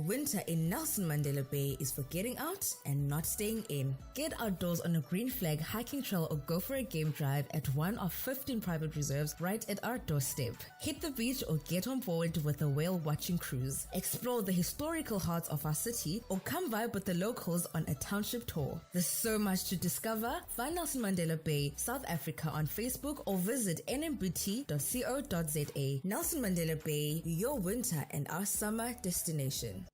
Winter in Nelson Mandela Bay is for getting out and not staying in. Get outdoors on a green flag hiking trail or go for a game drive at one of 15 private reserves right at our doorstep. Hit the beach or get on board with a whale watching cruise. Explore the historical hearts of our city or come vibe with the locals on a township tour. There's so much to discover. Find Nelson Mandela Bay, South Africa on Facebook or visit nmbt.co.za. Nelson Mandela Bay, your winter and our summer destination.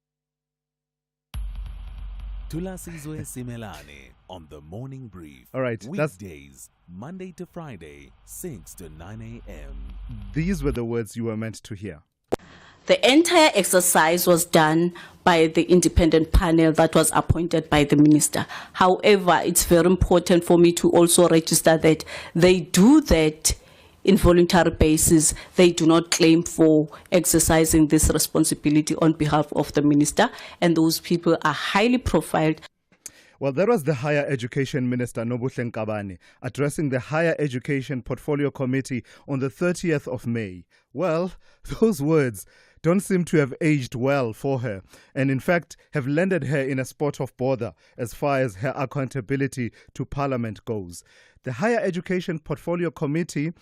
Thulasizwe Simelane on the Morning Brief. All right, weekdays, Monday to Friday, 6 to 9 a.m. These were the words you were meant to hear. The entire exercise was done by the independent panel that was appointed by the minister. However, it's very important for me to also register that they do that in voluntary basis. They do not claim for exercising this responsibility on behalf of the minister, and those people are highly profiled. Well, that was the Higher Education Minister, Nobuhle Nkabane, addressing the Higher Education Portfolio Committee on the 30th of May. Well, those words don't seem to have aged well for her, and in fact have landed her in a spot of bother as far as her accountability to Parliament goes. The Higher Education Portfolio Committee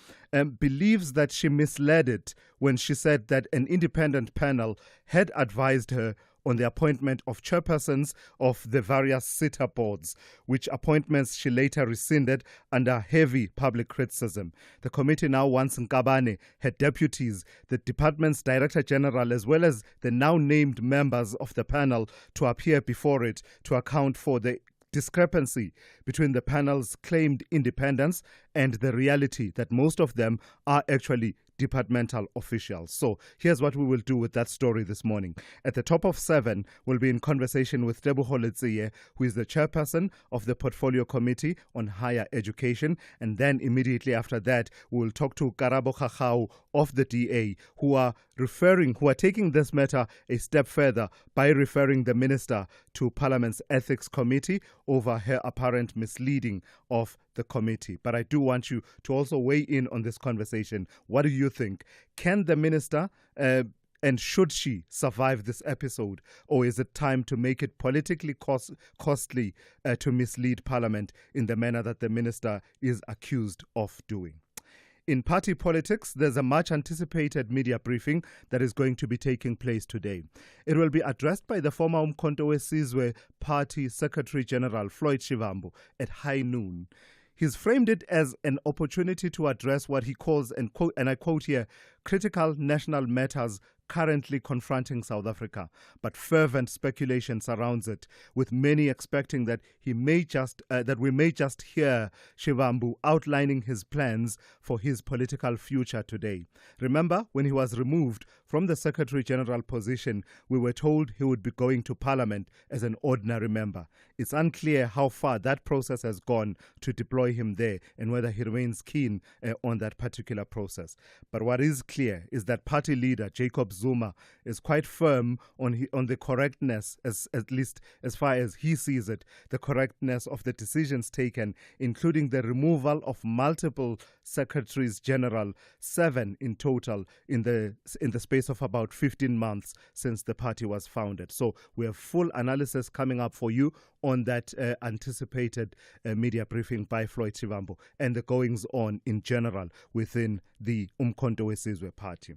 believes that she misled it when she said that an independent panel had advised her on the appointment of chairpersons of the various sitter boards, which appointments she later rescinded under heavy public criticism. The committee now wants Nkabane, her deputies, the department's director general, as well as the now named members of the panel to appear before it to account for the discrepancy between the panel's claimed independence and the reality that most of them are actually departmental officials. So here's what we will do with that story this morning. At the top of 7, we'll be in conversation with Teboho Letsie, who is the chairperson of the Portfolio Committee on Higher Education. And then immediately after that, we'll talk to Karabo Khachau of the DA, who are taking this matter a step further by referring the minister to Parliament's Ethics Committee over her apparent misleading of the committee. But I do want you to also weigh in on this conversation. What do you think? Can the minister and should she survive this episode, or is it time to make it politically costly to mislead Parliament in the manner that the minister is accused of doing? In party politics, there's a much-anticipated media briefing that is going to be taking place today. It will be addressed by the former Thulasizwe Party Secretary-General Floyd Shivambu at high noon. He's framed it as an opportunity to address what he calls, and I quote here, critical national matters currently confronting South Africa, but fervent speculation surrounds it, with many expecting that we may just hear Shivambu outlining his plans for his political future today. Remember, when he was removed from the Secretary-General position, we were told he would be going to Parliament as an ordinary member. It's unclear how far that process has gone to deploy him there and whether he remains keen on that particular process. But what is clear is that party leader Jacob Zuma is quite firm on the correctness, at least as far as he sees it, the correctness of the decisions taken, including the removal of multiple secretaries general, 7 in total, in the space of about 15 months since the party was founded. So we have full analysis coming up for you on that anticipated media briefing by Floyd Shivambu and the goings on in general within the Umkhonto weSizwe party.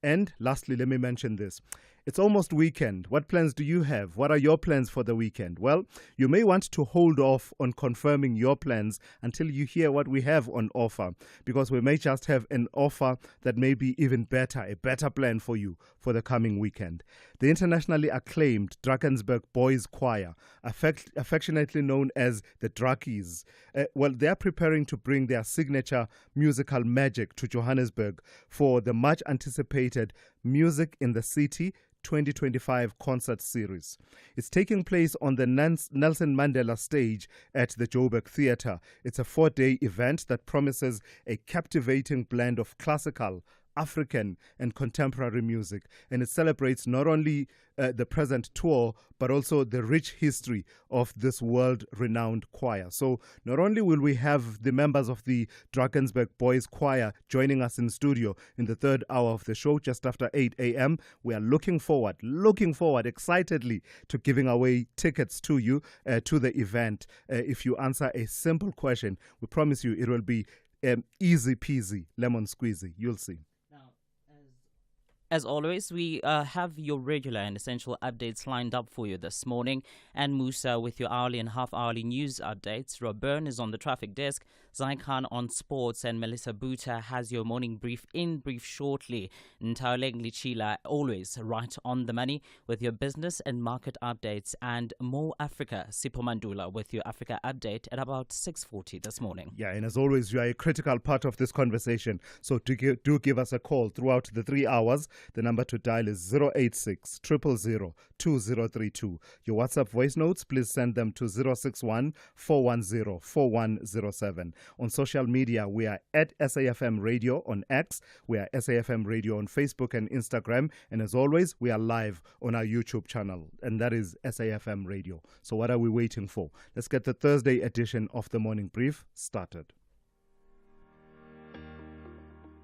And lastly, let me mention this. It's almost weekend. What plans do you have? What are your plans for the weekend? Well, you may want to hold off on confirming your plans until you hear what we have on offer, because we may just have an offer that may be even better, a better plan for you for the coming weekend. The internationally acclaimed Drakensburg Boys Choir, affectionately known as the Drakies, they are preparing to bring their signature musical magic to Johannesburg for the much anticipated Music in the City 2025 concert series. It's taking place on the Nelson Mandela stage at the Joburg Theatre. It's a 4-day event that promises a captivating blend of classical, African and contemporary music. And it celebrates not only the present tour, but also the rich history of this world-renowned choir. So not only will we have the members of the Drakensburg Boys Choir joining us in studio in the third hour of the show, just after 8 a.m., we are looking forward excitedly to giving away tickets to you to the event. If you answer a simple question, we promise you it will be easy peasy, lemon squeezy. You'll see. As always, we have your regular and essential updates lined up for you this morning. And Musa with your hourly and half-hourly news updates. Robern is on the traffic desk. Zaikhan on sports. And Melissa Buta has your morning brief shortly. Ntaoleng Lichila, always right on the money with your business and market updates. And more Africa. Sipho Mandula with your Africa update at about 6:40 this morning. Yeah, and as always, you are a critical part of this conversation. So do give us a call throughout the 3 hours. The number to dial is 086 000 2032. Your WhatsApp voice notes, please send them to 061 410 4107. On social media, we are at SAFM Radio on X. We are SAFM Radio on Facebook and Instagram. And as always, we are live on our YouTube channel, and that is SAFM Radio. So what are we waiting for? Let's get the Thursday edition of the Morning Brief started.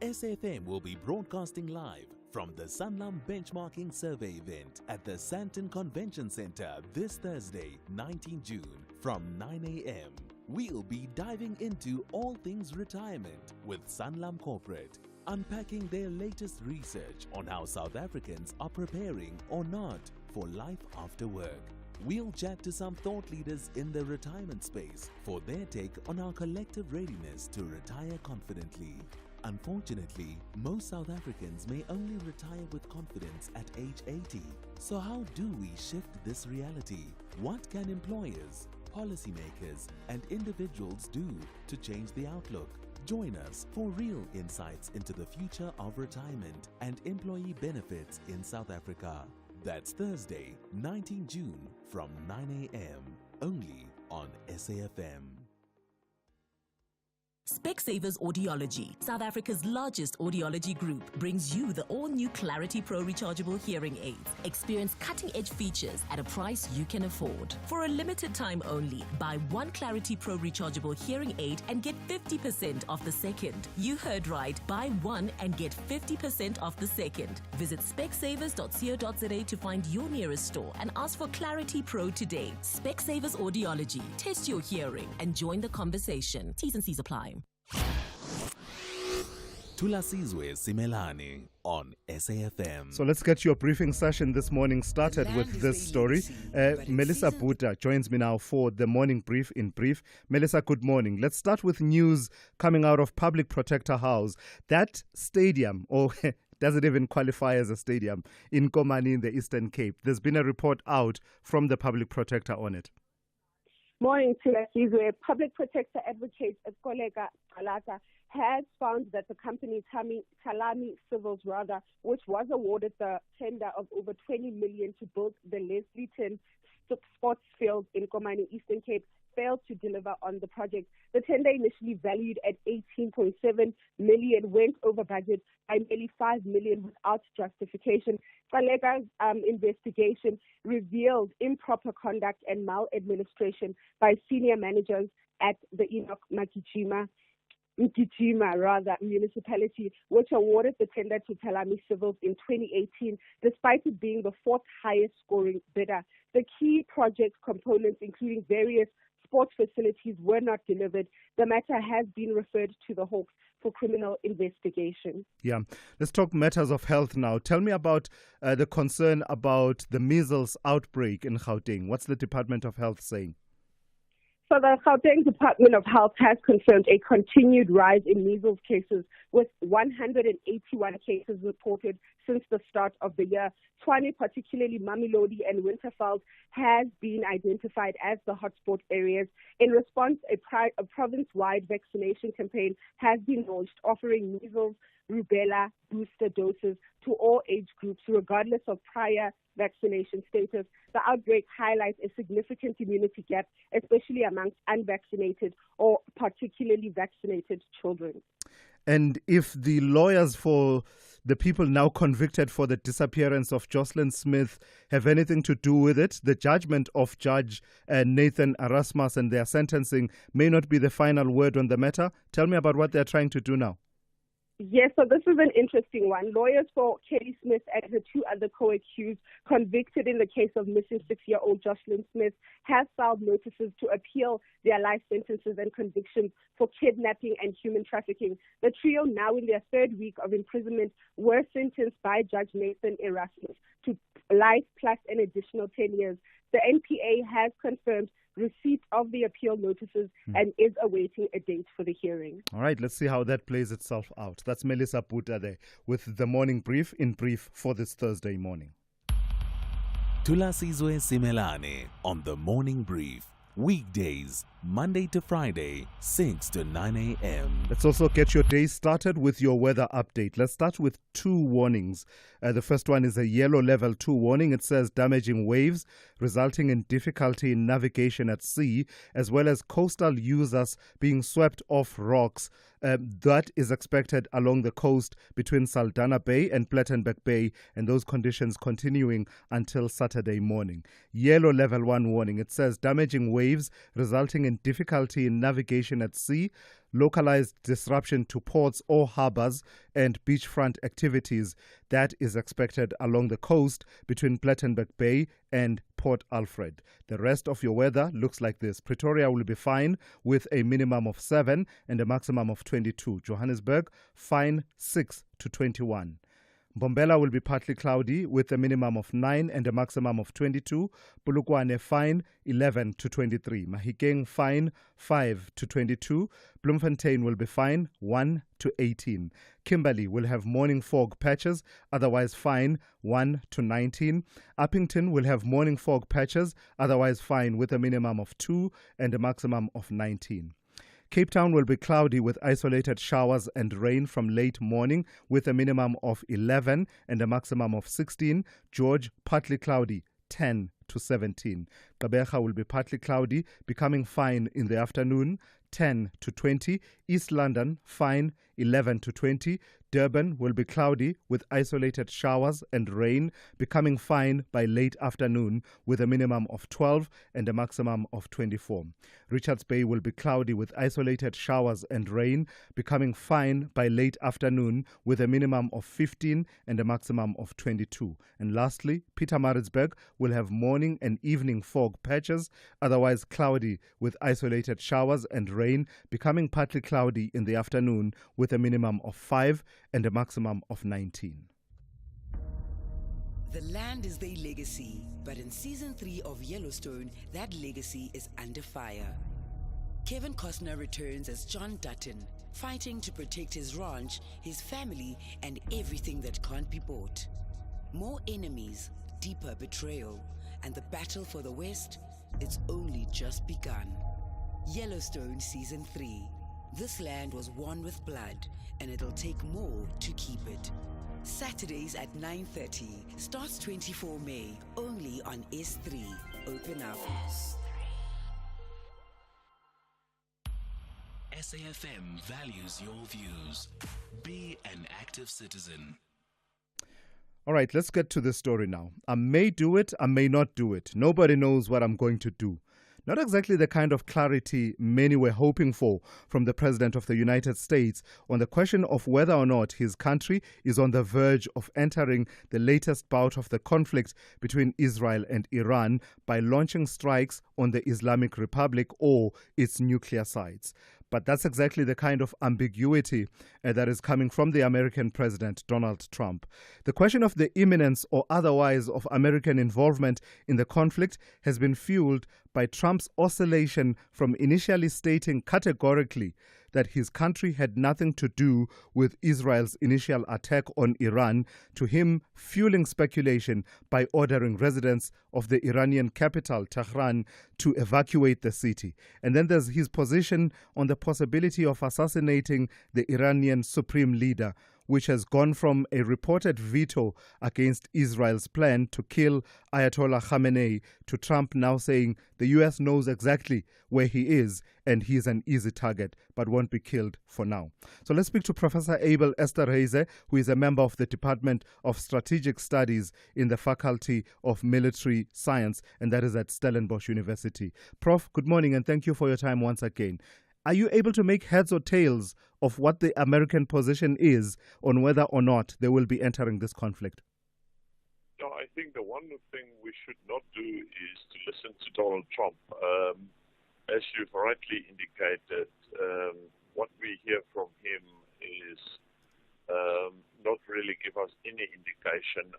SAFM will be broadcasting live from the Sanlam Benchmarking Survey event at the Sandton Convention Center this Thursday, 19 June from 9 a.m. We'll be diving into all things retirement with Sanlam Corporate, unpacking their latest research on how South Africans are preparing or not for life after work. We'll chat to some thought leaders in the retirement space for their take on our collective readiness to retire confidently. Unfortunately, most South Africans may only retire with confidence at age 80. So how do we shift this reality? What can employers, policymakers, and individuals do to change the outlook? Join us for real insights into the future of retirement and employee benefits in South Africa. That's Thursday, 19 June from 9 a.m. only on SAFM. Specsavers Audiology, South Africa's largest audiology group, brings you the all-new Clarity Pro rechargeable hearing aids. Experience cutting-edge features at a price you can afford. For a limited time only, buy one Clarity Pro rechargeable hearing aid and get 50% off the second. You heard right. Buy one and get 50% off the second. Visit specsavers.co.za to find your nearest store and ask for Clarity Pro today. Specsavers Audiology. Test your hearing and join the conversation. T's and C's apply. Thulasizwe Simelane on SAFM. So let's get your briefing session this morning started with this story. Melissa Buta joins me now for the morning brief in brief. Melissa, good morning. Let's start with news coming out of Public Protector House. That stadium, or does it even qualify as a stadium, in Komani in the Eastern Cape? There's been a report out from the Public Protector on it. Morning, Thulasizwe. Public Protector Advocate Kolega Alata has found that the company Talami Civils, which was awarded the tender of over 20 million to build the Leslieton sports field in Komani, Eastern Cape, failed to deliver on the project. The tender, initially valued at 18.7 million, went over budget by nearly 5 million without justification. Kalega's investigation revealed improper conduct and maladministration by senior managers at the Enoch Mgijima municipality, which awarded the tender to Talami Civils in 2018, despite it being the fourth highest scoring bidder. The key project components, including various sports facilities, were not delivered. The matter has been referred to the Hawks for criminal investigation. Yeah, let's talk matters of health now. Tell me about the concern about the measles outbreak in Gauteng. What's the Department of Health saying? So the Gauteng Department of Health has confirmed a continued rise in measles cases, with 181 cases reported since the start of the year. Tshwane, particularly Mamelodi and Winterveld, has been identified as the hotspot areas. In response, a province-wide vaccination campaign has been launched, offering measles rubella booster doses to all age groups, regardless of prior vaccination status. The outbreak highlights a significant immunity gap, especially amongst unvaccinated or particularly vaccinated children. And if the lawyers for the people now convicted for the disappearance of Jocelyn Smith have anything to do with it, the judgment of Judge Nathan Erasmus and their sentencing may not be the final word on the matter. Tell me about what they're trying to do now. Yes, so this is an interesting one. Lawyers for Kelly Smith and the two other co-accused convicted in the case of missing 6-year-old Jocelyn Smith have filed notices to appeal their life sentences and convictions for kidnapping and human trafficking. The trio, now in their third week of imprisonment, were sentenced by Judge Nathan Erasmus to life plus an additional 10 years. The NPA has confirmed receipt of the appeal notices and is awaiting a date for the hearing. All right, let's see how that plays itself out. That's Melissa Puta there with the morning brief in brief for this Thursday morning. Thulasizwe Simelane on the morning brief. Weekdays, Monday to Friday, 6 to 9 a.m. Let's also get your day started with your weather update. Let's start with two warnings. The first one is a yellow level 2 warning. It says damaging waves resulting in difficulty in navigation at sea, as well as coastal users being swept off rocks. That is expected along the coast between Saldanha Bay and Plettenberg Bay, and those conditions continuing until Saturday morning. Yellow level 1 warning. It says damaging waves resulting in difficulty in navigation at sea, localized disruption to ports or harbors, and beachfront activities. That is expected along the coast between Plettenberg Bay and Port Alfred. The rest of your weather looks like this. Pretoria will be fine with a minimum of 7 and a maximum of 22. Johannesburg, fine 6 to 21. Mbombela will be partly cloudy with a minimum of 9 and a maximum of 22. Polokwane, fine 11 to 23. Mahikeng, fine 5 to 22. Bloemfontein will be fine 1 to 18. Kimberley will have morning fog patches, otherwise fine 1 to 19. Uppington will have morning fog patches, otherwise fine with a minimum of 2 and a maximum of 19. Cape Town will be cloudy with isolated showers and rain from late morning with a minimum of 11 and a maximum of 16. George, partly cloudy, 10 to 17. Gqeberha will be partly cloudy, becoming fine in the afternoon, 10 to 20. East London, fine, 11 to 20. Durban will be cloudy with isolated showers and rain, becoming fine by late afternoon with a minimum of 12 and a maximum of 24. Richards Bay will be cloudy with isolated showers and rain, becoming fine by late afternoon with a minimum of 15 and a maximum of 22. And lastly, Pietermaritzburg will have morning and evening fog patches, otherwise cloudy with isolated showers and rain, becoming partly cloudy in the afternoon with a minimum of 5 and a maximum of 19. The land is their legacy, but in season 3 of Yellowstone, that legacy is under fire. Kevin Costner returns as John Dutton, fighting to protect his ranch, his family, and everything that can't be bought. More enemies, deeper betrayal, and the battle for the West, it's only just begun. Yellowstone Season 3. This land was won with blood, and it'll take more to keep it. Saturdays at 9:30. Starts 24 May, only on S3. Open up. SAFM values your views. Be an active citizen. All right, let's get to the story now. I may do it, I may not do it. Nobody knows what I'm going to do. Not exactly the kind of clarity many were hoping for from the President of the United States on the question of whether or not his country is on the verge of entering the latest bout of the conflict between Israel and Iran by launching strikes on the Islamic Republic or its nuclear sites. But that's exactly the kind of ambiguity that is coming from the American President, Donald Trump. The question of the imminence or otherwise of American involvement in the conflict has been fueled by Trump's oscillation from initially stating categorically that his country had nothing to do with Israel's initial attack on Iran, to him fueling speculation by ordering residents of the Iranian capital, Tehran, to evacuate the city. And then there's his position on the possibility of assassinating the Iranian supreme leader, which has gone from a reported veto against Israel's plan to kill Ayatollah Khamenei to Trump now saying the US knows exactly where he is and he is an easy target but won't be killed for now. So let's speak to Professor Abel Esterhuizen, who is a member of the Department of Strategic Studies in the Faculty of Military Science, and that is at Stellenbosch University. Prof, good morning and thank you for your time once again. Are you able to make heads or tails of what the American position is on whether or not they will be entering this conflict? No, I think the one thing we should not do is to listen to Donald Trump. As you've rightly indicated, what we hear from him is not really give us any indication.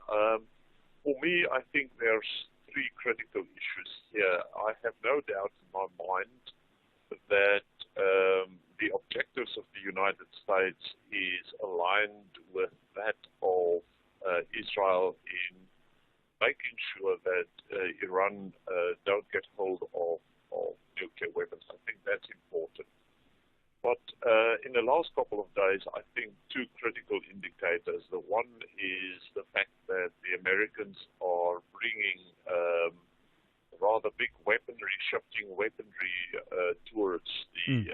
For me, I think there's three critical issues here. I have no doubt in my mind that the objectives of the United States is aligned with that of Israel in making sure that Iran don't get hold of nuclear weapons. I think that's important. But in the last couple of days, I think two critical indicators. The one is the fact that the Americans are bringing rather big weaponry, shifting weaponry towards the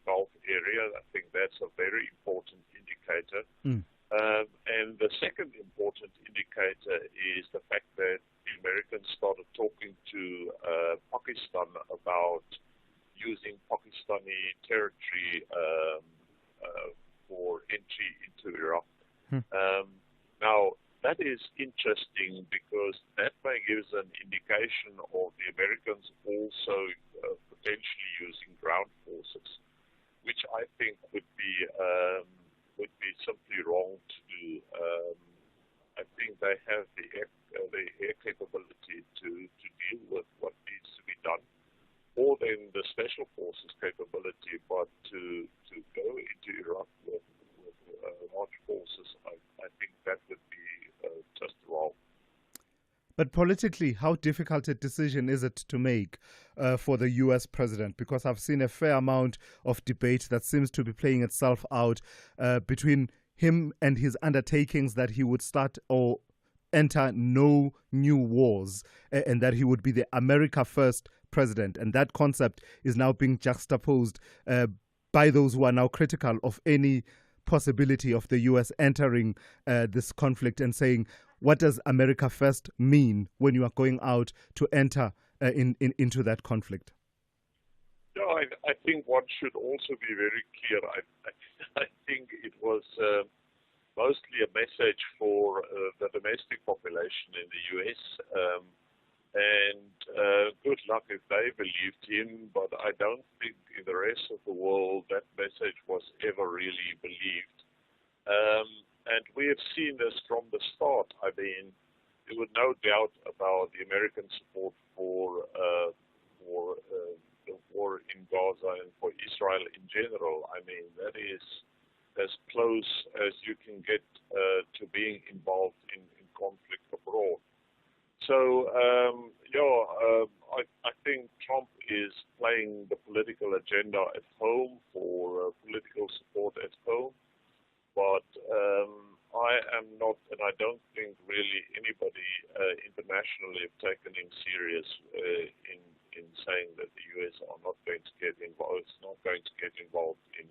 Gulf area. I think that's a very important indicator. And the second important indicator is the fact that the Americans started talking to Pakistan about using Pakistani territory for entry into Iraq. Now, that is interesting because that may give us an indication of the Americans also potentially using ground forces, which I think would be simply wrong to do. I think they have the air capability to deal with what needs to be done, more than the special forces capability, but to go into Iraq with large forces, I think that would be just wrong. But politically, how difficult a decision is it to make for the US president? Because I've seen a fair amount of debate that seems to be playing itself out between him and his undertakings that he would start or enter no new wars and that he would be the America First president. And that concept is now being juxtaposed by those who are now critical of any possibility of the US entering this conflict and saying, what does America First mean when you are going out to enter into that conflict? No, I think one should also be very clear. I think it was mostly a message for the domestic population in the US. And good luck if they believed him, but I don't think in the rest of the world that message was ever really believed. And we have seen this from the start. I mean, there was no doubt about the American support for the war in Gaza and for Israel in general. I mean, that is as close as you can get to being involved in conflict abroad. So, I think Trump is playing the political agenda at home for political support at home. But I am not, and I don't think really anybody internationally have taken him serious in saying that the US are not going to get involved. It's not going to get involved in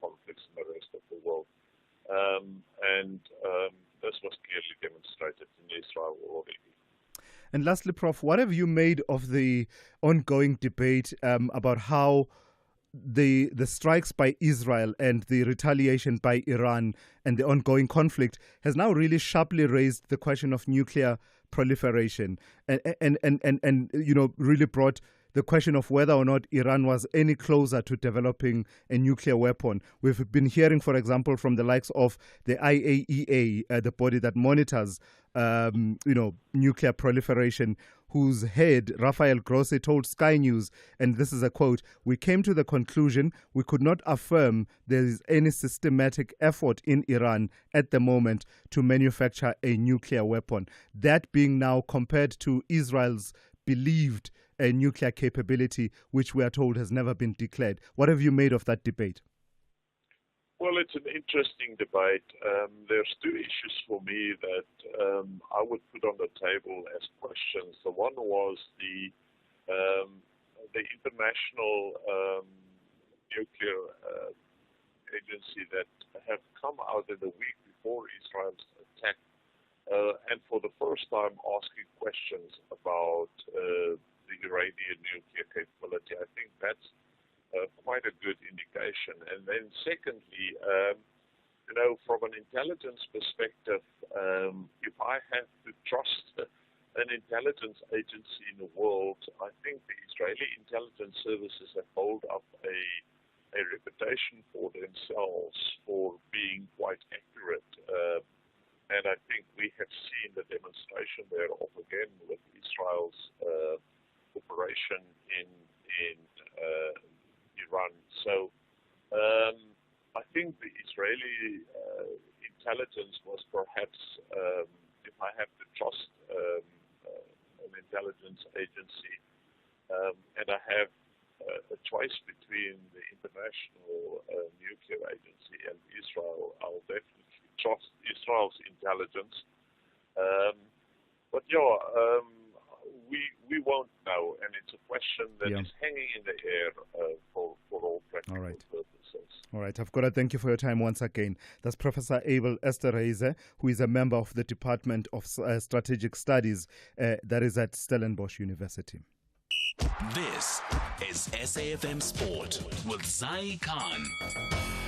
conflicts in the rest of the world. And this was clearly demonstrated in Israel already. And lastly, Prof, what have you made of the ongoing debate about how the strikes by Israel and the retaliation by Iran and the ongoing conflict has now really sharply raised the question of nuclear proliferation and really brought the question of whether or not Iran was any closer to developing a nuclear weapon. We've been hearing, for example, from the likes of the IAEA, the body that monitors, nuclear proliferation, whose head, Rafael Grossi, told Sky News, and this is a quote, "We came to the conclusion we could not affirm there is any systematic effort in Iran at the moment to manufacture a nuclear weapon." That being now compared to Israel's believed nuclear capability, which we are told has never been declared. What have you made of that debate? Well, it's an interesting debate. There's two issues for me that I would put on the table as questions. The one was the international nuclear agency that have come out in the week before Israel's attack, and for the first time asking questions about the Iranian nuclear capability. I think that's quite a good indication. And then secondly, from an intelligence perspective, if I have to trust an intelligence agency in the world, I think the Israeli intelligence services have built up a reputation for themselves for being quite accurate. And I think we have seen the demonstration thereof again with Israel's operation in Iran. So I think the Israeli intelligence was perhaps, if I have to trust an intelligence agency, and I have a choice between the International Nuclear Agency and Israel, I'll definitely trust Israel's intelligence. We won't know, and it's a question that is hanging in the air for all practical purposes. All right, I've got to thank you for your time once again. That's Professor Abel Esterhuizen, who is a member of the Department of Strategic Studies that is at Stellenbosch University. This is SAFM Sport with Zai Khan.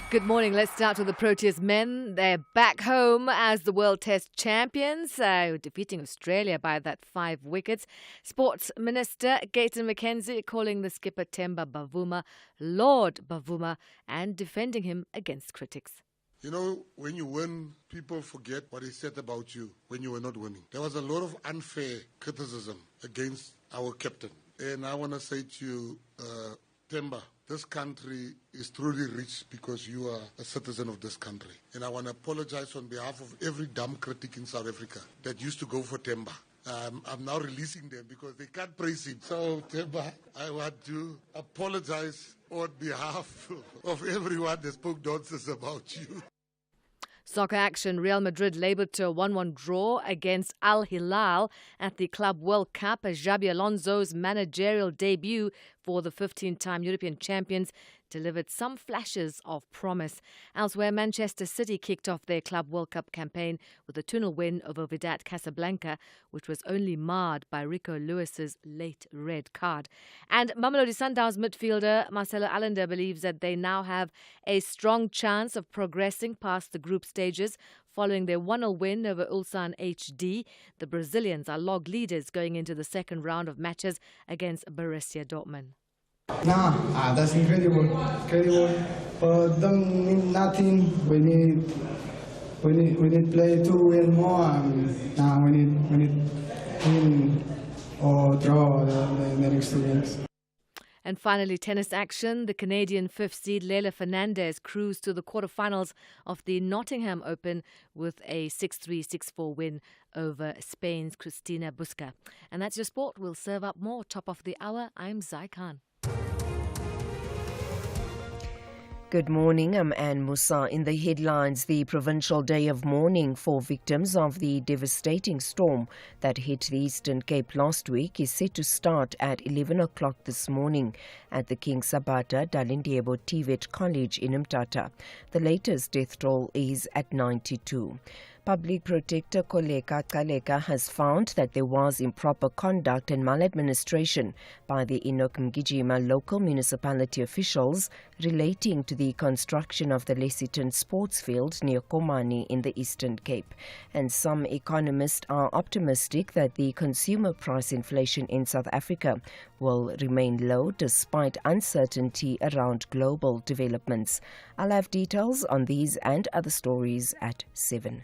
Good morning. Let's start with the Proteas men. They're back home as the World Test champions, defeating Australia by that 5 wickets. Sports Minister Gayton McKenzie calling the skipper Themba Bavuma Lord Bavuma and defending him against critics. You know, when you win, people forget what he said about you when you were not winning. There was a lot of unfair criticism against our captain. And I want to say to you, Themba, this country is truly rich because you are a citizen of this country. And I want to apologize on behalf of every dumb critic in South Africa that used to go for Themba. I'm now releasing them because they can't praise him. So, Themba, I want to apologize on behalf of everyone that spoke nonsense about you. Soccer action. Real Madrid labelled to a 1-1 draw against Al Hilal at the Club World Cup as Xabi Alonso's managerial debut for the 15-time European champions delivered some flashes of promise. Elsewhere, Manchester City kicked off their Club World Cup campaign with a 2-0 win over Wydad Casablanca, which was only marred by Rico Lewis's late red card. And Mamelodi Sundowns midfielder Marcelo Allender believes that they now have a strong chance of progressing past the group stages. Following their 1-0 win over Ulsan HD, the Brazilians are log leaders going into the second round of matches against Borussia Dortmund. That's incredible. But don't mean nothing. We need play to win more. We need win or draw the next 2 games. And finally, tennis action. The Canadian 5th seed Leylah Fernandez cruised to the quarterfinals of the Nottingham Open with a 6-3, 6-4 win over Spain's Cristina Busca. And that's your sport. We'll serve up more. Top of the hour. I'm Zai Khan. Good morning, I'm Anne Musa. In the headlines, the provincial day of mourning for victims of the devastating storm that hit the Eastern Cape last week is set to start at 11 o'clock this morning at the King Sabata Dalindyebo TVET College in Mthatha. The latest death toll is at 92. Public Protector Koleka Kaleka has found that there was improper conduct and maladministration by the Enoch Mgijima local municipality officials relating to the construction of the Lesiton sports field near Komani in the Eastern Cape. And some economists are optimistic that the consumer price inflation in South Africa will remain low despite uncertainty around global developments. I'll have details on these and other stories at 7.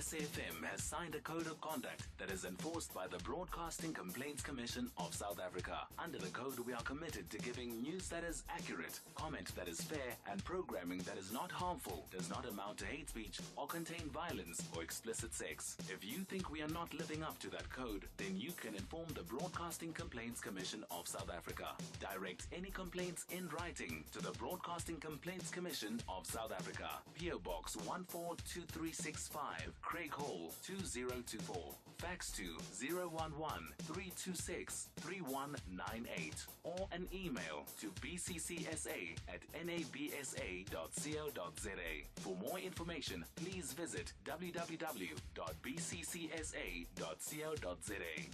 SAFM has signed a code of conduct that is enforced by the Broadcasting Complaints Commission of South Africa. Under the code, we are committed to giving news that is accurate, comment that is fair, and programming that is not harmful, does not amount to hate speech, or contain violence or explicit sex. If you think we are not living up to that code, then you can inform the Broadcasting Complaints Commission of South Africa. Direct any complaints in writing to the Broadcasting Complaints Commission of South Africa. PO Box 142365, Craig Hall 2024. Fax to 011-326-3198 or an email to bccsa@nabsa.co.za. For more information, please visit www.bccsa.co.za.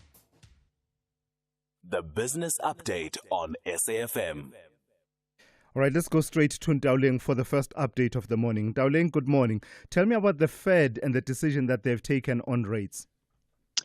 The Business Update on SAFM. All right, let's go straight to Ndawling for the first update of the morning. Ndawling, good morning. Tell me about the Fed and the decision that they've taken on rates.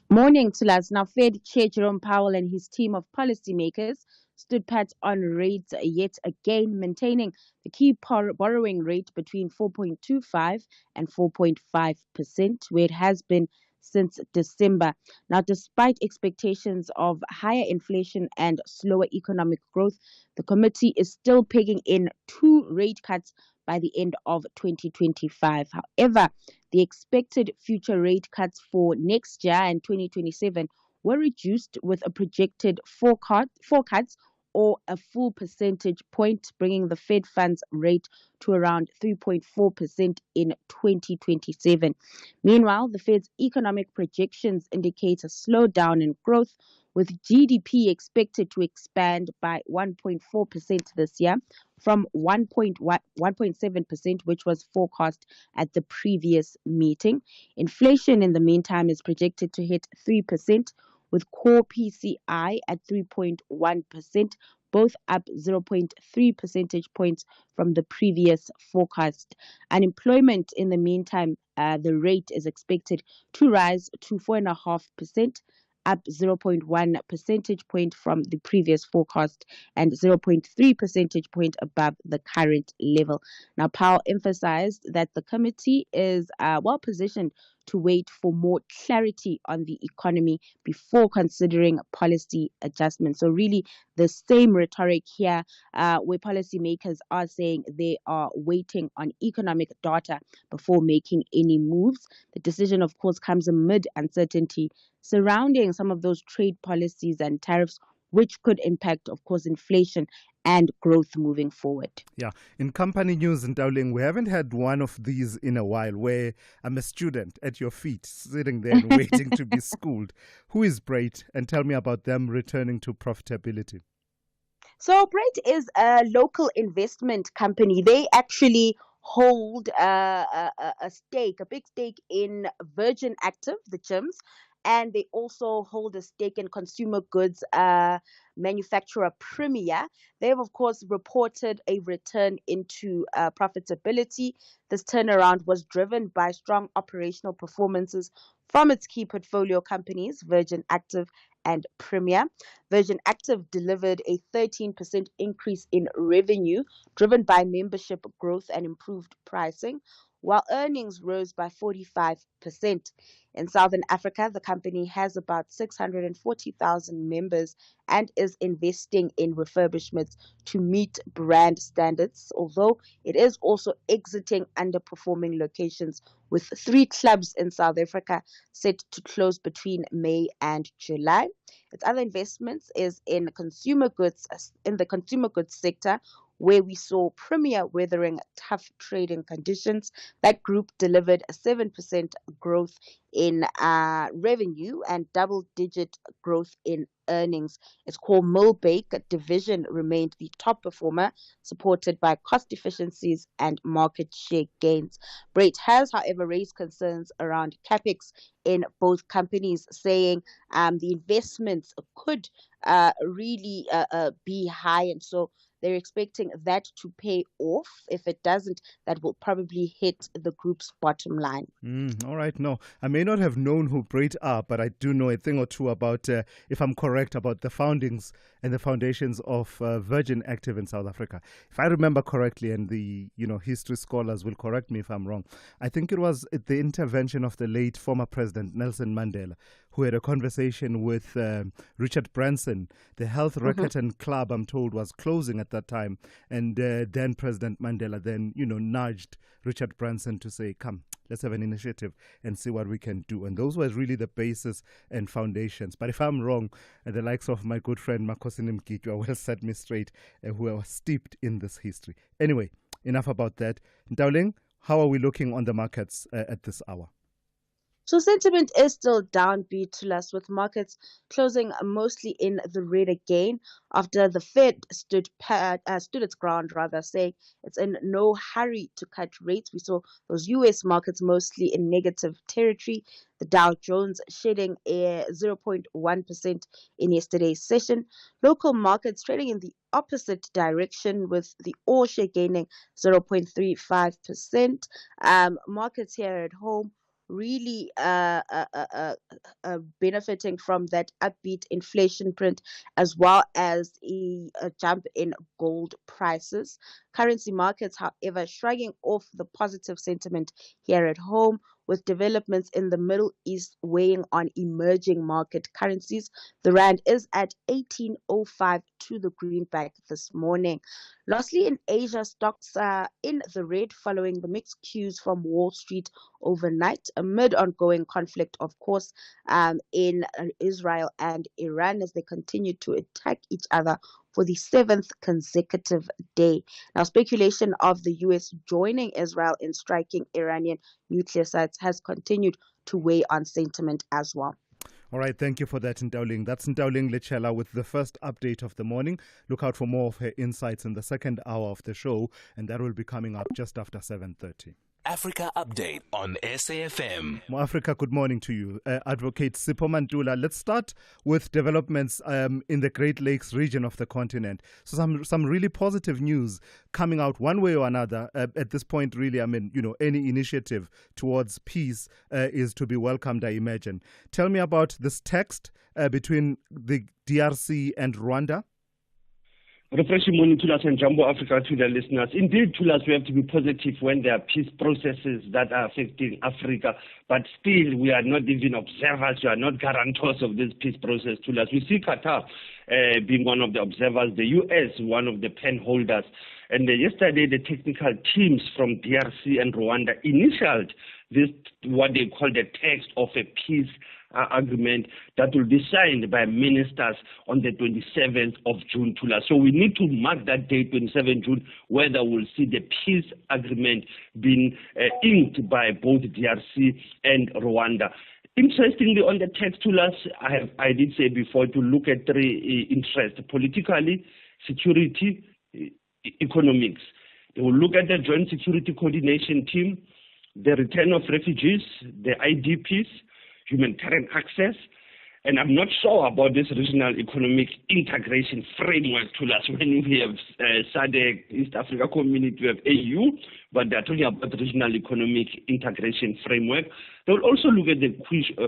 Morning, Thulas. Now, Fed Chair Jerome Powell and his team of policymakers stood pat on rates yet again, maintaining the key borrowing rate between 4.25 and 4.5%, where it has been since December. Now, despite expectations of higher inflation and slower economic growth, the committee is still pegging in 2 rate cuts by the end of 2025. However, the expected future rate cuts for next year and 2027 were reduced with a projected 4 cuts or a full percentage point, bringing the Fed funds rate to around 3.4% in 2027. Meanwhile, the Fed's economic projections indicate a slowdown in growth, with GDP expected to expand by 1.4% this year from 1.7%, which was forecast at the previous meeting. Inflation, in the meantime, is projected to hit 3%, with core PCI at 3.1%, both up 0.3 percentage points from the previous forecast. Unemployment, in the meantime, the rate is expected to rise to 4.5%, up 0.1 percentage point from the previous forecast and 0.3 percentage point above the current level. Now, Powell emphasized that the committee is well positioned to wait for more clarity on the economy before considering policy adjustments. So really the same rhetoric here, where policymakers are saying they are waiting on economic data before making any moves. The decision, of course, comes amid uncertainty surrounding some of those trade policies and tariffs, which could impact, of course, inflation and growth moving forward. Yeah. In company news in Ndawling, we haven't had one of these in a while, where I'm a student at your feet, sitting there and waiting to be schooled. Who is Bright? And tell me about them returning to profitability. So Bright is a local investment company. They actually hold a big stake in Virgin Active, the gyms, and they also hold a stake in consumer goods manufacturer Premier. They've, of course, reported a return into profitability. This turnaround was driven by strong operational performances from its key portfolio companies, Virgin Active and Premier. Virgin Active delivered a 13% increase in revenue, driven by membership growth and improved pricing, while earnings rose by 45%. In Southern Africa, the company has about 640,000 members and is investing in refurbishments to meet brand standards, although it is also exiting underperforming locations, with 3 clubs in South Africa set to close between May and July. Its other investments is in the consumer goods sector, where we saw Premier weathering tough trading conditions. That group delivered a 7% growth in revenue and double-digit growth in earnings. Its core Millbake division remained the top performer, supported by cost efficiencies and market share gains. Brait has, however, raised concerns around capex in both companies, saying the investments could really be high, and so They're expecting that to pay off. If it doesn't, that will probably hit the group's bottom line. All right, no. I may not have known who Brait are, but I do know a thing or two about, if I'm correct, about the foundings and the foundations of Virgin Active in South Africa. If I remember correctly, and the history scholars will correct me if I'm wrong, I think it was at the intervention of the late former President Nelson Mandela, who had a conversation with Richard Branson. The Health Racqueton Club, I'm told, was closing at that time. And then President Mandela then, nudged Richard Branson to say, come, let's have an initiative and see what we can do. And those were really the basis and foundations. But if I'm wrong, the likes of my good friend Makosini Mkitwa will set me straight, who are steeped in this history. Anyway, enough about that. Ntauling, how are we looking on the markets at this hour? So sentiment is still downbeat to us, with markets closing mostly in the red again after the Fed stood its ground, saying it's in no hurry to cut rates. We saw those U.S. markets mostly in negative territory. The Dow Jones shedding 0.1% in yesterday's session. Local markets trading in the opposite direction, with the All Share gaining 0.35%. Markets here at home really benefiting from that upbeat inflation print, as well as a jump in gold prices. Currency markets, however, shrugging off the positive sentiment here at home, with developments in the Middle East weighing on emerging market currencies. The rand is at 18.05 to the greenback this morning. Lastly, in Asia, stocks are in the red following the mixed cues from Wall Street overnight, amid ongoing conflict, of course, in Israel and Iran, as they continue to attack each other for the 7th consecutive day. Now, speculation of the U.S. joining Israel in striking Iranian nuclear sites has continued to weigh on sentiment as well. All right, thank you for that, Ntauling. That's Ntauling Lechela with the first update of the morning. Look out for more of her insights in the second hour of the show, and that will be coming up just after 7:30. Africa Update on SAFM. Mo Africa, good morning to you. Advocate Sipho Mantula, let's start with developments in the Great Lakes region of the continent. So some really positive news coming out one way or another. At this point, really, any initiative towards peace is to be welcomed, I imagine. Tell me about this text between the DRC and Rwanda. Refreshing morning to us and Jumbo Africa to the listeners. Indeed, to us, we have to be positive when there are peace processes that are affecting Africa, but still we are not even observers, we are not guarantors of this peace process. To us, we see Qatar being one of the observers, the US one of the pen holders, and yesterday the technical teams from DRC and Rwanda initialed this, what they call the text of a peace agreement that will be signed by ministers on the 27th of June. So we need to mark that date, 27th June, whether we'll see the peace agreement being inked by both DRC and Rwanda. Interestingly, on the text, I did say before, to look at three interests: politically, security, economics. They will look at the Joint Security Coordination Team, the return of refugees, the IDPs, humanitarian access, and I'm not sure about this regional economic integration framework to us. When we have SADC, East Africa Community, we have AU, but they're talking about regional economic integration framework. They'll also look at the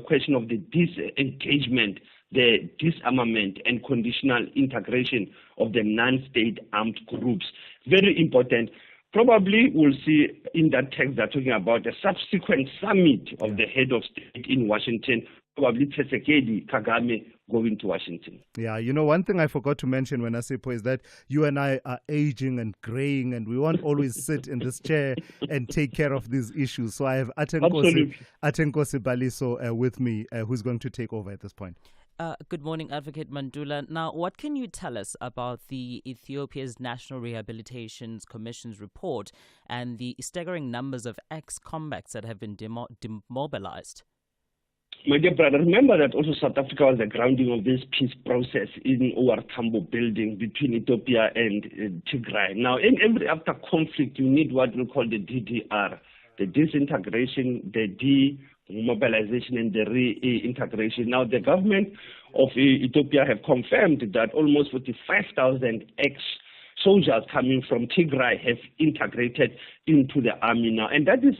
question of the disengagement, the disarmament and conditional integration of the non-state armed groups. Very important. Probably we'll see in that text they're talking about a subsequent summit of the head of state in Washington, probably Tshisekedi, Kagame going to Washington. Yeah, one thing I forgot to mention when I say is that you and I are aging and graying, and we won't always sit in this chair and take care of these issues. So I have Atenkosi Baliso with me, who's going to take over at this point. Good morning, Advocate Mandula. Now, what can you tell us about the Ethiopia's National Rehabilitation Commission's report and the staggering numbers of ex-convicts that have been demobilized? My dear brother, remember that also South Africa was the grounding of this peace process in OR Tambo building between Ethiopia and Tigray. Now, in every after conflict, you need what we call the DDR, the disintegration, the demobilization, and the reintegration. Now, the government of Ethiopia have confirmed that almost 45,000 soldiers coming from Tigray have integrated into the army now. And that is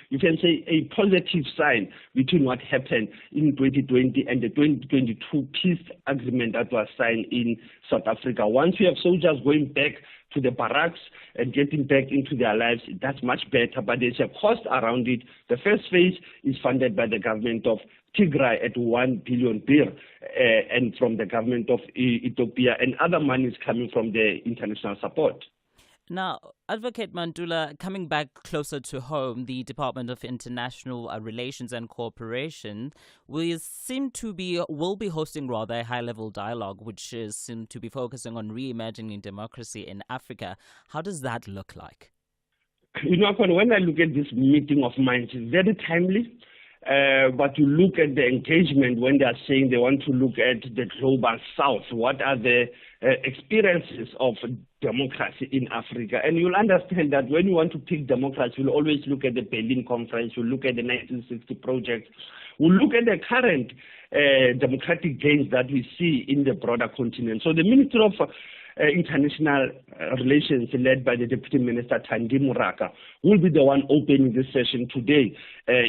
you can say, a positive sign between what happened in 2020 and the 2022 peace agreement that was signed in South Africa. Once we have soldiers going back to the barracks and getting back into their lives, that's much better, but there's a cost around it. The first phase is funded by the government of Tigray at 1 billion birr, and from the government of Ethiopia, and other money is coming from the international support. Now, Advocate Mantula, coming back closer to home, the Department of International Relations and Cooperation will be hosting rather a high-level dialogue, which seems to be focusing on reimagining democracy in Africa. How does that look like? You know, when I look at this meeting of minds, it's very timely. But you look at the engagement when they are saying they want to look at the global south. What are the experiences of democracy in Africa? And you'll understand that when you want to pick democracy, you'll always look at the Berlin Conference, you'll look at the 1960 project, we'll look at the current democratic gains that we see in the broader continent. So the Minister of International Relations, led by the Deputy Minister Thandi Moraka, will be the one opening this session today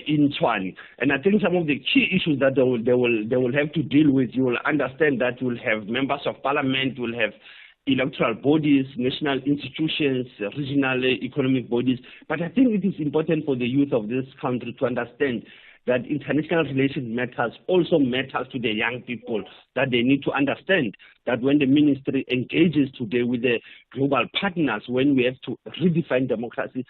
in Tshwane. And I think some of the key issues that they will have to deal with, you will understand that you will have members of parliament, you will have electoral bodies, national institutions, regional economic bodies. But I think it is important for the youth of this country to understand that international relations also matters to the young people, that they need to understand that when the ministry engages today with the global partners, when we have to redefine democracy,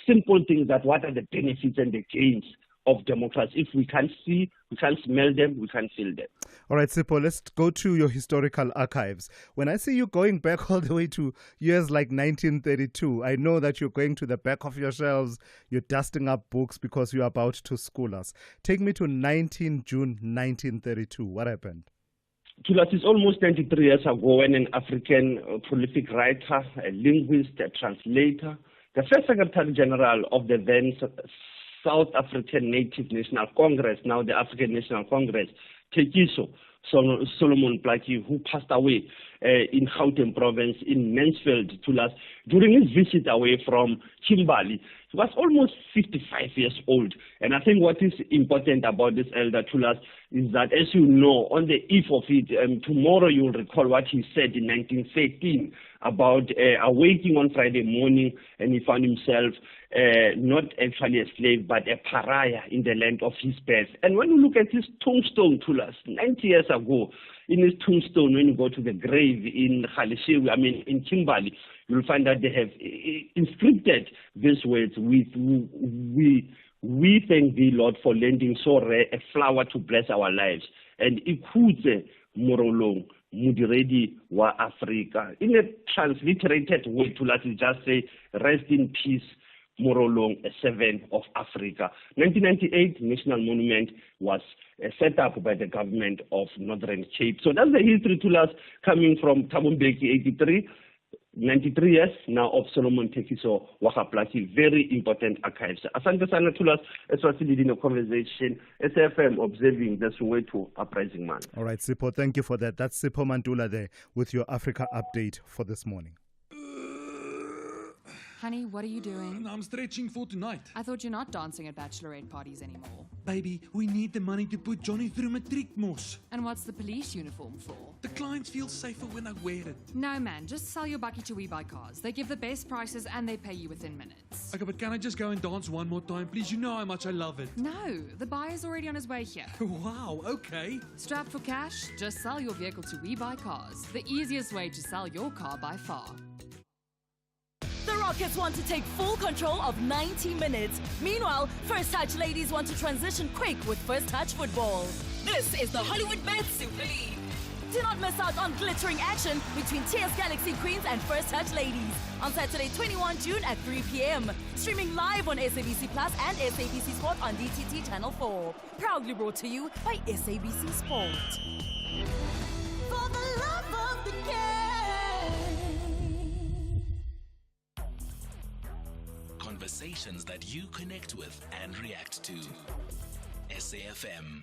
simple things that what are the benefits and the gains of democracy. If we can't see, we can't smell them, we can't feel them. All right, Sipho, let's go to your historical archives. When I see you going back all the way to years like 1932, I know that you're going to the back of your shelves, you're dusting up books because you're about to school us. Take me to 19 June 1932. What happened? It's almost 93 years ago when an African prolific writer, a linguist, a translator, the first Secretary General of the then South African Native National Congress, now the African National Congress, Tekiso Solomon Plaatje, who passed away in Gauteng province in Mansfield, Thulas, during his visit away from Kimberley. He was almost 55 years old. And I think what is important about this elder Thulas is that, as you know, on the eve of it, tomorrow you will recall what he said in 1913 about awaking on Friday morning, and he found himself not actually a slave, but a pariah in the land of his birth. And when you look at his tombstone, Thulas, 90 years ago, in his tombstone, when you go to the grave in in Kimberley, you'll find that they have inscripted these words with, we thank thee, Lord, for lending so rare a flower to bless our lives. And ikhuze morolong, mudiredi wa Afrika. In a transliterated way, to just say, rest in peace, Morolong, a servant of Africa. 1998, National Monument was set up by the government of Northern Cape. So that's the history to us, coming from Thabo Mbeki, 83, 93 years now of Solomon Tekiso Wakaplaki. Very important archives. Asante sana Thulas, as was leading a conversation, SFM observing the Soweto uprising man. All right, Sipho, thank you for that. That's Sipho Mantula there with your Africa update for this morning. Honey, what are you doing? I'm stretching for tonight. I thought you're not dancing at bachelorette parties anymore. Baby, we need the money to put Johnny through matric mos. And what's the police uniform for? The clients feel safer when I wear it. No, man, just sell your bucky to We Buy Cars. They give the best prices and they pay you within minutes. Okay, but can I just go and dance one more time, please? You know how much I love it. No, the buyer's already on his way here. Wow, okay. Strapped for cash? Just sell your vehicle to We Buy Cars. The easiest way to sell your car by far. The Rockets want to take full control of 90 minutes. Meanwhile, First Touch ladies want to transition quick with First Touch football. This is the Hollywood Bet Super League. Do not miss out on glittering action between TS Galaxy Queens and First Touch ladies on Saturday 21 June at 3 p.m. Streaming live on SABC Plus and SABC Sport on DTT Channel 4. Proudly brought to you by SABC Sport. For the love of the game. Conversations that you connect with and react to. SAFM.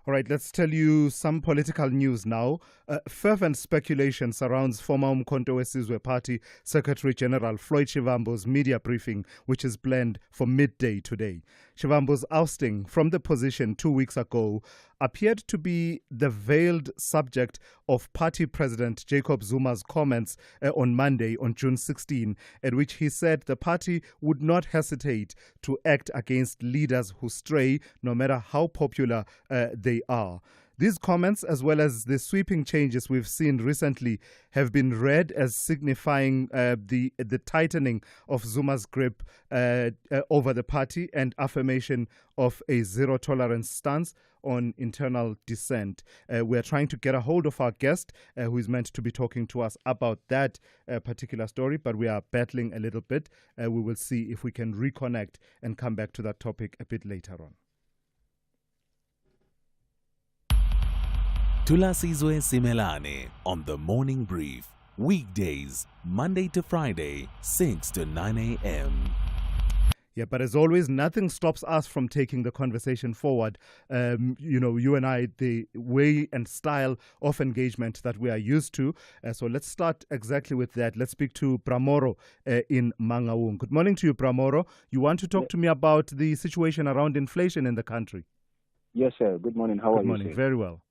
All right, let's tell you some political news now. Fervent speculation surrounds former Umkhonto weSizwe Party Secretary General Floyd Shivambo's media briefing, which is planned for midday today. Shivambo's ousting from the position 2 weeks ago appeared to be the veiled subject of party president Jacob Zuma's comments on Monday, on June 16, at which he said the party would not hesitate to act against leaders who stray, no matter how popular they are. These comments, as well as the sweeping changes we've seen recently, have been read as signifying the tightening of Zuma's grip over the party and affirmation of a zero-tolerance stance on internal dissent. We're trying to get a hold of our guest who is meant to be talking to us about that particular story, but we are battling a little bit. We will see if we can reconnect and come back to that topic a bit later on. Thulasizwe Simelane on the Morning Brief. Weekdays, Monday to Friday, 6 to 9 a.m. Yeah, but as always, nothing stops us from taking the conversation forward. You and I, the way and style of engagement that we are used to. So let's start exactly with that. Let's speak to Pramoro in Mangaung. Good morning to you, Pramoro. You want to talk to me about the situation around inflation in the country? Yes, sir. Good morning. How are you? Good morning. Very well.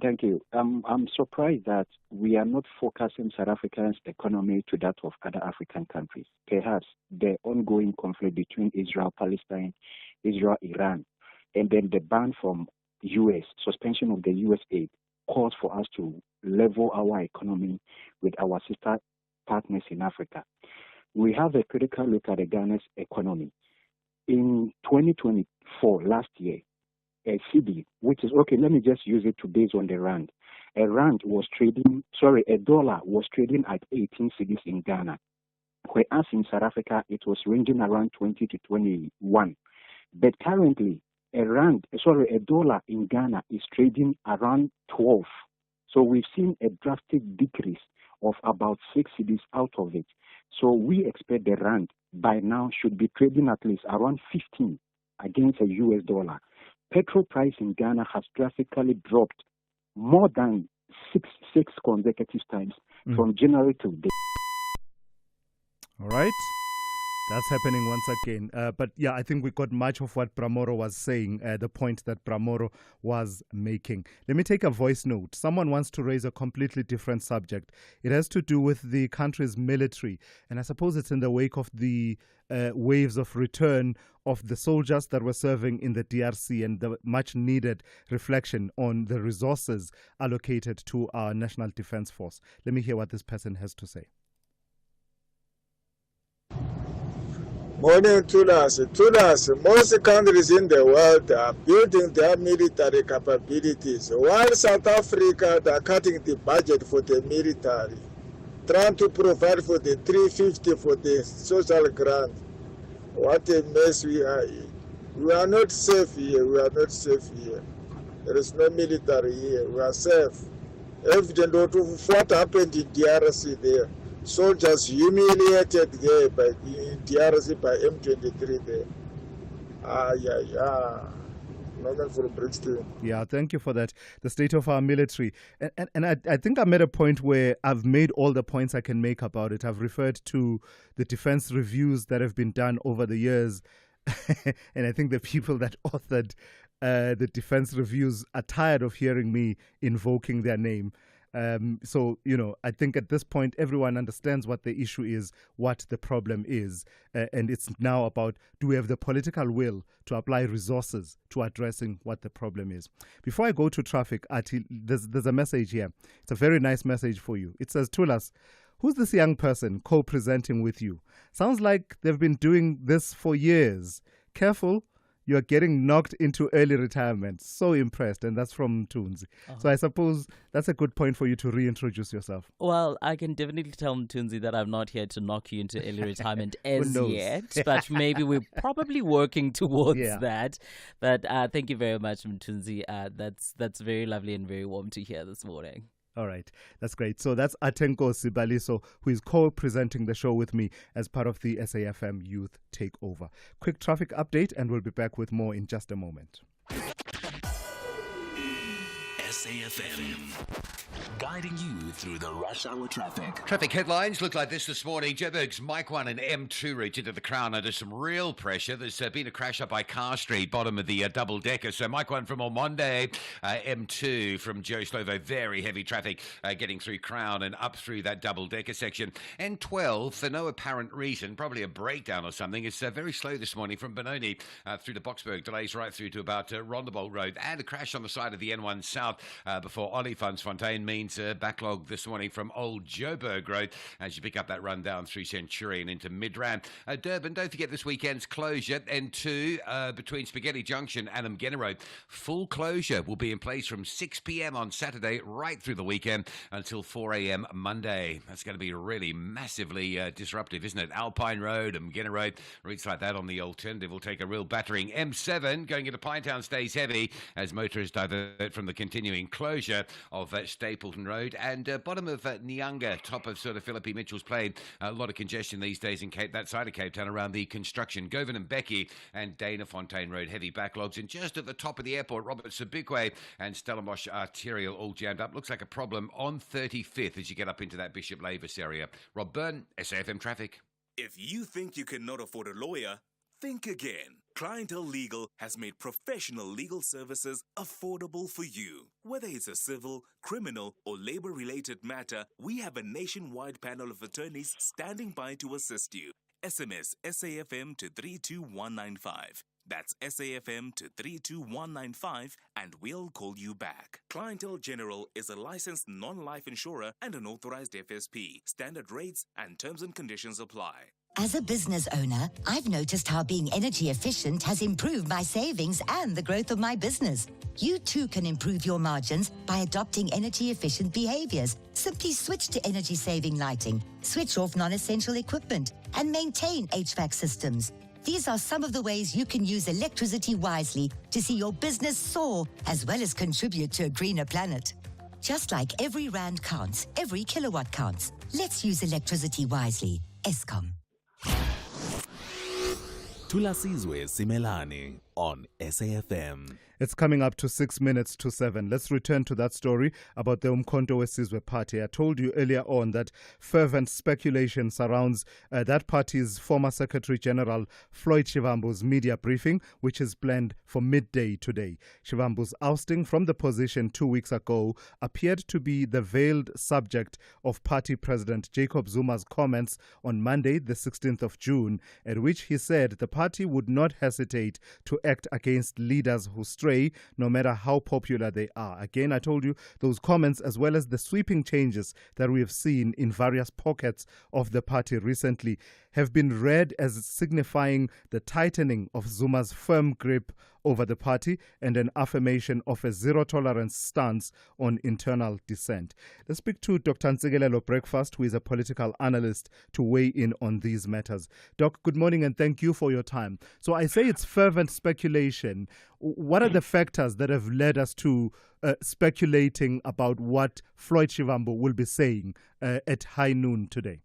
Thank you. I'm surprised that we are not focusing South Africa's economy to that of other African countries. Perhaps the ongoing conflict between Israel-Palestine, Israel-Iran, and then the ban from U.S., suspension of the U.S. aid, calls for us to level our economy with our sister partners in Africa. We have a critical look at Ghana's economy. In 2024, last year, a CD, which is, okay, let me just use it to base on the rand. A dollar was trading at 18 cedis in Ghana, whereas in South Africa, it was ranging around 20 to 21. But currently, a dollar in Ghana is trading around 12. So we've seen a drastic decrease of about 6 cedis out of it. So we expect the rand by now should be trading at least around 15 against a US dollar. Petrol price in Ghana has drastically dropped more than six consecutive times from January to date. All right. That's happening once again. But yeah, I think we got much of what Pramoro was saying, the point that Pramoro was making. Let me take a voice note. Someone wants to raise a completely different subject. It has to do with the country's military. And I suppose it's in the wake of the waves of return of the soldiers that were serving in the DRC and the much needed reflection on the resources allocated to our National Defense Force. Let me hear what this person has to say. Morning, Thulas. Most countries in the world are building their military capabilities, while South Africa are cutting the budget for the military, trying to provide for the 350 for the social grant. What a mess we are in. We are not safe here. There is no military here. We are safe. Evident of what happened in DRC there. Soldiers humiliated there by the DRC by M23 there. Yeah, thank you for that. The state of our military. And I think I'm at a point where I've made all the points I can make about it. I've referred to the defense reviews that have been done over the years. And I think the people that authored the defense reviews are tired of hearing me invoking their name. So, I think at this point, everyone understands what the issue is, what the problem is. And it's now about, do we have the political will to apply resources to addressing what the problem is? Before I go to traffic, Ati, there's a message here. It's a very nice message for you. It says, Thulas, who's this young person co-presenting with you? Sounds like they've been doing this for years. Careful. You're getting knocked into early retirement. So impressed. And that's from Mthunzi. So I suppose that's a good point for you to reintroduce yourself. Well, I can definitely tell Mthunzi that I'm not here to knock you into early retirement as yet. But maybe we're probably working towards that. But thank you very much, Mthunzi. That's very lovely and very warm to hear this morning. All right. That's great. So that's Atenko Sibaliso, who is co-presenting the show with me as part of the SAFM Youth Takeover. Quick traffic update, and we'll be back with more in just a moment. SAFM. Guiding you through the rush hour traffic. Traffic headlines look like this morning. Joburg's Mike 1 and M2 route into the Crown under some real pressure. There's been a crash up by Carr Street, bottom of the double-decker. So Mike 1 from Ormonde, M2 from Joe Slovo, very heavy traffic getting through Crown and up through that double-decker section. N12, for no apparent reason, probably a breakdown or something, it's very slow this morning from Benoni through to Boksburg. Delays right through to about Rondebolt Road. And a crash on the side of the N1 South before Olifantsfontein means backlog this morning from Old Joburg Road as you pick up that run down through Centurion into Midrand. Durban, don't forget this weekend's closure. N2 between Spaghetti Junction and Mgena Road. Full closure will be in place from 6 p.m. on Saturday right through the weekend until 4 a.m. Monday. That's going to be really massively disruptive, isn't it? Alpine Road, Mgena Road, routes like that on the alternative will take a real battering. M7 going into Pinetown stays heavy as motorists divert from the continuing closure of Stapleton Road, and bottom of Nyanga, top of sort of Philippi Mitchell's Plain. A lot of congestion these days in that side of Cape Town around the construction. Govan and Becky and Dana Fontaine Road, heavy backlogs. And just at the top of the airport, Robert Sobukwe and Stellenbosch Arterial all jammed up. Looks like a problem on 35th as you get up into that Bishop Lavis area. Rob Byrne, SAFM Traffic. If you think you cannot afford a lawyer, think again. Clientele Legal has made professional legal services affordable for you. Whether it's a civil, criminal, or labor-related matter, we have a nationwide panel of attorneys standing by to assist you. SMS SAFM to 32195. That's SAFM to 32195 and we'll call you back. Clientele General is a licensed non-life insurer and an authorized FSP. Standard rates and terms and conditions apply. As a business owner, I've noticed how being energy efficient has improved my savings and the growth of my business. You too can improve your margins by adopting energy efficient behaviors. Simply switch to energy saving lighting, switch off non-essential equipment, and maintain HVAC systems. These are some of the ways you can use electricity wisely to see your business soar as well as contribute to a greener planet. Just like every rand counts, every kilowatt counts. Let's use electricity wisely. ESCOM. Thulasizwe Simelane on SAFM. It's coming up to 6 minutes to 7. Let's return to that story about the Umkhonto weSizwe Party. I told you earlier on that fervent speculation surrounds that party's former Secretary General Floyd Shivambu's media briefing, which is planned for midday today. Shivambu's ousting from the position 2 weeks ago appeared to be the veiled subject of party President Jacob Zuma's comments on Monday, the 16th of June, at which he said the party would not hesitate to act against leaders who stray, no matter how popular they are. Again, I told you those comments, as well as the sweeping changes that we have seen in various pockets of the party recently, have been read as signifying the tightening of Zuma's firm grip over the party and an affirmation of a zero-tolerance stance on internal dissent. Let's speak to Dr. Ntsikelelo Breakfast, who is a political analyst, to weigh in on these matters. Doc, good morning and thank you for your time. So I say it's fervent speculation. What are the factors that have led us to speculating about what Floyd Shivambu will be saying at high noon today?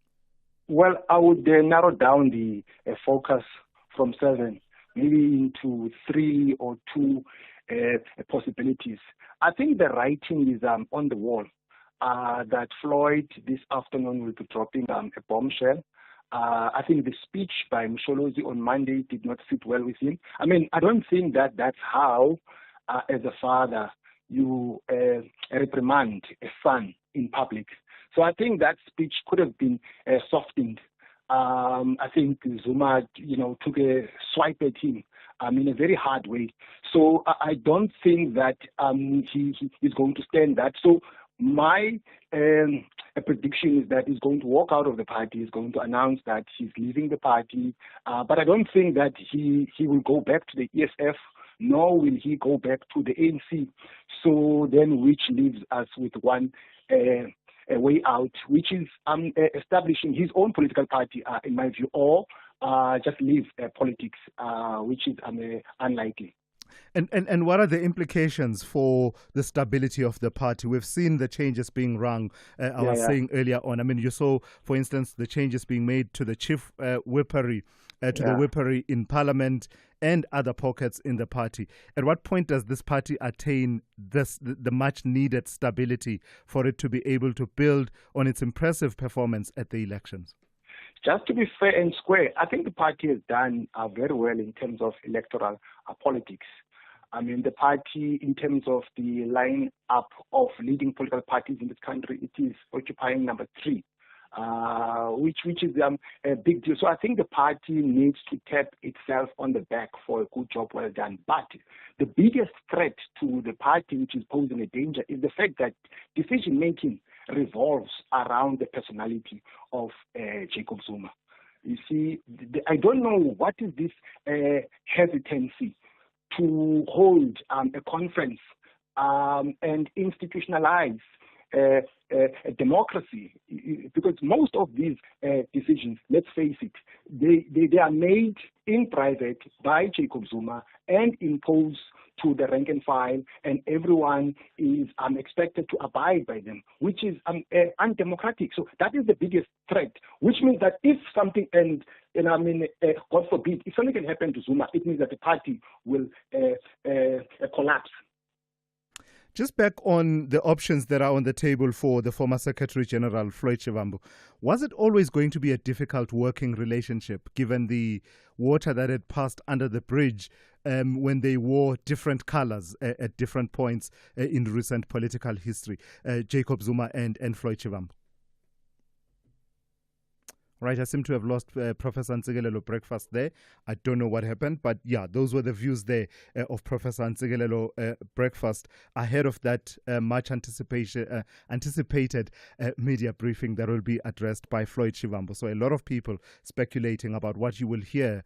Well, I would narrow down the focus from 7 maybe into 3 or 2 possibilities. I think the writing is on the wall that Floyd this afternoon will be dropping a bombshell. I think the speech by Msholozi on Monday did not sit well with him. I mean, I don't think that that's how, as a father, you reprimand a son in public. So I think that speech could have been softened. I think Zuma, took a swipe at him in a very hard way. So I don't think that he is going to stand that. So my prediction is that he's going to walk out of the party. He's going to announce that he's leaving the party. But I don't think that he will go back to the EFF, nor will he go back to the ANC. So then which leaves us with one a way out, which is establishing his own political party, in my view, or just leave politics, which is unlikely. And what are the implications for the stability of the party? We've seen the changes being rung, saying earlier on. I mean, you saw, for instance, the changes being made to the chief whippery to the whippery in Parliament and other pockets in the party. At what point does this party attain the much needed stability for it to be able to build on its impressive performance at the elections? Just to be fair and square, I think the party has done very well in terms of electoral politics. I mean, the party, in terms of the line-up of leading political parties in this country, it is occupying number 3. Which is a big deal. So I think the party needs to tap itself on the back for a good job well done. But the biggest threat to the party, which is posing a danger, is the fact that decision-making revolves around the personality of Jacob Zuma. You see, I don't know what is this hesitancy to hold a conference and institutionalize a democracy, because most of these decisions, let's face it, they are made in private by Jacob Zuma and imposed to the rank and file, and everyone is expected to abide by them, which is undemocratic. So that is the biggest threat, which means that if something, God forbid, if something can happen to Zuma, it means that the party will collapse. Just back on the options that are on the table for the former Secretary General, Floyd Shivambu, was it always going to be a difficult working relationship, given the water that had passed under the bridge when they wore different colors at different points in recent political history, Jacob Zuma and Floyd Shivambu? Right, I seem to have lost Professor Ntsikelelo breakfast there. I don't know what happened, but yeah, those were the views there of Professor Ntsikelelo breakfast ahead of that much anticipated media briefing that will be addressed by Floyd Shivambu. So a lot of people speculating about what you will hear.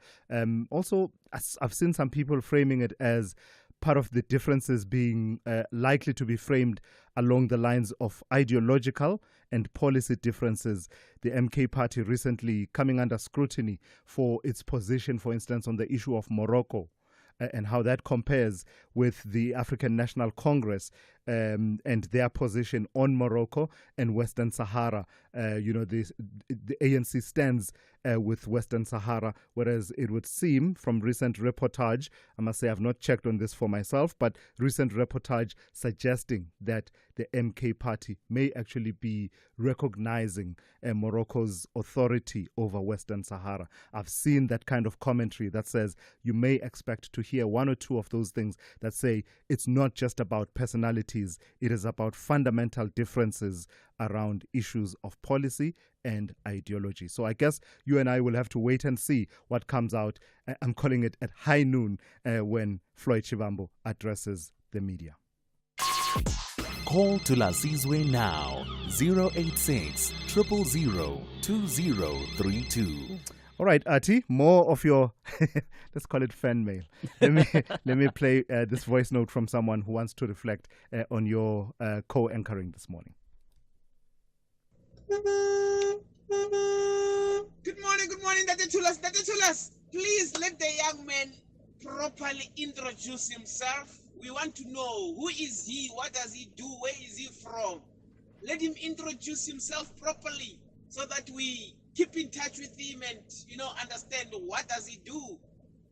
Also, I've seen some people framing it as part of the differences being likely to be framed along the lines of ideological and policy differences. The MK party recently coming under scrutiny for its position, for instance, on the issue of Morocco and how that compares with the African National Congress and their position on Morocco and Western Sahara. The ANC stands with Western Sahara, whereas it would seem from recent reportage, I must say I've not checked on this for myself, but recent reportage suggesting that the MK party may actually be recognizing Morocco's authority over Western Sahara. I've seen that kind of commentary that says you may expect to hear one or two of those things that say it's not just about personalities, it is about fundamental differences around issues of policy and ideology. So I guess you and I will have to wait and see what comes out. I'm calling it at high noon when Floyd Shivambu addresses the media. Call Thulasizwe now, 086 000 2032. All right, Ati, more of your, let's call it fan mail. Let me play this voice note from someone who wants to reflect on your co-anchoring this morning. Good morning, Dr. Thulas. Dr. Thulas, please let the young man properly introduce himself. We want to know who is he, what does he do, where is he from. Let him introduce himself properly so that we keep in touch with him and, understand what does he do.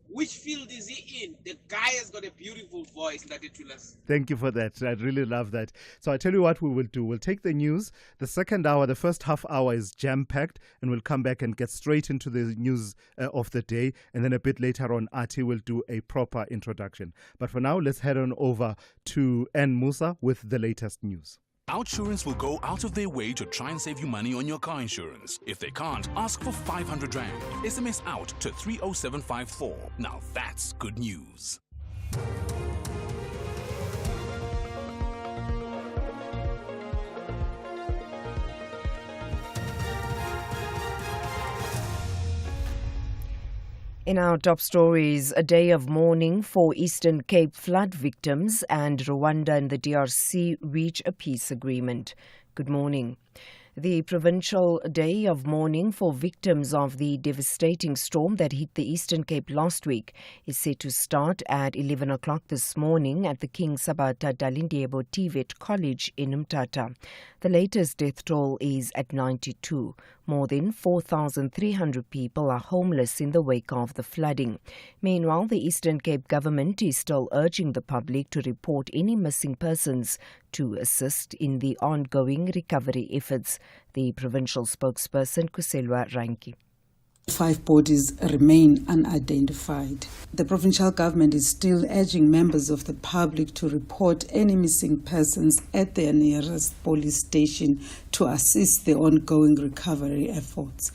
Which field is he in? The guy has got a beautiful voice, Dr. Thulas. Thank you for that. I really love that. So I tell you what we will do. We'll take the news. The second hour, the first half hour is jam-packed, and we'll come back and get straight into the news of the day. And then a bit later on, Ati will do a proper introduction. But for now, let's head on over to N. Musa with the latest news. Outsurance will go out of their way to try and save you money on your car insurance. If they can't, ask for 500 Rand. SMS out to 30754. Now that's good news. In our top stories, a day of mourning for Eastern Cape flood victims and Rwanda and the DRC reach a peace agreement. Good morning. The provincial day of mourning for victims of the devastating storm that hit the Eastern Cape last week is set to start at 11 o'clock this morning at the King Sabata Dalindyebo TVET College in Umtata. The latest death toll is at 92. More than 4,300 people are homeless in the wake of the flooding. Meanwhile, the Eastern Cape government is still urging the public to report any missing persons to assist in the ongoing recovery efforts. The provincial spokesperson, Kuselwa Ranki. 5 bodies remain unidentified. The provincial government is still urging members of the public to report any missing persons at their nearest police station to assist the ongoing recovery efforts.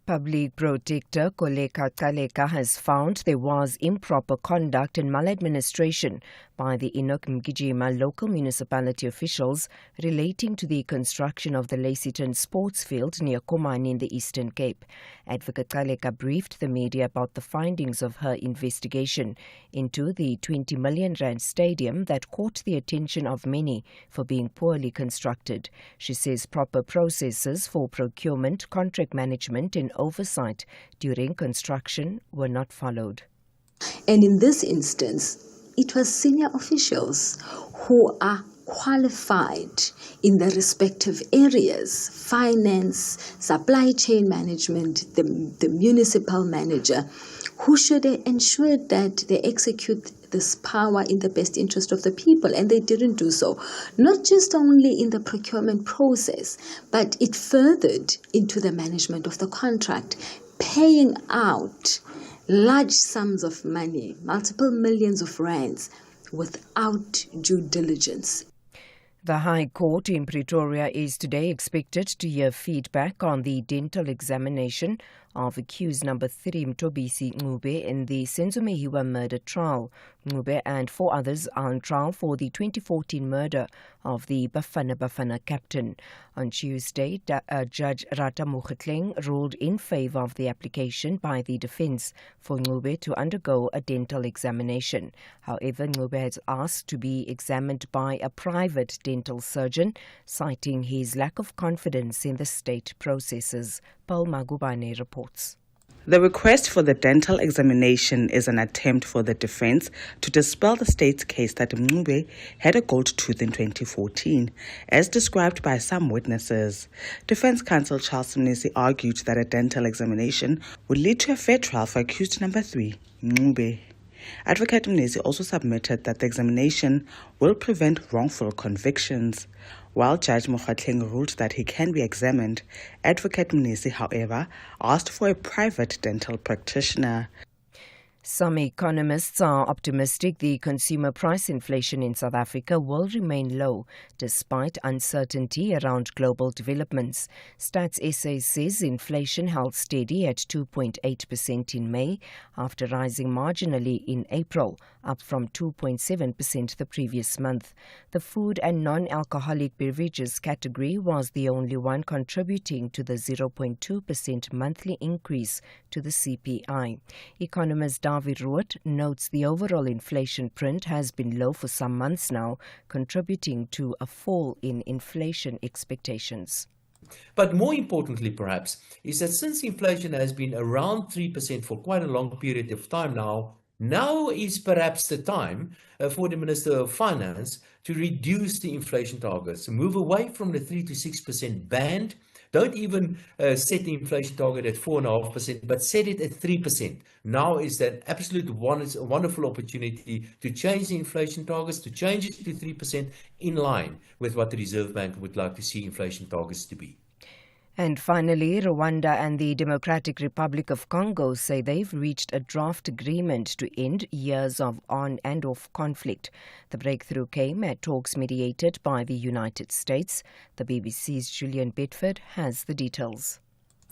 Public Protector Koleka Kaleka has found there was improper conduct and maladministration by the Enoch Mgijima local municipality officials relating to the construction of the Lacyton sports field near Komani in the Eastern Cape. Advocate Kaleka briefed the media about the findings of her investigation into the 20 million rand stadium that caught the attention of many for being poorly constructed. She says proper processes for procurement, contract management and oversight during construction were not followed. And in this instance, it was senior officials who are qualified in the respective areas, finance, supply chain management, the municipal manager, who should ensure that they execute this power in the best interest of the people, and they didn't do so. Not just only in the procurement process, but it furthered into the management of the contract, paying out large sums of money, multiple millions of rands, without due diligence. The High Court in Pretoria is today expected to hear feedback on the dental examination of accused number 3 Mtobisi Ngube in the Senzomehiwa murder trial. Ngube and 4 others are on trial for the 2014 murder of the Bafana captain. On Tuesday, Judge Rata Mokhetleng ruled in favor of the application by the defense for Ngube to undergo a dental examination. However, Ngube has asked to be examined by a private dental surgeon, citing his lack of confidence in the state processes. Paul Magubane reports. The request for the dental examination is an attempt for the defense to dispel the state's case that Mngube had a gold tooth in 2014, as described by some witnesses. Defense counsel Charles Mnisi argued that a dental examination would lead to a fair trial for accused number 3, Mngube. Advocate Mnisi also submitted that the examination will prevent wrongful convictions. While Judge Mokhetleng ruled that he can be examined, Advocate Mnisi, however, asked for a private dental practitioner. Some economists are optimistic the consumer price inflation in South Africa will remain low despite uncertainty around global developments. Stats SA says inflation held steady at 2.8% in May after rising marginally in April, up from 2.7% the previous month. The food and non-alcoholic beverages category was the only one contributing to the 0.2% monthly increase to the CPI. Economist David Ruot notes the overall inflation print has been low for some months now, contributing to a fall in inflation expectations. But more importantly, perhaps, is that since inflation has been around 3% for quite a long period of time now is perhaps the time for the Minister of Finance to reduce the inflation targets, move away from the 3 to 6% band. Don't even set the inflation target at 4.5%, but set it at 3%. Now is that absolute wonderful opportunity to change the inflation targets, to change it to 3% in line with what the Reserve Bank would like to see inflation targets to be. And finally, Rwanda and the Democratic Republic of Congo say they've reached a draft agreement to end years of on and off conflict. The breakthrough came at talks mediated by the United States. The BBC's Julian Bedford has the details.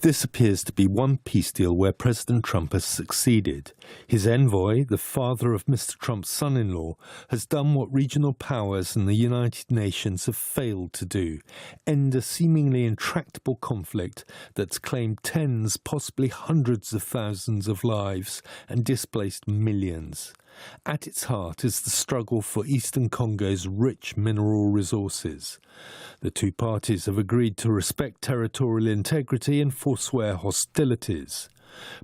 This appears to be one peace deal where President Trump has succeeded. His envoy, the father of Mr. Trump's son-in-law, has done what regional powers and the United Nations have failed to do: end a seemingly intractable conflict that's claimed tens, possibly hundreds of thousands of lives and displaced millions. At its heart is the struggle for eastern Congo's rich mineral resources. The two parties have agreed to respect territorial integrity and forswear hostilities.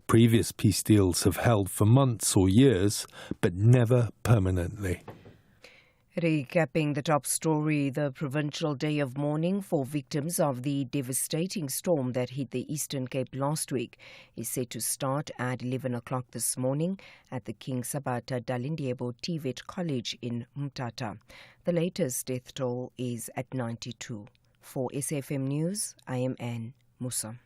Previous peace deals have held for months or years, but never permanently. Recapping the top story, the provincial day of mourning for victims of the devastating storm that hit the Eastern Cape last week is set to start at 11 o'clock this morning at the King Sabata Dalindyebo TVET College in Mthatha. The latest death toll is at 92. For SAFM News, I am Anne Musa.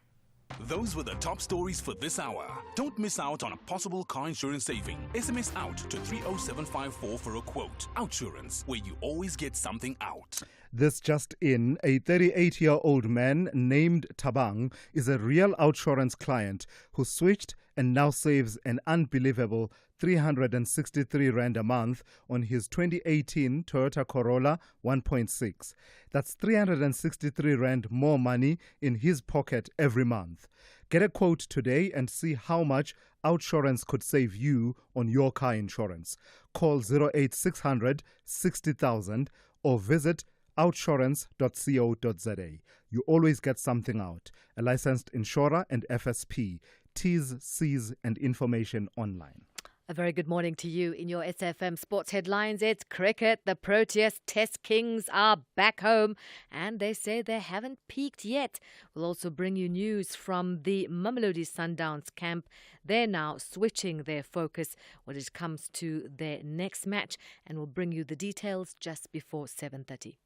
Those were the top stories for this hour. Don't miss out on a possible car insurance saving. SMS out to 30754 for a quote. Outsurance, where you always get something out. This just in, a 38-year-old man named Tabang is a real Outsurance client who switched and now saves an unbelievable 363 Rand a month on his 2018 Toyota Corolla 1.6. That's 363 Rand more money in his pocket every month. Get a quote today and see how much Outsurance could save you on your car insurance. Call 08600 60,000 or visit outsurance.co.za. You always get something out. A licensed insurer and FSP. T's, C's and information online. A very good morning to you. In your SFM sports headlines, it's cricket. The Proteas Test Kings are back home and they say they haven't peaked yet. We'll also bring you news from the Mamelodi Sundowns camp. They're now switching their focus when it comes to their next match, and we'll bring you the details just before 7:30.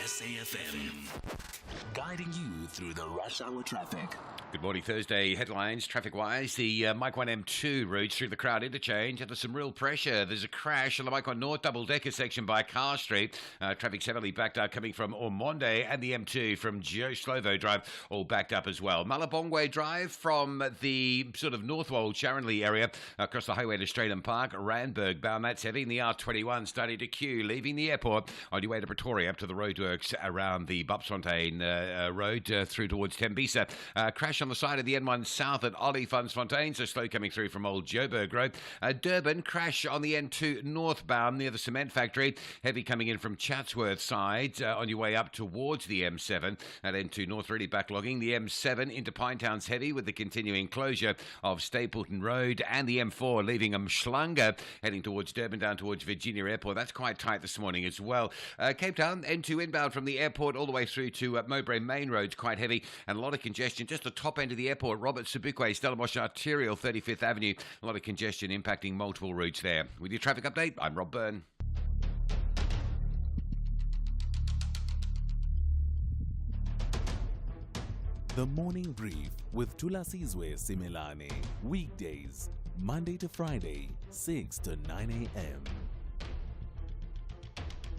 SAFM, guiding you through the rush hour traffic. Good morning, Thursday. Headlines, traffic-wise. The Mike 1 M2 routes through the crowd interchange. There's some real pressure. There's a crash on the Mike 1 North double-decker section by Car Street. Traffic's heavily backed up coming from Ormonde, and the M2 from Joe Slovo Drive all backed up as well. Malabongwe Drive from the sort of Northwold, Sharonley area across the highway to Stratham Park. Randburg bound, that's heavy. And the R21 starting to queue, leaving the airport on your way to Pretoria up to the roadworks around the Bupsfontein road through towards Tembisa. Crash on the side of the N1 south at Olifantsfontein, so slow coming through from Old Joburg Road. Durban, crash on the N2 northbound near the cement factory. Heavy coming in from Chatsworth side on your way up towards the M7. At N2 north really backlogging. The M7 into Pinetown's heavy with the continuing closure of Stapleton Road, and the M4 leaving Mhlanga heading towards Durban down towards Virginia Airport. That's quite tight this morning as well. Cape Town, N2 inbound from the airport all the way through to Mowbray Main Road's quite heavy, and a lot of congestion just the top end of the airport. Robert Sobukwe, Stellenbosch Arterial, 35th Avenue. A lot of congestion impacting multiple routes there. With your traffic update, I'm Rob Byrne. The Morning Brief with Thulasizwe Simelane. Weekdays, Monday to Friday, 6 to 9 a.m.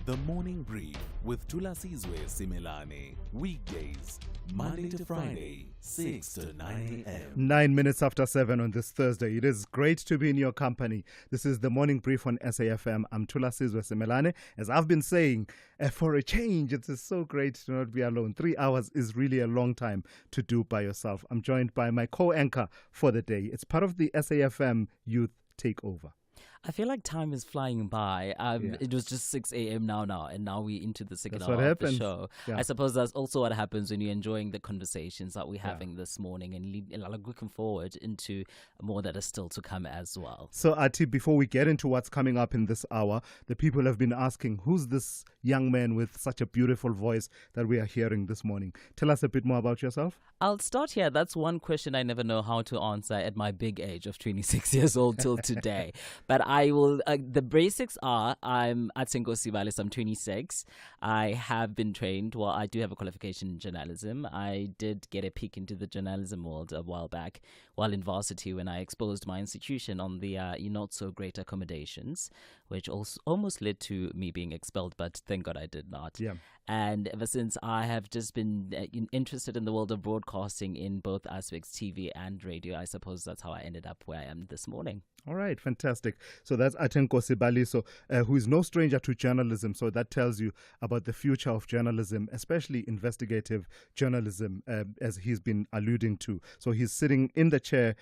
The Morning Brief with Thulasizwe Simelane. Weekdays, Monday to Friday, 6 to 9 a.m. 9 minutes after 7 on this Thursday. It is great to be in your company. This is the Morning Brief on SAFM. I'm Thulasizwe Simelane. As I've been saying, for a change, it is so great to not be alone. 3 hours is really a long time to do by yourself. I'm joined by my co-anchor for the day. It's part of the SAFM Youth Takeover. I feel like time is flying by. It was just 6 a.m. now, and now we're into the second hour of the show. Yeah. I suppose that's also what happens when you're enjoying the conversations that we're having this morning and looking forward into more that is still to come as well. So, Ati, before we get into what's coming up in this hour, the people have been asking, who's this young man with such a beautiful voice that we are hearing this morning? Tell us a bit more about yourself. I'll start here. That's one question I never know how to answer at my big age of 26 years old till today. But I will, the basics are, I'm Atenko Sibalis, I'm 26. I have been trained, well, I do have a qualification in journalism. I did get a peek into the journalism world a while back while in varsity when I exposed my institution on the not so great accommodations, which also almost led to me being expelled, but thank God I did not. Yeah. And ever since, I have just been interested in the world of broadcasting in both aspects, TV and radio. I suppose that's how I ended up where I am this morning. All right, fantastic. So that's Atenko Sibaliso, who is no stranger to journalism. So that tells you about the future of journalism, especially investigative journalism, as he's been alluding to. So he's sitting in the chair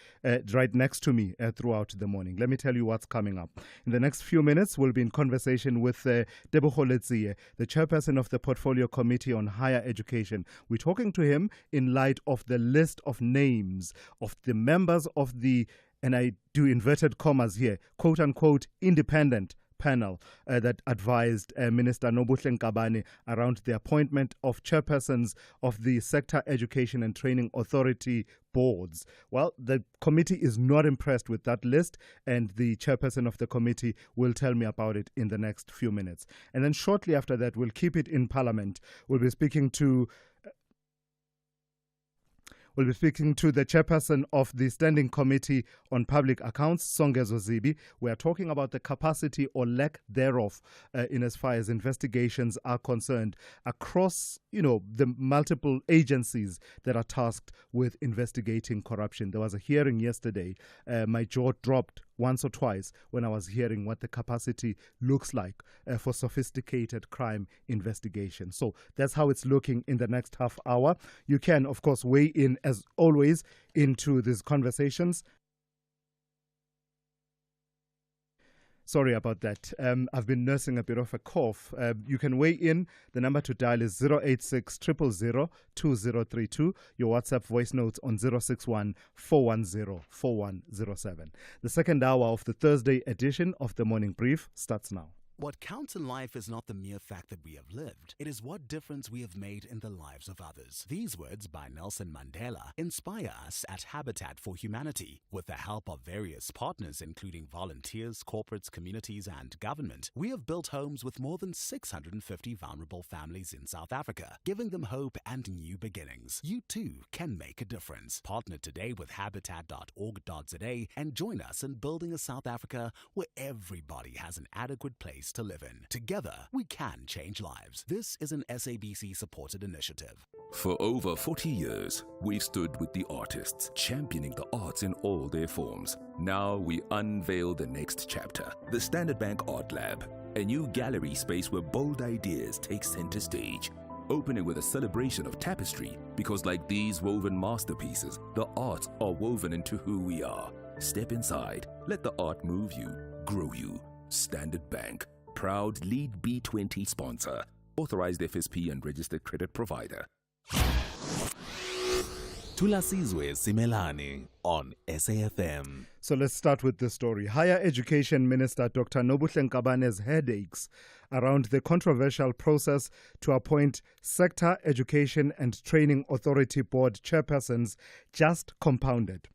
right next to me throughout the morning. Let me tell you what's coming up. In the next few minutes, we'll be in conversation with Deboho Letsie, the chairperson of the Portfolio Committee on Higher Education. We're talking to him in light of the list of names of the members of the and I do inverted commas here, quote-unquote independent panel that advised Minister Nobuhle Nkabane around the appointment of chairpersons of the Sector Education and Training Authority boards. Well, the committee is not impressed with that list, and the chairperson of the committee will tell me about it in the next few minutes. And then shortly after that, we'll keep it in Parliament. We'll be speaking to the chairperson of the Standing Committee on Public Accounts, Songezo Zibi. We are talking about the capacity or lack thereof in as far as investigations are concerned across, the multiple agencies that are tasked with investigating corruption. There was a hearing yesterday. My jaw dropped once or twice when I was hearing what the capacity looks like for sophisticated crime investigation. So that's how it's looking in the next half hour. You can, of course, weigh in, as always, into these conversations. Sorry about that. I've been nursing a bit of a cough. You can weigh in. The number to dial is 086 000 2032. Your WhatsApp voice notes on 061 410 4107. The second hour of the Thursday edition of the Morning Brief starts now. What counts in life is not the mere fact that we have lived. It is what difference we have made in the lives of others. These words by Nelson Mandela inspire us at Habitat for Humanity. With the help of various partners, including volunteers, corporates, communities, and government, we have built homes with more than 650 vulnerable families in South Africa, giving them hope and new beginnings. You too can make a difference. Partner today with habitat.org.za and join us in building a South Africa where everybody has an adequate place to live in. Together, we can change lives. This is an SABC-supported initiative. For over 40 years, we've stood with the artists, championing the arts in all their forms. Now we unveil the next chapter, the Standard Bank Art Lab, a new gallery space where bold ideas take center stage. Opening with a celebration of tapestry, because like these woven masterpieces, the arts are woven into who we are. Step inside, let the art move you, grow you. Standard Bank, proud Lead B20 sponsor, authorized FSP and registered credit provider. Thulasizwe Simelane on SAFM. So let's start with this story. Higher Education Minister Dr. Nobuhle Nkabane's headaches around the controversial process to appoint Sector Education and Training Authority Board chairpersons just compounded.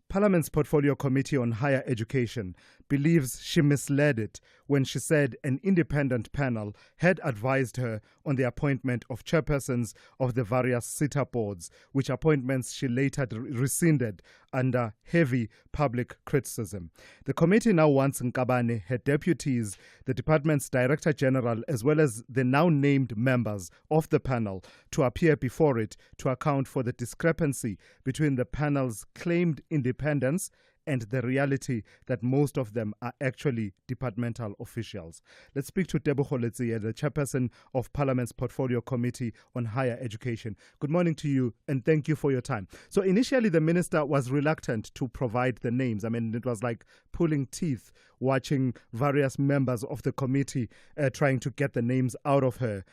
Parliament's Portfolio Committee on Higher Education believes she misled it when she said an independent panel had advised her on the appointment of chairpersons of the various SETA boards, which appointments she later rescinded under heavy public criticism. The committee now wants Nkabane, her deputies, the department's Director General, as well as the now named members of the panel to appear before it to account for the discrepancy between the panel's claimed independence and the reality that most of them are actually departmental officials. Let's speak to Tebogo Letsie, the chairperson of Parliament's Portfolio Committee on Higher Education. Good morning to you, and thank you for your time. So initially, the minister was reluctant to provide the names. I mean, it was like pulling teeth watching various members of the committee trying to get the names out of her.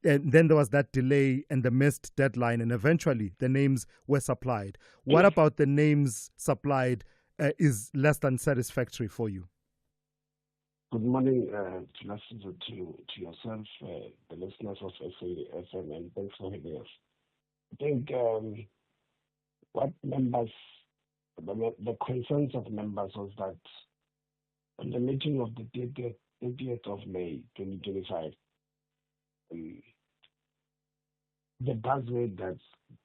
And then there was that delay and the missed deadline, and eventually the names were supplied. What about the names supplied is less than satisfactory for you? Good morning to yourself, the listeners of SAFM, and thanks for having us. I think what members, the concerns of members was that on the meeting of the 30th of May 2025, the buzzword that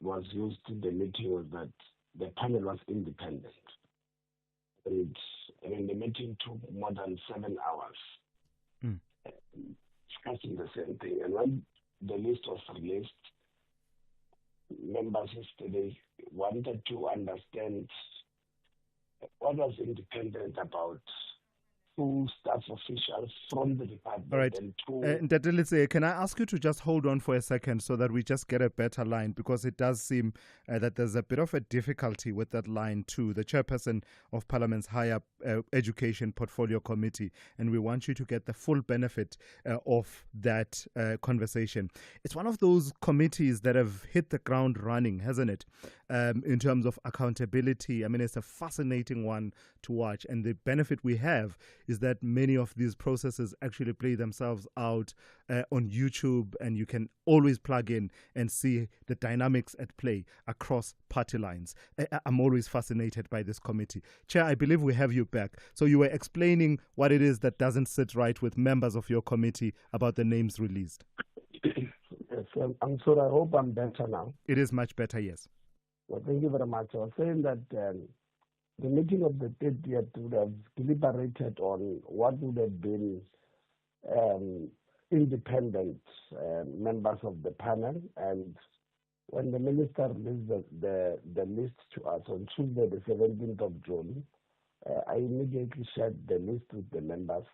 was used in the meeting was that the panel was independent. And the meeting took more than 7 hours discussing the same thing. And when the list was released, members yesterday wanted to understand what was independent about two staff officials from the department. All right. And two... Letsie, can I ask you to just hold on for a second so that we just get a better line, because it does seem that there's a bit of a difficulty with that line too. The chairperson of Parliament's Higher Education Portfolio Committee, and we want you to get the full benefit of that conversation. It's one of those committees that have hit the ground running, hasn't it? in terms of accountability. I mean, it's a fascinating one to watch. And the benefit we have is that many of these processes actually play themselves out on YouTube, and you can always plug in and see the dynamics at play across party lines. I'm always fascinated by this committee. Chair, I believe we have you back. So you were explaining what it is that doesn't sit right with members of your committee about the names released. Yes, I'm sorry. I hope I'm better now. It is much better, yes. Well, thank you very much. I was saying that the meeting of the 30th would have deliberated on what would have been independent members of the panel. And when the minister released the list to us on Tuesday, the 17th of June, I immediately shared the list with the members.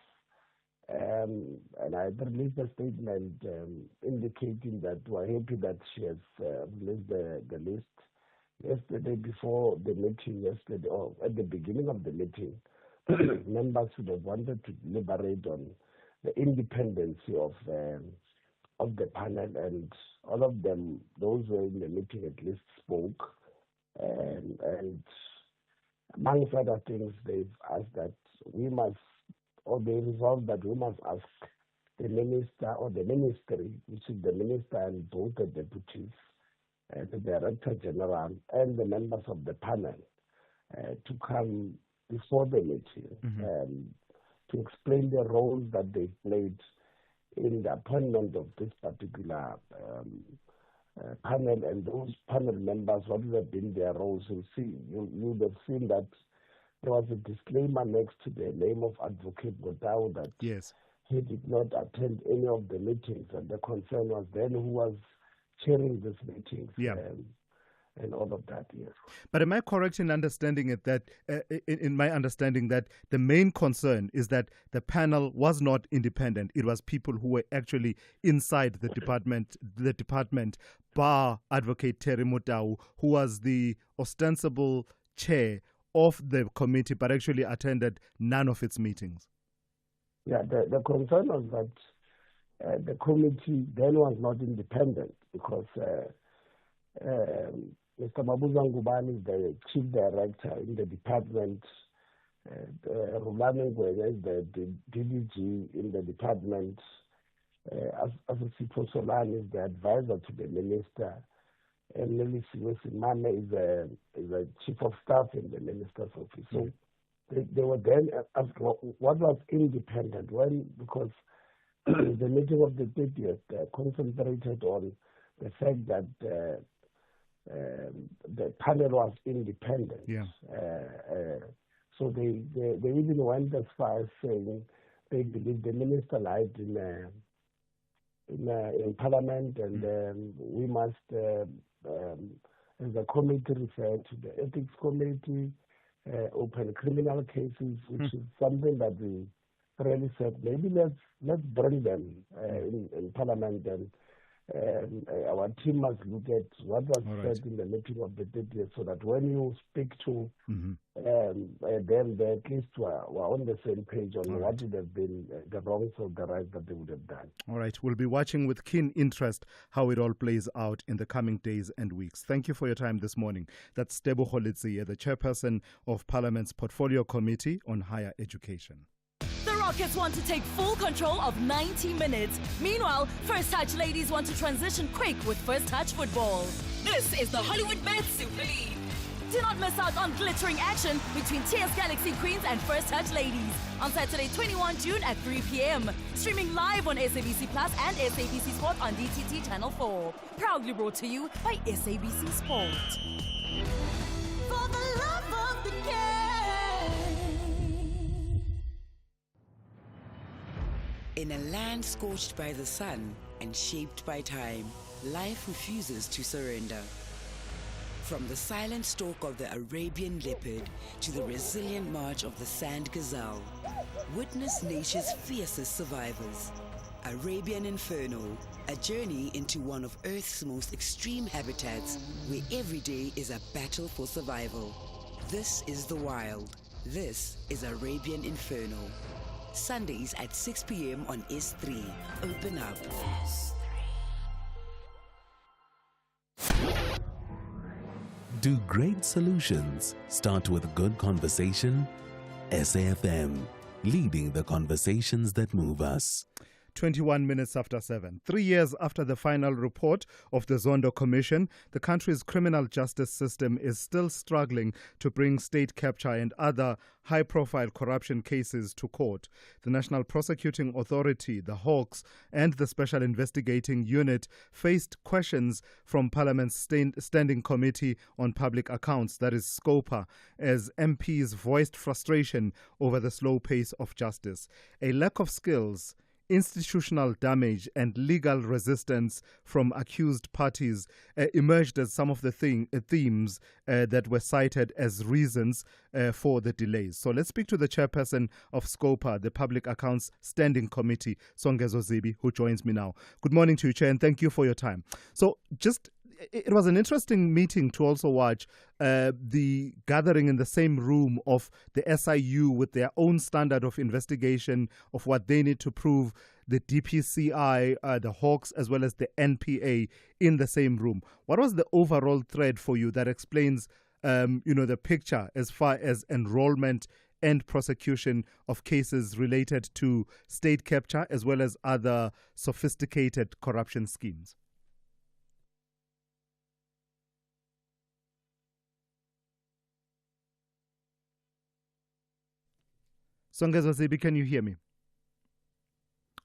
And I released a statement indicating that we're happy that she has released the list. Yesterday, before the meeting, or at the beginning of the meeting, members would have wanted to deliberate on the independency of the panel, and all of them, those who were in the meeting at least, spoke. And amongst other things, they've asked that we must, or they resolved that we must ask the minister or the ministry, which is the minister and both the deputies, the director general, and the members of the panel to come before the meeting to explain the roles that they played in the appointment of this particular panel, and those panel members, what would have been their roles. You would have seen that there was a disclaimer next to the name of Advocate Godao that he did not attend any of the meetings, and the concern was then who was chairing these meetings. And all of that, yes. But am I correct in understanding it that, in my understanding, that the main concern is that the panel was not independent? It was people who were actually inside the department, bar Advocate Terry Mutau, who was the ostensible chair of the committee, but actually attended none of its meetings. Yeah, the concern was that the committee then was not independent because Mr. Mabuza Ngubani is the chief director in the department. Rulani Ngwenya is the DDG in the department. Asosipho Solani is the advisor to the minister. And Thulasizwe Simelane is a chief of staff in the minister's office. So they were then asked what was independent because the meeting of the 30th concentrated on the fact that the panel was independent. So they even went as far as saying they believe the minister lied in Parliament, and we must, as a committee, refer to the ethics committee, open criminal cases, which is something that we really said maybe let's bring them in Parliament, and our team must look at what was said in the meeting of the 30th, so that when you speak to them, they at least were on the same page on what would have been the wrongs or the right that they would have done. All right. We'll be watching with keen interest how it all plays out in the coming days and weeks. Thank you for your time this morning. That's Tebo Holitsi, the chairperson of Parliament's Portfolio Committee on Higher Education. The Rockets want to take full control of 90 minutes. Meanwhile, First Touch ladies want to transition quick with First Touch football. This is the Hollywood Bet Super League. Do not miss out on glittering action between TS Galaxy Queens and First Touch ladies on Saturday 21 June at 3 p.m. Streaming live on SABC Plus and SABC Sport on DTT Channel 4. Proudly brought to you by SABC Sport. For the love of the game. In a land scorched by the sun and shaped by time, life refuses to surrender. From the silent stalk of the Arabian leopard to the resilient march of the sand gazelle, witness nature's fiercest survivors. Arabian Inferno, a journey into one of Earth's most extreme habitats where every day is a battle for survival. This is the wild. This is Arabian Inferno. Sundays at 6 p.m. on S3. Open up. Do great solutions start with good conversation? SAFM, leading the conversations that move us. 21 minutes after 7. 3 years after the final report of the Zondo Commission, the country's criminal justice system is still struggling to bring state capture and other high-profile corruption cases to court. The National Prosecuting Authority, the Hawks, and the Special Investigating Unit faced questions from Parliament's Standing Committee on Public Accounts, that is SCOPA, as MPs voiced frustration over the slow pace of justice. A lack of skills, institutional damage and legal resistance from accused parties emerged as some of the themes that were cited as reasons for the delays. So let's speak to the chairperson of SCOPA, the Public Accounts Standing Committee, Songezo Zibi, who joins me now. Good morning to you, Chair, and thank you for your time. So it was an interesting meeting to also watch the gathering in the same room of the SIU with their own standard of investigation of what they need to prove, the DPCI, the Hawks, as well as the NPA in the same room. What was the overall thread for you that explains, the picture as far as enrollment and prosecution of cases related to state capture as well as other sophisticated corruption schemes? Songezo Zibi, can you hear me?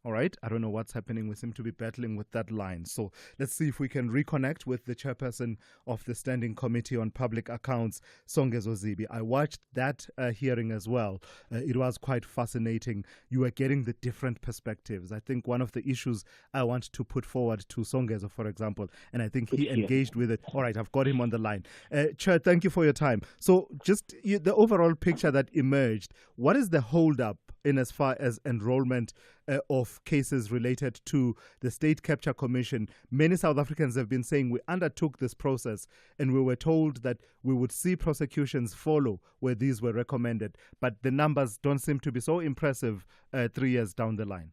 All right. I don't know what's happening. We seem to be battling with that line. So let's see if we can reconnect with the chairperson of the Standing Committee on Public Accounts, Songezo Zibi. I watched that hearing as well. It was quite fascinating. You were getting the different perspectives. I think one of the issues I want to put forward to Songezo, for example, and I think he engaged with it. All right. I've got him on the line. Chair, thank you for your time. So just the overall picture that emerged, what is the holdup in as far as enrollment of cases related to the State Capture Commission? Many South Africans have been saying we undertook this process and we were told that we would see prosecutions follow where these were recommended, but the numbers don't seem to be so impressive 3 years down the line.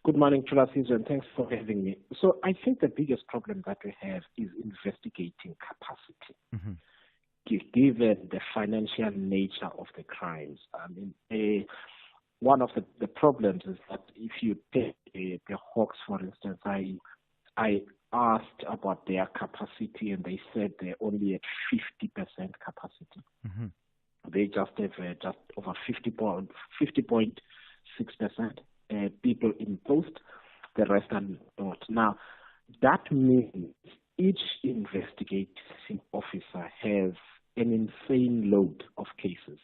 Good morning, Thulasizwe, and thanks for having me. So I think the biggest problem that we have is investigating capacity. Mm-hmm. Given the financial nature of the crimes. I mean, one of the problems is that if you take the Hawks, for instance, I asked about their capacity and they said they're only at 50% capacity. Mm-hmm. They just have just over 50.6% people imposed, the rest are not. Now, that means each investigating officer has an insane load of cases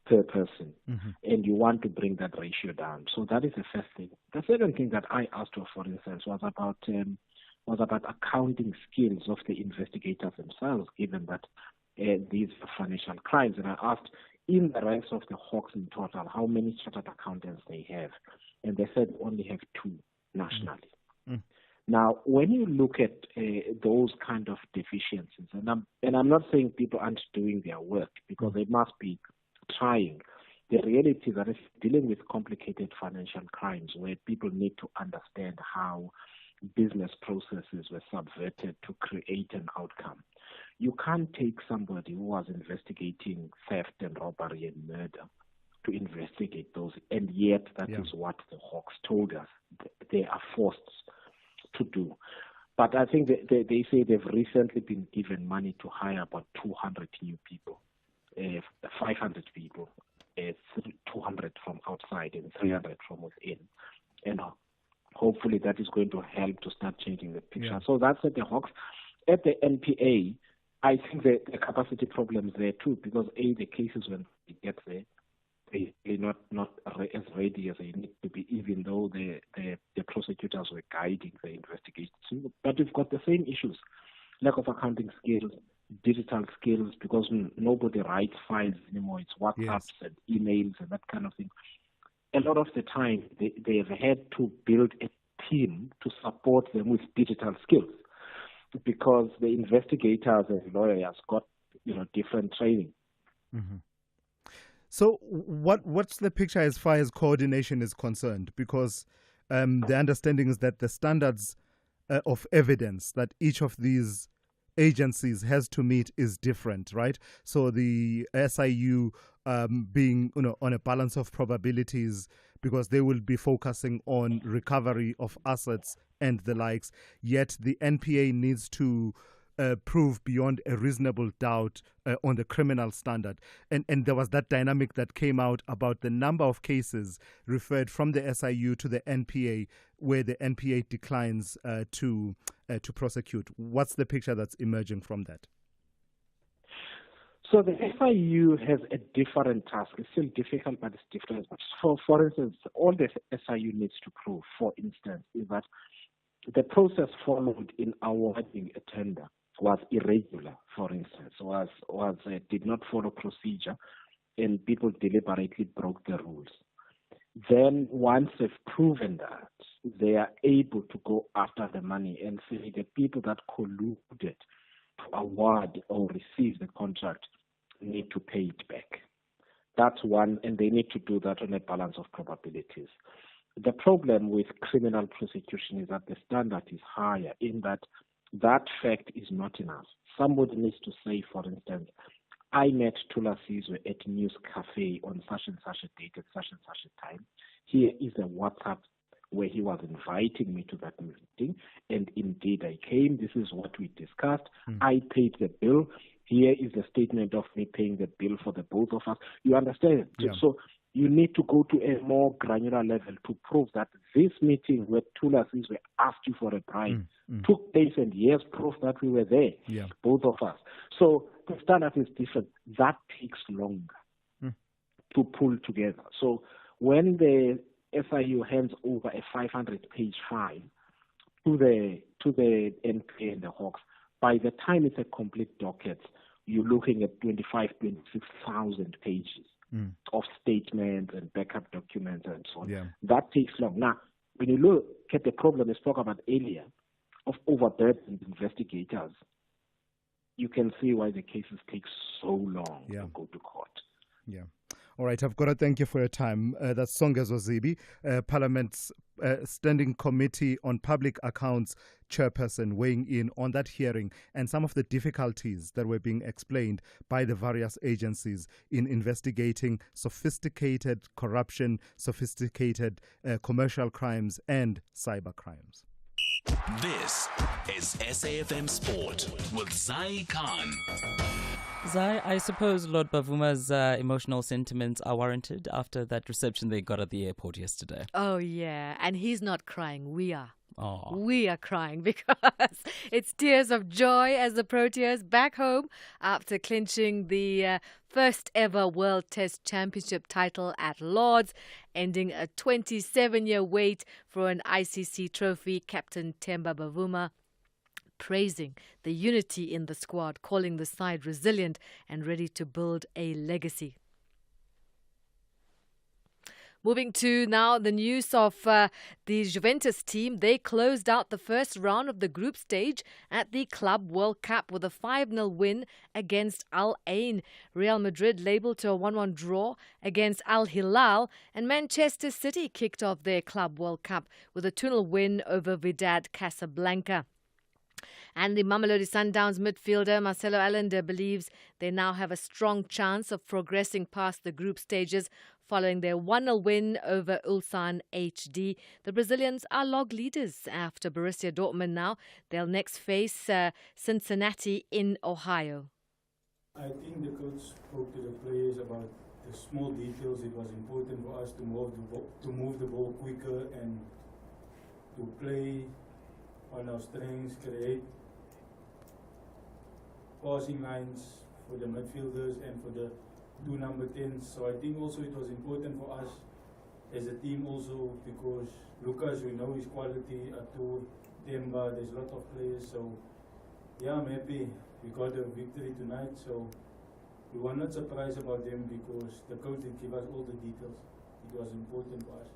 per person, mm-hmm. and you want to bring that ratio down. So that is the first thing. The second thing that I asked for instance, was about accounting skills of the investigators themselves, given that these are financial crimes. And I asked, in the ranks of the Hawks in total, how many chartered accountants they have, and they said only have 2 nationally. Mm-hmm. Now, when you look at those kind of deficiencies, and I'm not saying people aren't doing their work, because they must be trying. The reality is that if dealing with complicated financial crimes where people need to understand how business processes were subverted to create an outcome, you can't take somebody who was investigating theft and robbery and murder to investigate those, and yet that is what the Hawks told us they are forced to do. But I think they say they've recently been given money to hire about 200 new people, 500 people, 200 from outside and 300 from within. And hopefully that is going to help to start changing the picture. Yeah. So that's at the Hawks. At the NPA, I think the capacity problems there too, because the cases when they get there, they're not as ready as they need to be, even though the prosecutors were guiding the investigation. But we've got the same issues: lack of accounting skills, digital skills, because nobody writes files anymore. It's WhatsApps and emails and that kind of thing. A lot of the time, they've had to build a team to support them with digital skills, because the investigators and lawyers got different training. Mm-hmm. So what's the picture as far as coordination is concerned? Because the understanding is that the standards of evidence that each of these agencies has to meet is different, right? So the SIU being on a balance of probabilities, because they will be focusing on recovery of assets and the likes, yet the NPA needs to prove beyond a reasonable doubt on the criminal standard. And there was that dynamic that came out about the number of cases referred from the SIU to the NPA, where the NPA declines to prosecute. What's the picture that's emerging from that? So the SIU has a different task. It's still difficult, but it's different. For instance, all the SIU needs to prove, for instance, is that the process followed in awarding a tender was irregular, for instance, did not follow procedure, and people deliberately broke the rules. Then once they've proven that, they are able to go after the money and say the people that colluded to award or receive the contract need to pay it back. That's one, and they need to do that on a balance of probabilities. The problem with criminal prosecution is that the standard is higher, in that fact is not enough. Somebody needs to say, for instance, I met Thulasizwe at News Cafe on such and such a date at such and such a time. Here is a WhatsApp where he was inviting me to that meeting, and indeed I came. This is what we discussed. I paid the bill. Here is a statement of me paying the bill for the both of us. You understand? Yeah. So you need to go to a more granular level to prove that this meeting where Thulasizwe asked you for a bribe took place, and yes, proof that we were there, both of us. So the standard is different. That takes longer to pull together. So when the SIU hands over a 500-page file to the NPA and the Hawks, by the time it's a complete docket, you're looking at 26,000 pages of statements and backup documents and so on. Yeah. That takes long. Now, when you look at the problem I spoke about earlier of overburdened investigators, you can see why the cases take so long to go to court. Yeah. All right, I've got to thank you for your time. That's Songezo Zibi, Parliament's Standing Committee on Public Accounts chairperson, weighing in on that hearing and some of the difficulties that were being explained by the various agencies in investigating sophisticated corruption, sophisticated commercial crimes and cyber crimes. This is SAFM Sport with Zai Khan. Zai, I suppose Lord Bavuma's emotional sentiments are warranted after that reception they got at the airport yesterday. Oh, yeah. And he's not crying. We are. Oh. We are crying because it's tears of joy as the Proteas back home after clinching the first ever World Test Championship title at Lord's, ending a 27-year wait for an ICC trophy. Captain Themba Bavuma praising the unity in the squad, calling the side resilient and ready to build a legacy. Moving to now the news of the Juventus team. They closed out the first round of the group stage at the Club World Cup with a 5-0 win against Al Ain. Real Madrid labelled to a 1-1 draw against Al Hilal, and Manchester City kicked off their Club World Cup with a 2-0 win over Wydad Casablanca. And the Mamelodi Sundowns midfielder Marcelo Allende believes they now have a strong chance of progressing past the group stages following their 1-0 win over Ulsan HD. The Brazilians are log leaders after Borussia Dortmund now. They'll next face Cincinnati in Ohio. I think the coach spoke to the players about the small details. It was important for us to move the ball quicker and to play on our strengths, create passing lines for the midfielders and for the two number 10s. So I think also it was important for us as a team also, because Lucas, we know his quality, Atur, Themba, there's a lot of players. So yeah, I'm happy we got a victory tonight. So we were not surprised about them because the coach did give us all the details. It was important for us.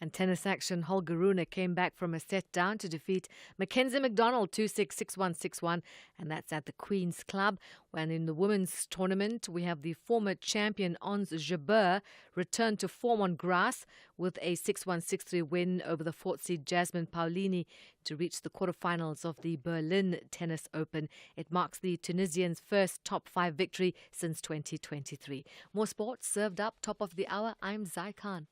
And tennis action, Holger Rune came back from a set down to defeat Mackenzie McDonald 2-6, 6-1, 6-1. And that's at the Queen's Club. When in the women's tournament, we have the former champion Ons Jabeur returned to form on grass with a 6-1, 6-3 win over the fourth seed Jasmine Paolini to reach the quarterfinals of the Berlin Tennis Open. It marks the Tunisians' first top 5 victory since 2023. More sports served up top of the hour. I'm Zai Khan.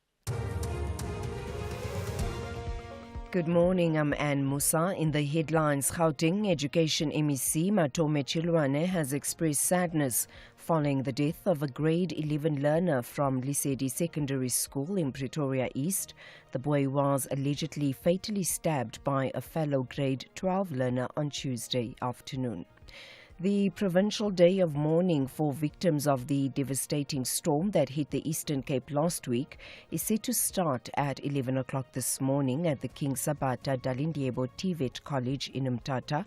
Good morning, I'm Anne Musa. In the headlines, Gauteng Education MEC Matome Chilwane has expressed sadness following the death of a grade 11 learner from Lesedi Secondary School in Pretoria East. The boy was allegedly fatally stabbed by a fellow grade 12 learner on Tuesday afternoon. The provincial day of mourning for victims of the devastating storm that hit the Eastern Cape last week is set to start at 11 o'clock this morning at the King Sabata Dalindyebo TVET College in Mthatha.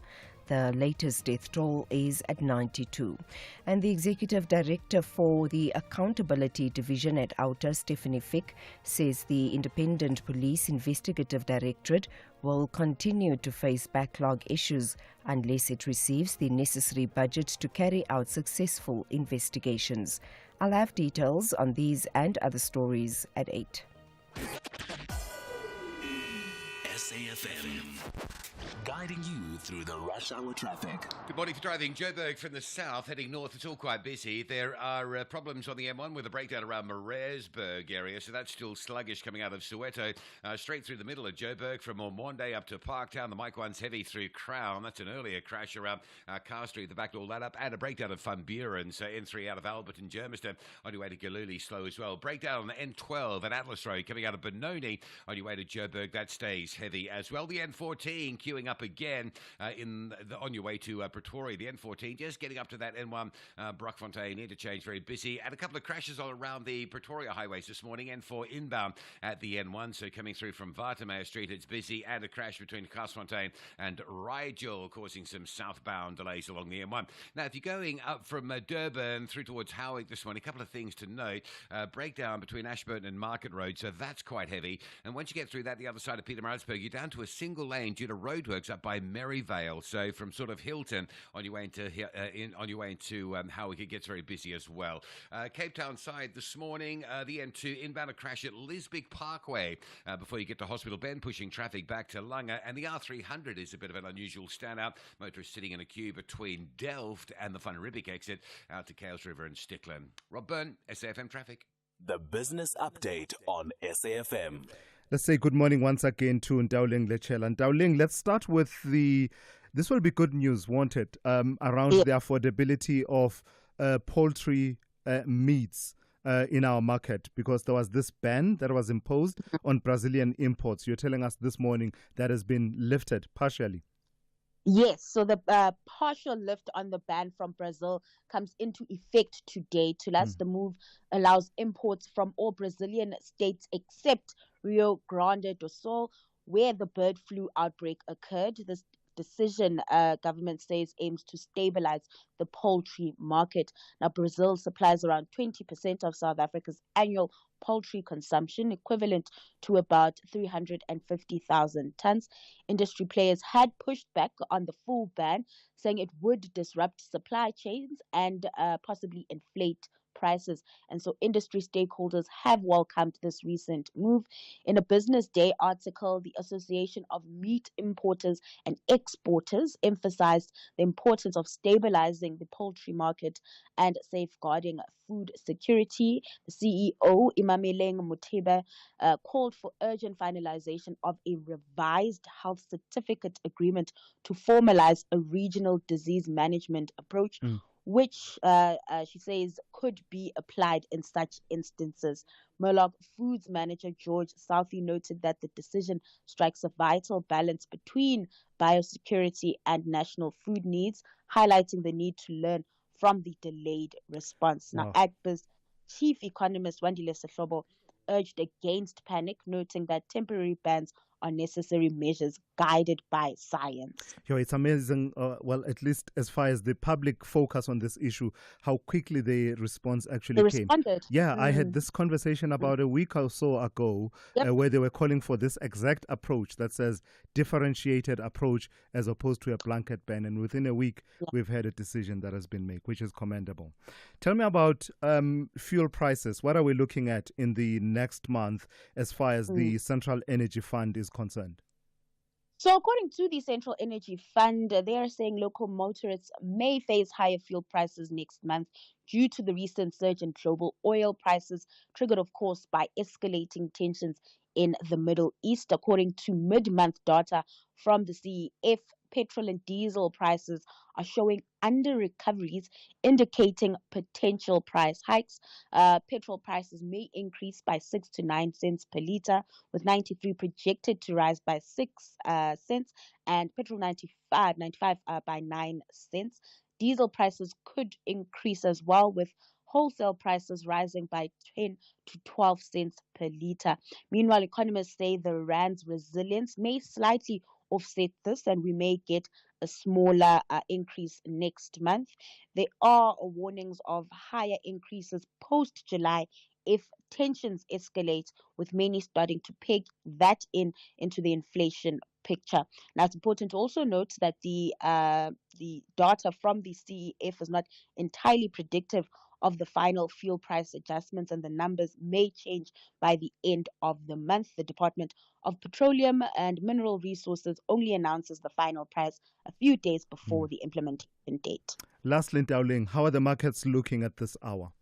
The latest death toll is at 92. And the Executive Director for the Accountability Division at Outer, Stephanie Fick, says the Independent Police Investigative Directorate will continue to face backlog issues unless it receives the necessary budget to carry out successful investigations. I'll have details on these and other stories at 8. SAFM, guiding you through the rush hour traffic. Good morning for driving. Joburg from the south, heading north. It's all quite busy. There are problems on the M1 with a breakdown around Maresburg area, so that's still sluggish coming out of Soweto. Straight through the middle of Joburg from Ormonde up to Parktown. The Mike 1's heavy through Crown. That's an earlier crash around Car Street, the back all that up. And a breakdown of Van Buren, so N3 out of Albert and Germiston. On your way to Galooly, slow as well. Breakdown on the N12 at Atlas Road coming out of Benoni. On your way to Joburg, that stays heavy as well. The N14 queuing up again on your way to Pretoria. The N14 just getting up to that N1 Brockfontein interchange, very busy. And a couple of crashes all around the Pretoria highways this morning. N4 inbound at the N1, so coming through from Watermeyer Street, it's busy. And a crash between Garsfontein and Rigel, causing some southbound delays along the M1. Now, if you're going up from Durban through towards Howick this morning, a couple of things to note. Breakdown between Ashburton and Market Road, so that's quite heavy. And once you get through that, the other side of Pietermaritzburg, you're down to a single lane due to roadworks up by Maryvale. So from sort of Hilton on your way into Howick, it gets very busy as well. Cape Town side this morning, the N2 inbound, a crash at Lisbik Parkway before you get to Hospital Bend, pushing traffic back to Langa. And the R300 is a bit of an unusual standout. Motorists sitting in a queue between Delft and the Van Riebeek exit out to Kales River and Stickland. Rob Byrne, SAFM Traffic. The business update on SAFM. Let's say good morning once again to Ndauling Lechela. Ndauling, let's start with this will be good news, won't it, around the affordability of poultry meats in our market, because there was this ban that was imposed on Brazilian imports. You're telling us this morning that has been lifted partially. Yes, so the partial lift on the ban from Brazil comes into effect today. The move allows imports from all Brazilian states except Rio Grande do Sul, where the bird flu outbreak occurred. This decision, government says, aims to stabilize the poultry market. Now, Brazil supplies around 20% of South Africa's annual poultry consumption, equivalent to about 350,000 tons. Industry players had pushed back on the full ban, saying it would disrupt supply chains and possibly inflate prices. And so industry stakeholders have welcomed this recent move. In a Business Day article, the Association of Meat Importers and Exporters emphasized the importance of stabilizing the poultry market and safeguarding food security. The CEO, Imameleng Mutebe, called for urgent finalization of a revised health certificate agreement to formalize a regional disease management approach, which she says could be applied in such instances. Murloc Foods manager George Southey noted that the decision strikes a vital balance between biosecurity and national food needs, highlighting the need to learn from the delayed response. Now, AGBI's chief economist Wandile Sehlobo urged against panic, noting that temporary bans on necessary measures guided by science. It's amazing, well, at least as far as the public focus on this issue, how quickly the response actually They came. responded. Yeah, I had this conversation about a week or so ago where they were calling for this exact approach that says differentiated approach as opposed to a blanket ban. And within a week, we've had a decision that has been made, which is commendable. Tell me about fuel prices. What are we looking at in the next month as far as the Central Energy Fund is concerned? So according to the Central Energy Fund, they are saying local motorists may face higher fuel prices next month due to the recent surge in global oil prices, triggered, of course, by escalating tensions in the Middle East. According to mid-month data from the CEF, petrol and diesel prices are showing under-recoveries, indicating potential price hikes. Petrol prices may increase by 6 to 9 cents per litre, with 93 projected to rise by 6 cents, and petrol 95 by 9 cents. Diesel prices could increase as well, with wholesale prices rising by 10 to 12 cents per litre. Meanwhile, economists say the rand's resilience may slightly offset this, and we may get a smaller increase next month. There are warnings of higher increases post-July if tensions escalate, with many starting to peg that into the inflation picture. Now, it's important to also note that the data from the CEF is not entirely predictive of the final fuel price adjustments, and the numbers may change by the end of the month. The Department of Petroleum and Mineral Resources only announces the final price a few days before the implementation date. Lastly, Dowling, how are the markets looking at this hour?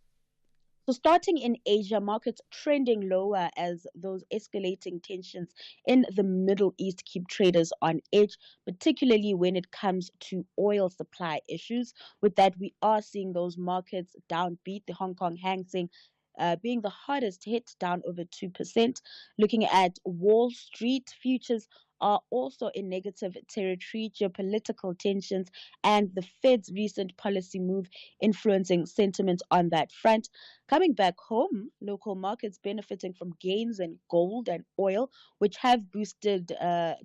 So starting in Asia, markets trending lower as those escalating tensions in the Middle East keep traders on edge, particularly when it comes to oil supply issues. With that, we are seeing those markets downbeat, the Hong Kong Hang Seng being the hardest hit, down over 2%. Looking at Wall Street, futures are also in negative territory. Geopolitical tensions and the Fed's recent policy move influencing sentiment on that front. Coming back home, local markets benefiting from gains in gold and oil, which have boosted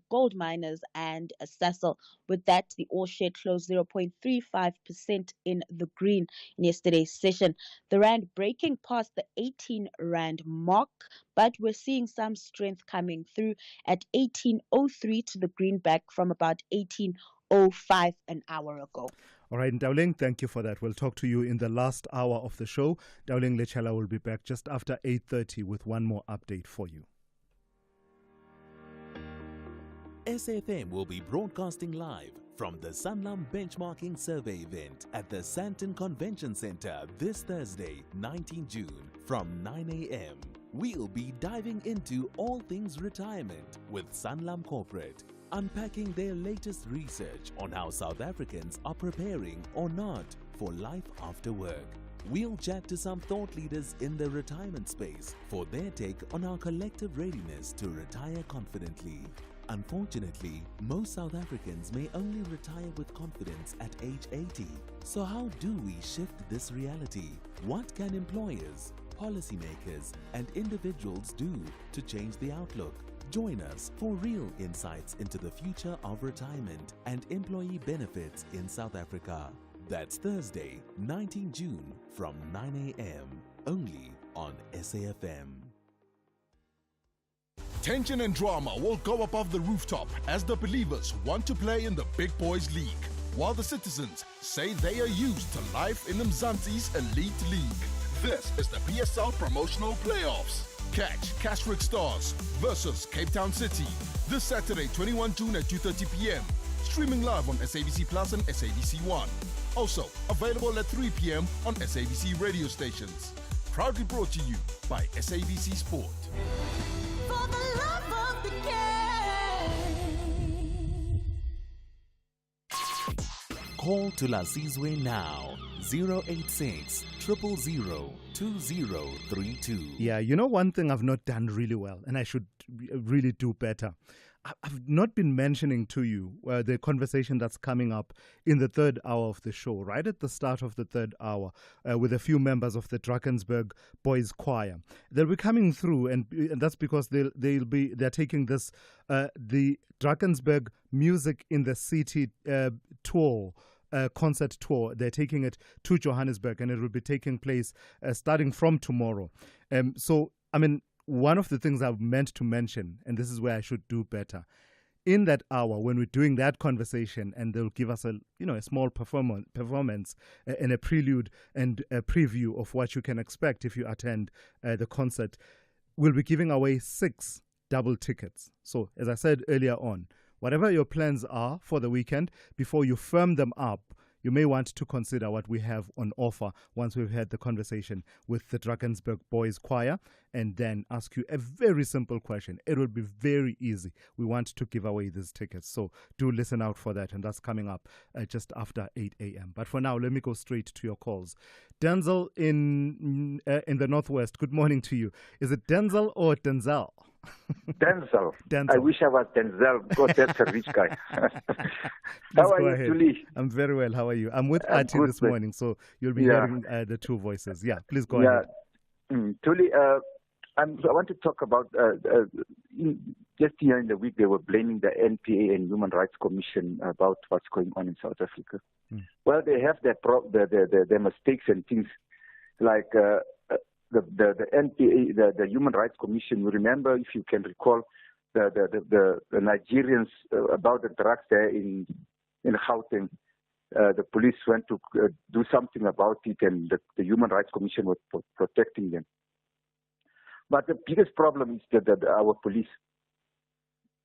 gold miners and Sasol. With that, the all share closed 0.35% in the green in yesterday's session. The rand breaking past the 18 rand mark, but we're seeing some strength coming through at 18.03 to the greenback from about 18.05 an hour ago. All right, Dowling, thank you for that. We'll talk to you in the last hour of the show. Dowling Lechala will be back just after 8:30 with one more update for you. SAFM will be broadcasting live from the Sanlam Benchmarking Survey event at the Sandton Convention Centre this Thursday, 19 June from 9 a.m. We'll be diving into all things retirement with Sanlam Corporate, unpacking their latest research on how South Africans are preparing or not for life after work. We'll chat to some thought leaders in the retirement space for their take on our collective readiness to retire confidently. Unfortunately, most South Africans may only retire with confidence at age 80. So how do we shift this reality? What can employers, policymakers, and individuals do to change the outlook? Join us for real insights into the future of retirement and employee benefits in South Africa. That's Thursday, 19 June from 9 a.m. only on SAFM. Tension and drama will go above the rooftop as the believers want to play in the Big Boys League, while the citizens say they are used to life in Mzansi's elite league. This is the PSL Promotional Playoffs. Catch Cashrick Stars versus Cape Town City this Saturday, 21 June at 2:30 p.m. Streaming live on SABC Plus and SABC One. Also available at 3 p.m. on SABC radio stations. Proudly brought to you by SABC Sport. For the love of the game. Call Thulasizwe now 086 000 2032. Yeah, you know one thing I've not done really well, and I should really do better. I've not been mentioning to you the conversation that's coming up in the third hour of the show, right at the start of the third hour, with a few members of the Drakensburg Boys Choir. They'll be coming through, and that's because they're taking this the Drakensburg Music in the City tour. Concert tour. They're taking it to Johannesburg, and it will be taking place starting from tomorrow. So, I mean, one of the things I've meant to mention, and this is where I should do better, in that hour when we're doing that conversation, and they'll give us a small performance and a prelude and a preview of what you can expect if you attend the concert, we'll be giving away 6 double tickets. So, as I said earlier on, whatever your plans are for the weekend, before you firm them up, you may want to consider what we have on offer once we've had the conversation with the Drakensburg Boys Choir, and then ask you a very simple question. It will be very easy. We want to give away these tickets, so do listen out for that, and that's coming up just after 8 a.m. But for now, let me go straight to your calls. Denzel in the Northwest, good morning to you. Is it Denzel or Denzel? Denzel. I wish I was Denzel because that's a rich guy. How are you, Julie? I'm very well. How are you? I'm with Ati this morning, so you'll be hearing the two voices. Yeah, please go ahead. Julie, I want to talk about just here in the week they were blaming the NPA and Human Rights Commission about what's going on in South Africa. Well, they have their mistakes and things like the NPA, the Human Rights Commission. You remember, if you can recall, the Nigerians about the drugs there in Gauteng. The police went to do something about it, and the Human Rights Commission was protecting them. But the biggest problem is our police.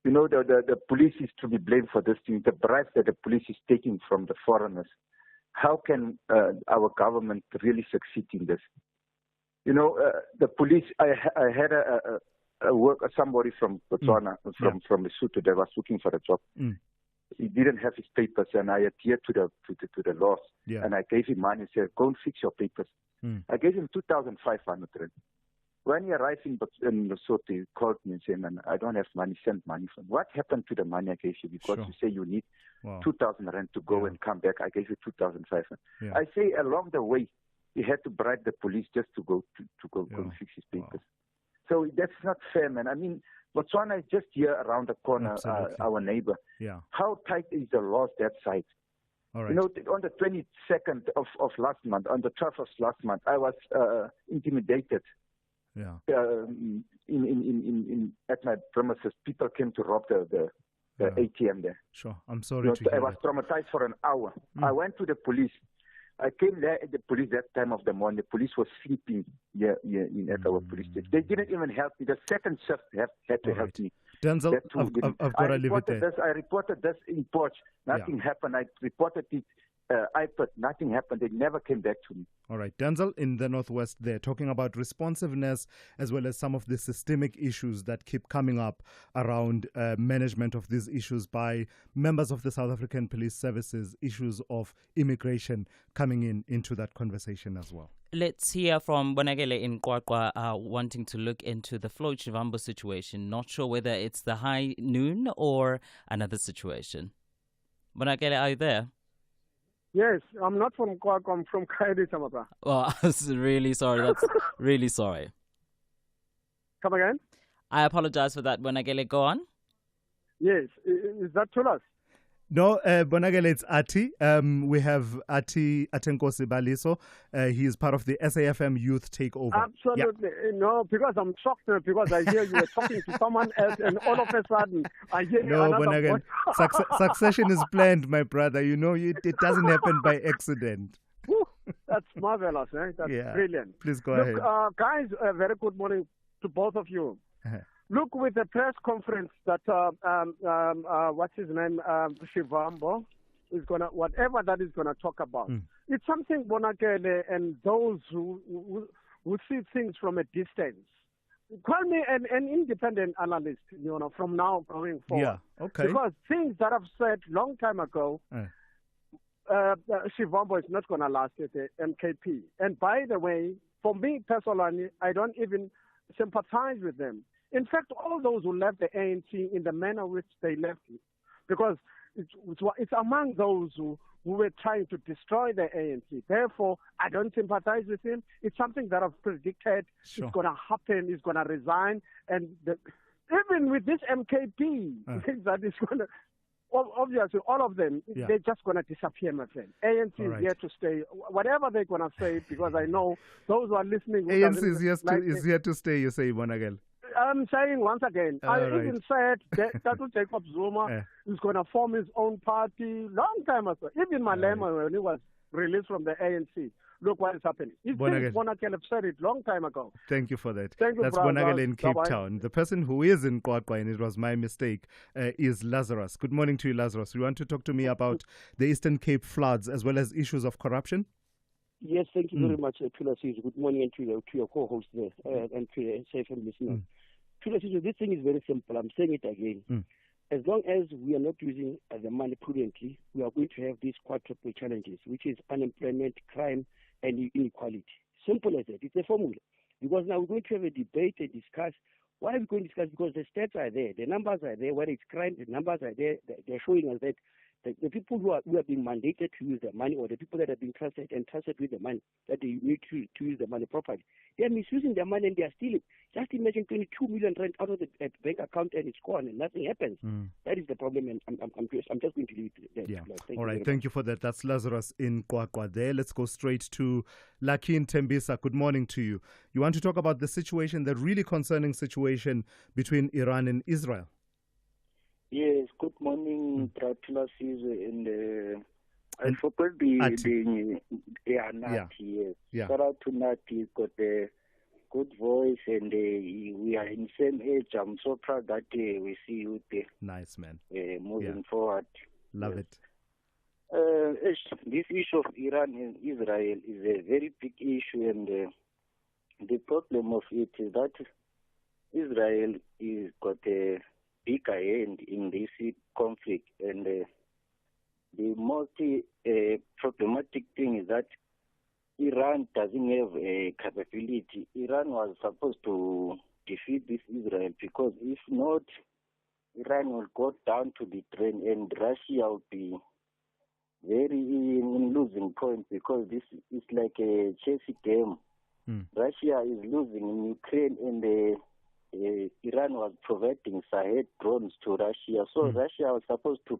You know, the police is to be blamed for this thing. The bribes that the police is taking from the foreigners. How can our government really succeed in this? You know, the police. I had somebody from Botswana, from Lesotho, that was looking for a job. He didn't have his papers, and I adhered to the laws. And I gave him money and said, "Go and fix your papers." I gave him 2,500 rand. When he arrived in Lesotho, he called me and said, "Man, I don't have money. Send money from." What happened to the money I gave you? Because you say you need 2,000 rand to go and come back. I gave you 2,500. I say along the way, he had to bribe the police just to go and fix his papers. So that's not fair, man. I mean, Botswana is just here around the corner, our neighbor. How tight is the laws that side? You know, on the 22nd of last month, on the 12th of last month, I was intimidated. At my premises, people came to rob the ATM there. Sure, I'm sorry to hear I was traumatized for an hour. I went to the police. I came there at the police that time of the morning. The police was sleeping here at our police station. They didn't even help me. The second shift had to help me. Denzel, I've got to leave it there. I reported this in Porch. Nothing happened. I reported it. iPad, nothing happened. They never came back to me. All right. Denzel in the Northwest there, talking about responsiveness as well as some of the systemic issues that keep coming up around management of these issues by members of the South African Police Services, issues of immigration coming into that conversation as well. Let's hear from Bonagele in Kwakwa wanting to look into the Floyd Shivambu situation. Not sure whether it's the high noon or another situation. Bonagele, are you there? Yes, I'm not from Kwakwa, I'm from Kaidi Samapa. Well, I'm really sorry. That's really sorry. Come again? I apologize for that. Bonagele, go on. Yes, is that Thulas? No, Bonagele, it's Ati. We have Ati Atenkosi Baliso. He is part of the SAFM Youth Takeover. Absolutely. No, because I'm shocked because I hear you were talking to someone else and all of a sudden I hear another Bonagele, succession is planned, my brother. You know, it doesn't happen by accident. That's marvelous. Eh? That's brilliant. Please go ahead. Guys, very good morning to both of you. Look, with the press conference that, what's his name, Shivambu is gonna, whatever that is gonna talk about, it's something Bonakele and those who see things from a distance. Call me an independent analyst, you know, from now going forward. Yeah, okay. Because things that I've said long time ago, Shivambo is not going to last at the MKP. And by the way, for me personally, I don't even sympathize with them. In fact, all those who left the ANC in the manner which they left it, because it's among those who were trying to destroy the ANC. Therefore, I don't sympathize with him. It's something that I've predicted. It's going to happen. He's going to resign. And even with this MKP, that is going to... Obviously, all of them, they're just going to disappear, my friend. ANC is here to stay. Whatever they're going to say, because I know those who are listening... ANC is here to stay, you say, Bonagel. I'm saying once again, I even said that Jacob Zuma is going to form his own party long time ago. Even Malema, when he was released from the ANC, look what is happening. Bonagel have said it long time ago. Thank you for that. Thank you, That's Bonagel in Cape Town. The person who is in Kwakwa, and it was my mistake, is Lazarus. Good morning to you, Lazarus. You want to talk to me about the Eastern Cape floods as well as issues of corruption? Yes, thank you very much, Thulasizwe. Good morning and to your co-host there and to your SFM listeners. Thulasizwe, this thing is very simple. I'm saying it again. As long as we are not using the money prudently, we are going to have these quadruple challenges, which is unemployment, crime, and inequality. Simple as that. It's a formula. Because now we're going to have a debate and discuss. Why are we going to discuss? Because the stats are there, the numbers are there, whether it's crime, the numbers are there. They're showing us that the people who are being mandated to use the money, or the people that are being trusted with the money, that they need to use the money properly, they are misusing their money and they are stealing. Just imagine 22 million rand out of the bank account and it's gone and nothing happens. That is the problem, and I'm just going to leave it there. All right, thank you for that. That's Lazarus in Kwakwa there. Let's go straight to Lucky in Tembisa. Good morning to you. You want to talk about the situation, the really concerning situation between Iran and Israel? Yes, good morning, Thulasizwe, and I forgot the Nati, yes. Shout out to Nati, he's got a good voice, and we are in the same age. I'm so proud that we see you there. Nice, man. Moving forward. Love it. This issue of Iran and Israel is a very big issue, and the problem of it is that Israel is got a bigger end in this conflict, and the most problematic thing is that Iran doesn't have a capability. Iran was supposed to defeat this Israel, because if not, Iran will go down to the drain, and Russia will be very in losing points, because this is like a chess game. Russia is losing in Ukraine, and Iran was providing Shahed drones to Russia. So Russia was supposed to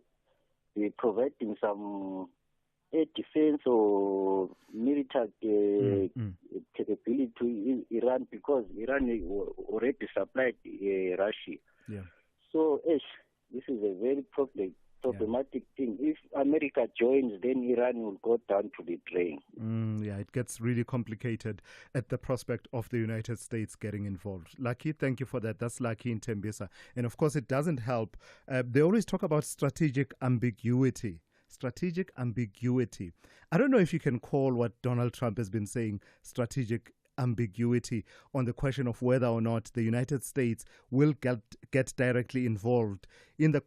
be providing some air defense or military capability to Iran, because Iran already supplied Russia. So this is a very problematic thing. If America joins, then Iran will go down to the drain. It gets really complicated at the prospect of the United States getting involved. Lucky, thank you for that. That's Lucky in Tembisa. And of course, it doesn't help. They always talk about strategic ambiguity. Strategic ambiguity. I don't know if you can call what Donald Trump has been saying strategic ambiguity on the question of whether or not the United States will get directly involved in the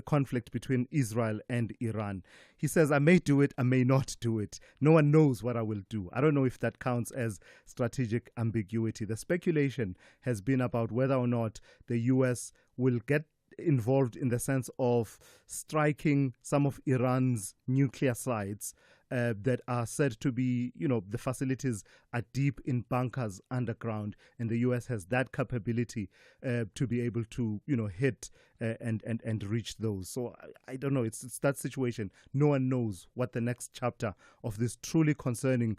conflict between Israel and Iran. He says, I may do it, I may not do it. No one knows what I will do. I don't know if that counts as strategic ambiguity. The speculation has been about whether or not the U.S. will get involved in the sense of striking some of Iran's nuclear sites that are said to be, the facilities are deep in bunkers underground, and the U.S. has that capability to be able to, hit and reach those. So I don't know. It's that situation. No one knows what the next chapter of this truly concerning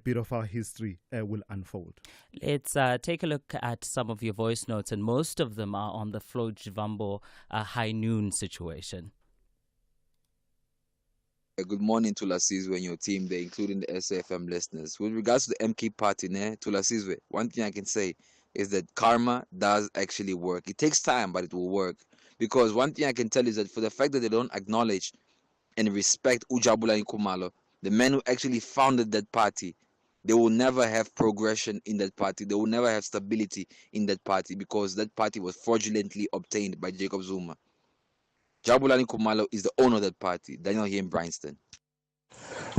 bit of our history will unfold. Let's take a look at some of your voice notes, and most of them are on the Flo Jivambo high noon situation. Good morning, Thulasizwe and your team there, including the SAFM listeners. With regards to the MK party, Thulasizwe, one thing I can say is that karma does actually work. It takes time, but it will work. Because one thing I can tell is that for the fact that they don't acknowledge and respect Ujabulani Khumalo, the man who actually founded that party, they will never have progression in that party. They will never have stability in that party, because that party was fraudulently obtained by Jacob Zuma. Jabulani Khumalo is the owner of that party. Daniel here in Bryanston.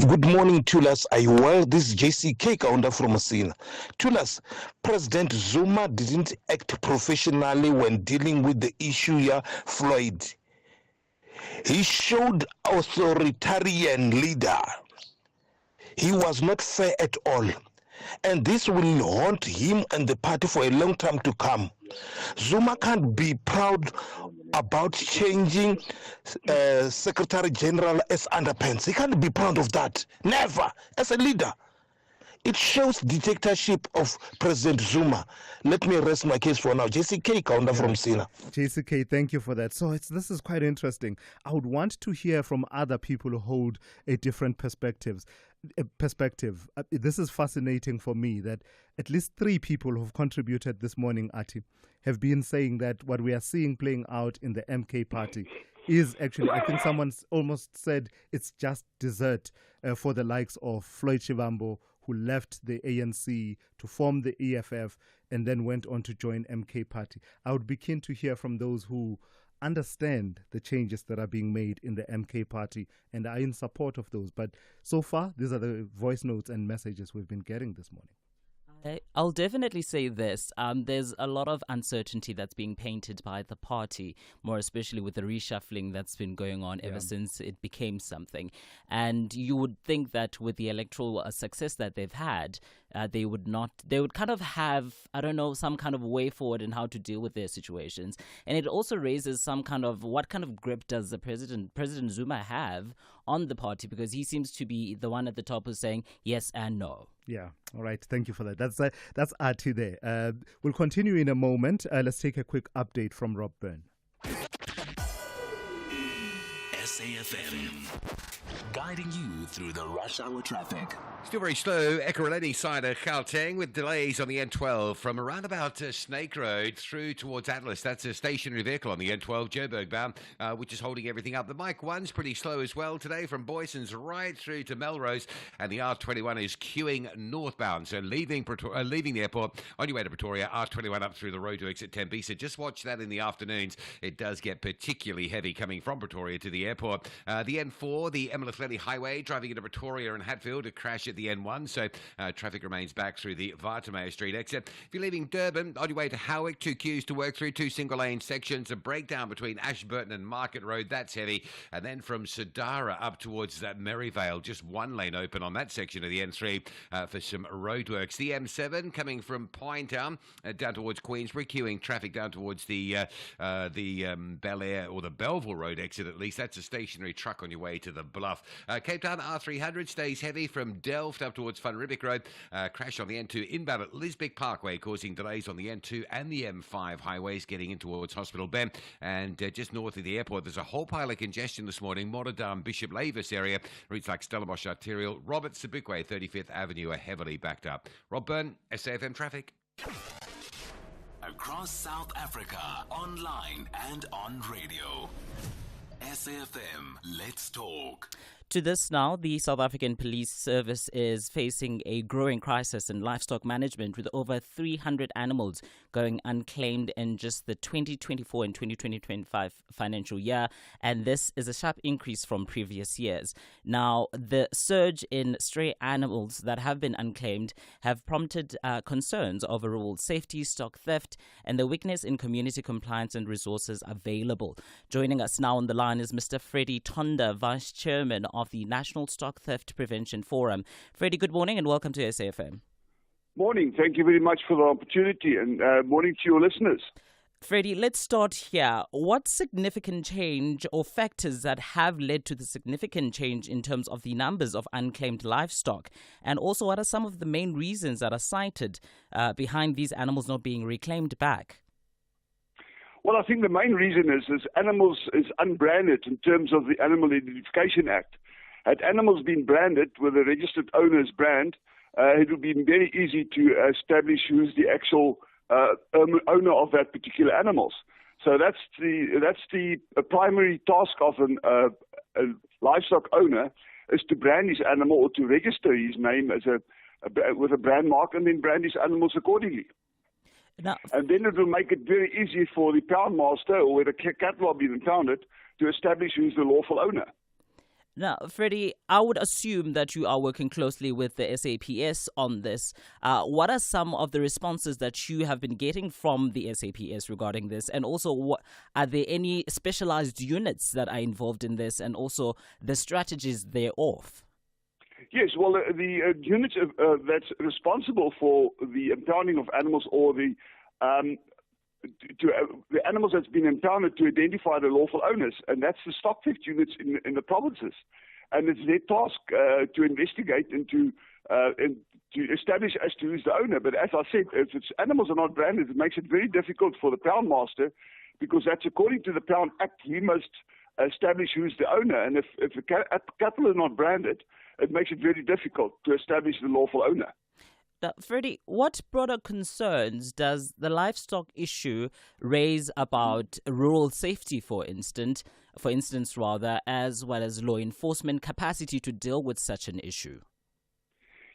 Good morning, Tulas. This is JCK Kaunda from Masina. Tulas, President Zuma didn't act professionally when dealing with the issue here, Floyd. He showed authoritarian leader. He was not fair at all. And this will haunt him and the party for a long time to come. Zuma can't be proud about changing Secretary General as underpants. He can't be proud of that. Never. As a leader. It shows dictatorship of President Zuma. Let me rest my case for now. JCK Kaunda from Sina. JCK, thank you for that. So this is quite interesting. I would want to hear from other people who hold a different perspective. This is fascinating for me that at least 3 people who've contributed this morning, Ati, have been saying that what we are seeing playing out in the MK party is actually, I think someone almost said it's just dessert for the likes of Floyd Shivambu, who left the ANC to form the EFF and then went on to join MK party. I would be keen to hear from those who understand the changes that are being made in the MK party and are in support of those. But so far, these are the voice notes and messages we've been getting this morning. I'll definitely say this. There's a lot of uncertainty that's being painted by the party, more especially with the reshuffling that's been going on ever since it became something. And you would think that with the electoral success that they've had, they would kind of have, I don't know, some kind of way forward in how to deal with their situations. And it also raises some kind of, what kind of grip does the President Zuma have on the party? Because he seems to be the one at the top who's saying yes and no. Yeah. All right. Thank you for that. That's Artie there. We'll continue in a moment. Let's take a quick update from Rob Byrne. SAFM, guiding you through the rush hour traffic. Still very slow, Ekurhuleni side of Gauteng with delays on the N12 from around about Snake Road through towards Atlas. That's a stationary vehicle on the N12, Joburg bound, which is holding everything up. The Mike 1's pretty slow as well today from Boyson's right through to Melrose, and the R21 is queuing northbound. So leaving the airport on your way to Pretoria, R21 up through the road to exit Tempe. So just watch that in the afternoons. It does get particularly heavy coming from Pretoria to the airport. The N4, the Emerald Highway, driving into Pretoria and Hatfield, a crash at the N1, so traffic remains back through the Vartamea Street exit. If you're leaving Durban, on your way to Howick, 2 queues to work through, 2 single-lane sections, a breakdown between Ashburton and Market Road, that's heavy, and then from Sadara up towards Maryvale, just 1 lane open on that section of the N3 for some roadworks. The M7 coming from Pinetown down towards Queensbury, queuing traffic down towards the Bel Air or the Belleville Road exit at least. That's a stationary truck on your way to the Bluff. Cape Town R300 stays heavy from Delft up towards Van Riebeek Road. Crash on the N2 inbound at Lisbeck Parkway, causing delays on the N2 and the M5 highways getting in towards Hospital Bend. And just north of the airport, there's a whole pile of congestion this morning. Moradam, Bishop Lavis area, routes like Stellenbosch Arterial, Robert Sobukwe, 35th Avenue are heavily backed up. Rob Byrne, SAFM Traffic. Across South Africa, online and on radio. SAFM, let's talk. To this now, the South African Police Service is facing a growing crisis in livestock management, with over 300 animals going unclaimed in just the 2024 and 2025 financial year, and this is a sharp increase from previous years. Now, the surge in stray animals that have been unclaimed have prompted concerns over rural safety, stock theft, and the weakness in community compliance and resources available. Joining us now on the line is Mr. Freddie Tonda, Vice Chairman of the National Stock Theft Prevention Forum. Freddie, good morning and welcome to SAFM. Morning. Thank you very much for the opportunity, and morning to your listeners. Freddie, let's start here. What significant change or factors that have led to the significant change in terms of the numbers of unclaimed livestock? And also, what are some of the main reasons that are cited behind these animals not being reclaimed back? Well, I think the main reason is animals is unbranded in terms of the Animal Identification Act. Had animals been branded with a registered owner's brand, it would be very easy to establish who's the actual owner of that particular animals. So that's the primary task of a livestock owner, is to brand his animal or to register his name as with a brand mark and then brand his animals accordingly. Now, and then it will make it very easy for the pound master or where the cattle are being impounded to establish who's the lawful owner. Now, Freddie, I would assume that you are working closely with the SAPS on this. What are some of the responses that you have been getting from the SAPS regarding this? And also, are there any specialized units that are involved in this, and also the strategies thereof? Yes, well, the unit that's responsible for the impounding of animals, or the animals that's been impounded, to identify the lawful owners, and that's the stock theft units in the provinces. And it's their task to investigate and to establish as to who's the owner. But as I said, if animals are not branded, it makes it very difficult for the pound master, because that's according to the Pound Act. He must establish who's the owner, and if the cattle are not branded, it makes it very difficult to establish the lawful owner. Freddie, what broader concerns does the livestock issue raise about rural safety, for instance, as well as law enforcement capacity to deal with such an issue?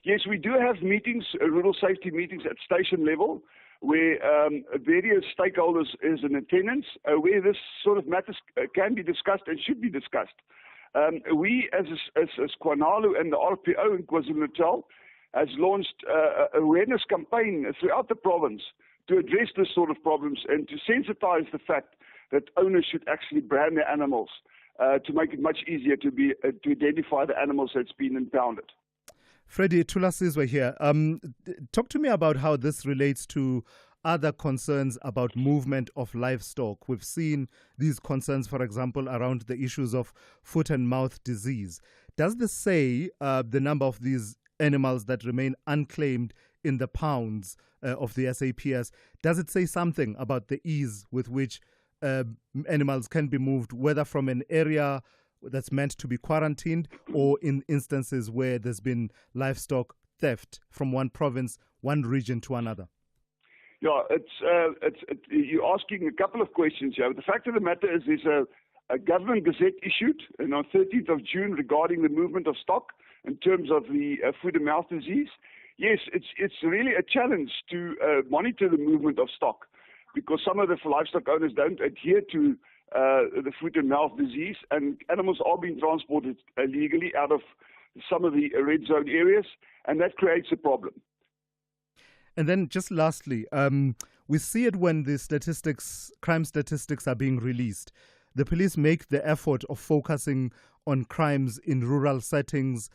Yes, we do have meetings, rural safety meetings at station level, where various stakeholders is in attendance, where this sort of matters can be discussed and should be discussed. We, as Kwanalu and the RPO in KwaZulu-Natal, has launched an awareness campaign throughout the province to address this sort of problems and to sensitize the fact that owners should actually brand their animals to make it much easier to identify the animals that's been impounded. Freddie, Thulasizwe here. Talk to me about how this relates to other concerns about movement of livestock. We've seen these concerns, for example, around the issues of foot and mouth disease. Does this say the number of these animals that remain unclaimed in the pounds of the SAPS? Does it say something about the ease with which animals can be moved, whether from an area that's meant to be quarantined or in instances where there's been livestock theft from one province, one region to another? Yeah, you're asking a couple of questions here. The fact of the matter is there's a government gazette issued on 13th of June regarding the movement of stock in terms of the foot and mouth disease. Yes, it's really a challenge to monitor the movement of stock, because some of the livestock owners don't adhere to the foot and mouth disease, and animals are being transported illegally out of some of the red zone areas, and that creates a problem. And then just lastly, we see it when the crime statistics are being released. The police make the effort of focusing on crimes in rural settings,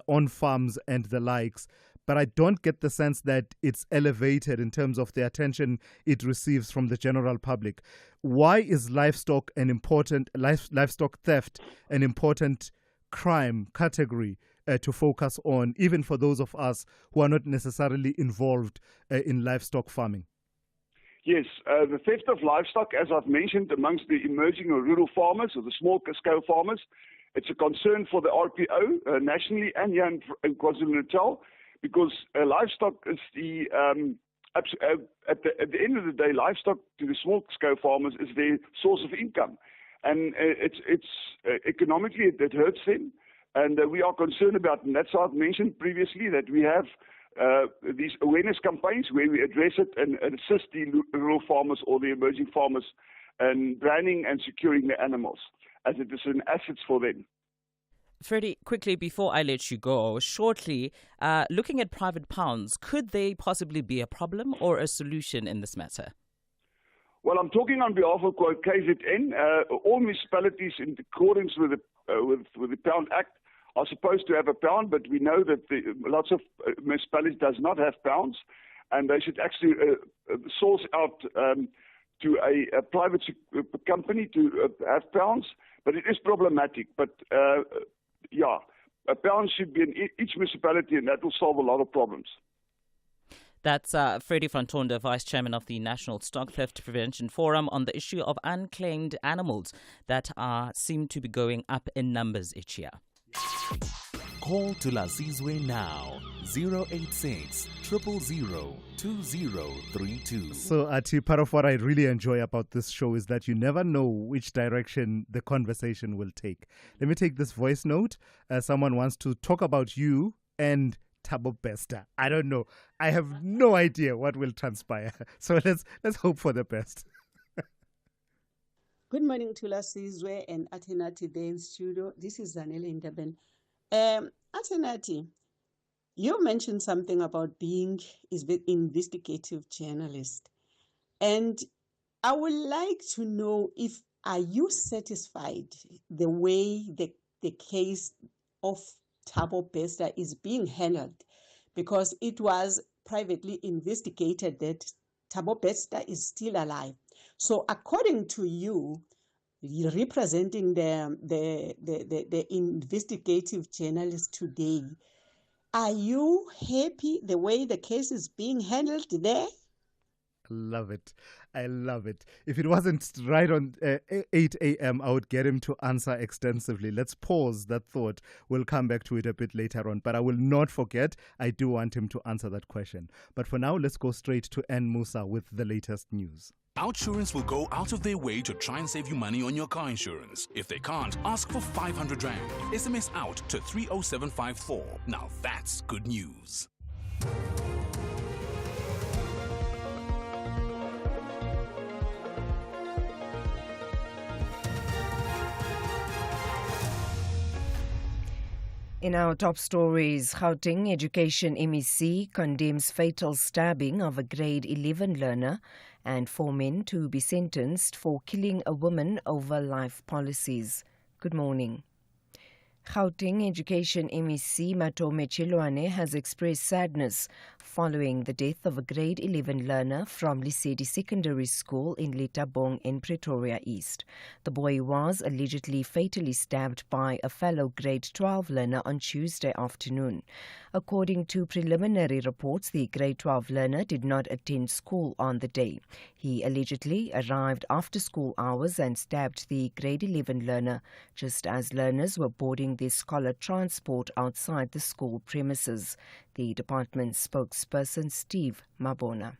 on farms and the likes. But I don't get the sense that it's elevated in terms of the attention it receives from the general public. Why is livestock theft an important crime category to focus on, even for those of us who are not necessarily involved in livestock farming? Yes, the theft of livestock, as I've mentioned, amongst the emerging or rural farmers or the small-scale farmers, it's a concern for the RPO nationally and here in KwaZulu-Natal, because livestock is the at the end of the day, livestock to the small-scale farmers is their source of income, and it's economically it hurts them, and we are concerned about it. And that's why I've mentioned previously that we have these awareness campaigns where we address it and assist the rural farmers or the emerging farmers in branding and securing their animals, as it is an asset for them. Freddie, quickly before I let you go, shortly, looking at private pounds, could they possibly be a problem or a solution in this matter? Well, I'm talking on behalf of KZN. All municipalities, in accordance with the Pound Act, are supposed to have a pound, but we know that lots of municipalities does not have pounds, and they should actually source out to a private company to have pounds. But it is problematic. But a pound should be in each municipality, and that will solve a lot of problems. That's Freddie van Tonder, Vice Chairman of the National Stock Theft Prevention Forum, on the issue of unclaimed animals that seem to be going up in numbers each year. Call Thulasizwe now, 086 000 2032. So, Ati, part of what I really enjoy about this show is that you never know which direction the conversation will take. Let me take this voice note. Someone wants to talk about you and Thabo Bester. I don't know. I have no idea what will transpire. So let's hope for the best. Good morning, Thulasizwe and Atenati there in studio. This is Zanele in Durban. Atenati, you mentioned something about being an investigative journalist. And I would like to know are you satisfied the way the case of Thabo Bester is being handled? Because it was privately investigated that Thabo Bester is still alive. So according to you, representing the investigative journalist today, are you happy the way the case is being handled there? Love it. I love it. If it wasn't right on 8 a.m., I would get him to answer extensively. Let's pause that thought. We'll come back to it a bit later on. But I will not forget, I do want him to answer that question. But for now, let's go straight to N. Musa with the latest news. Outsurance will go out of their way to try and save you money on your car insurance. If they can't, ask for 500 Rand. SMS out to 30754. Now that's good news. In our top stories, Gauteng Education MEC condemns fatal stabbing of a grade 11 learner and 4 men to be sentenced for killing a woman over life policies. Good morning. Gauteng Education MEC Matome Chilwane has expressed sadness following the death of a grade 11 learner from Lesedi Secondary School in Litabong in Pretoria East. The boy was allegedly fatally stabbed by a fellow grade 12 learner on Tuesday afternoon. According to preliminary reports, the grade 12 learner did not attend school on the day. He allegedly arrived after school hours and stabbed the grade 11 learner just as learners were boarding their scholar transport outside the school premises. The department's spokesperson Steve Mabona.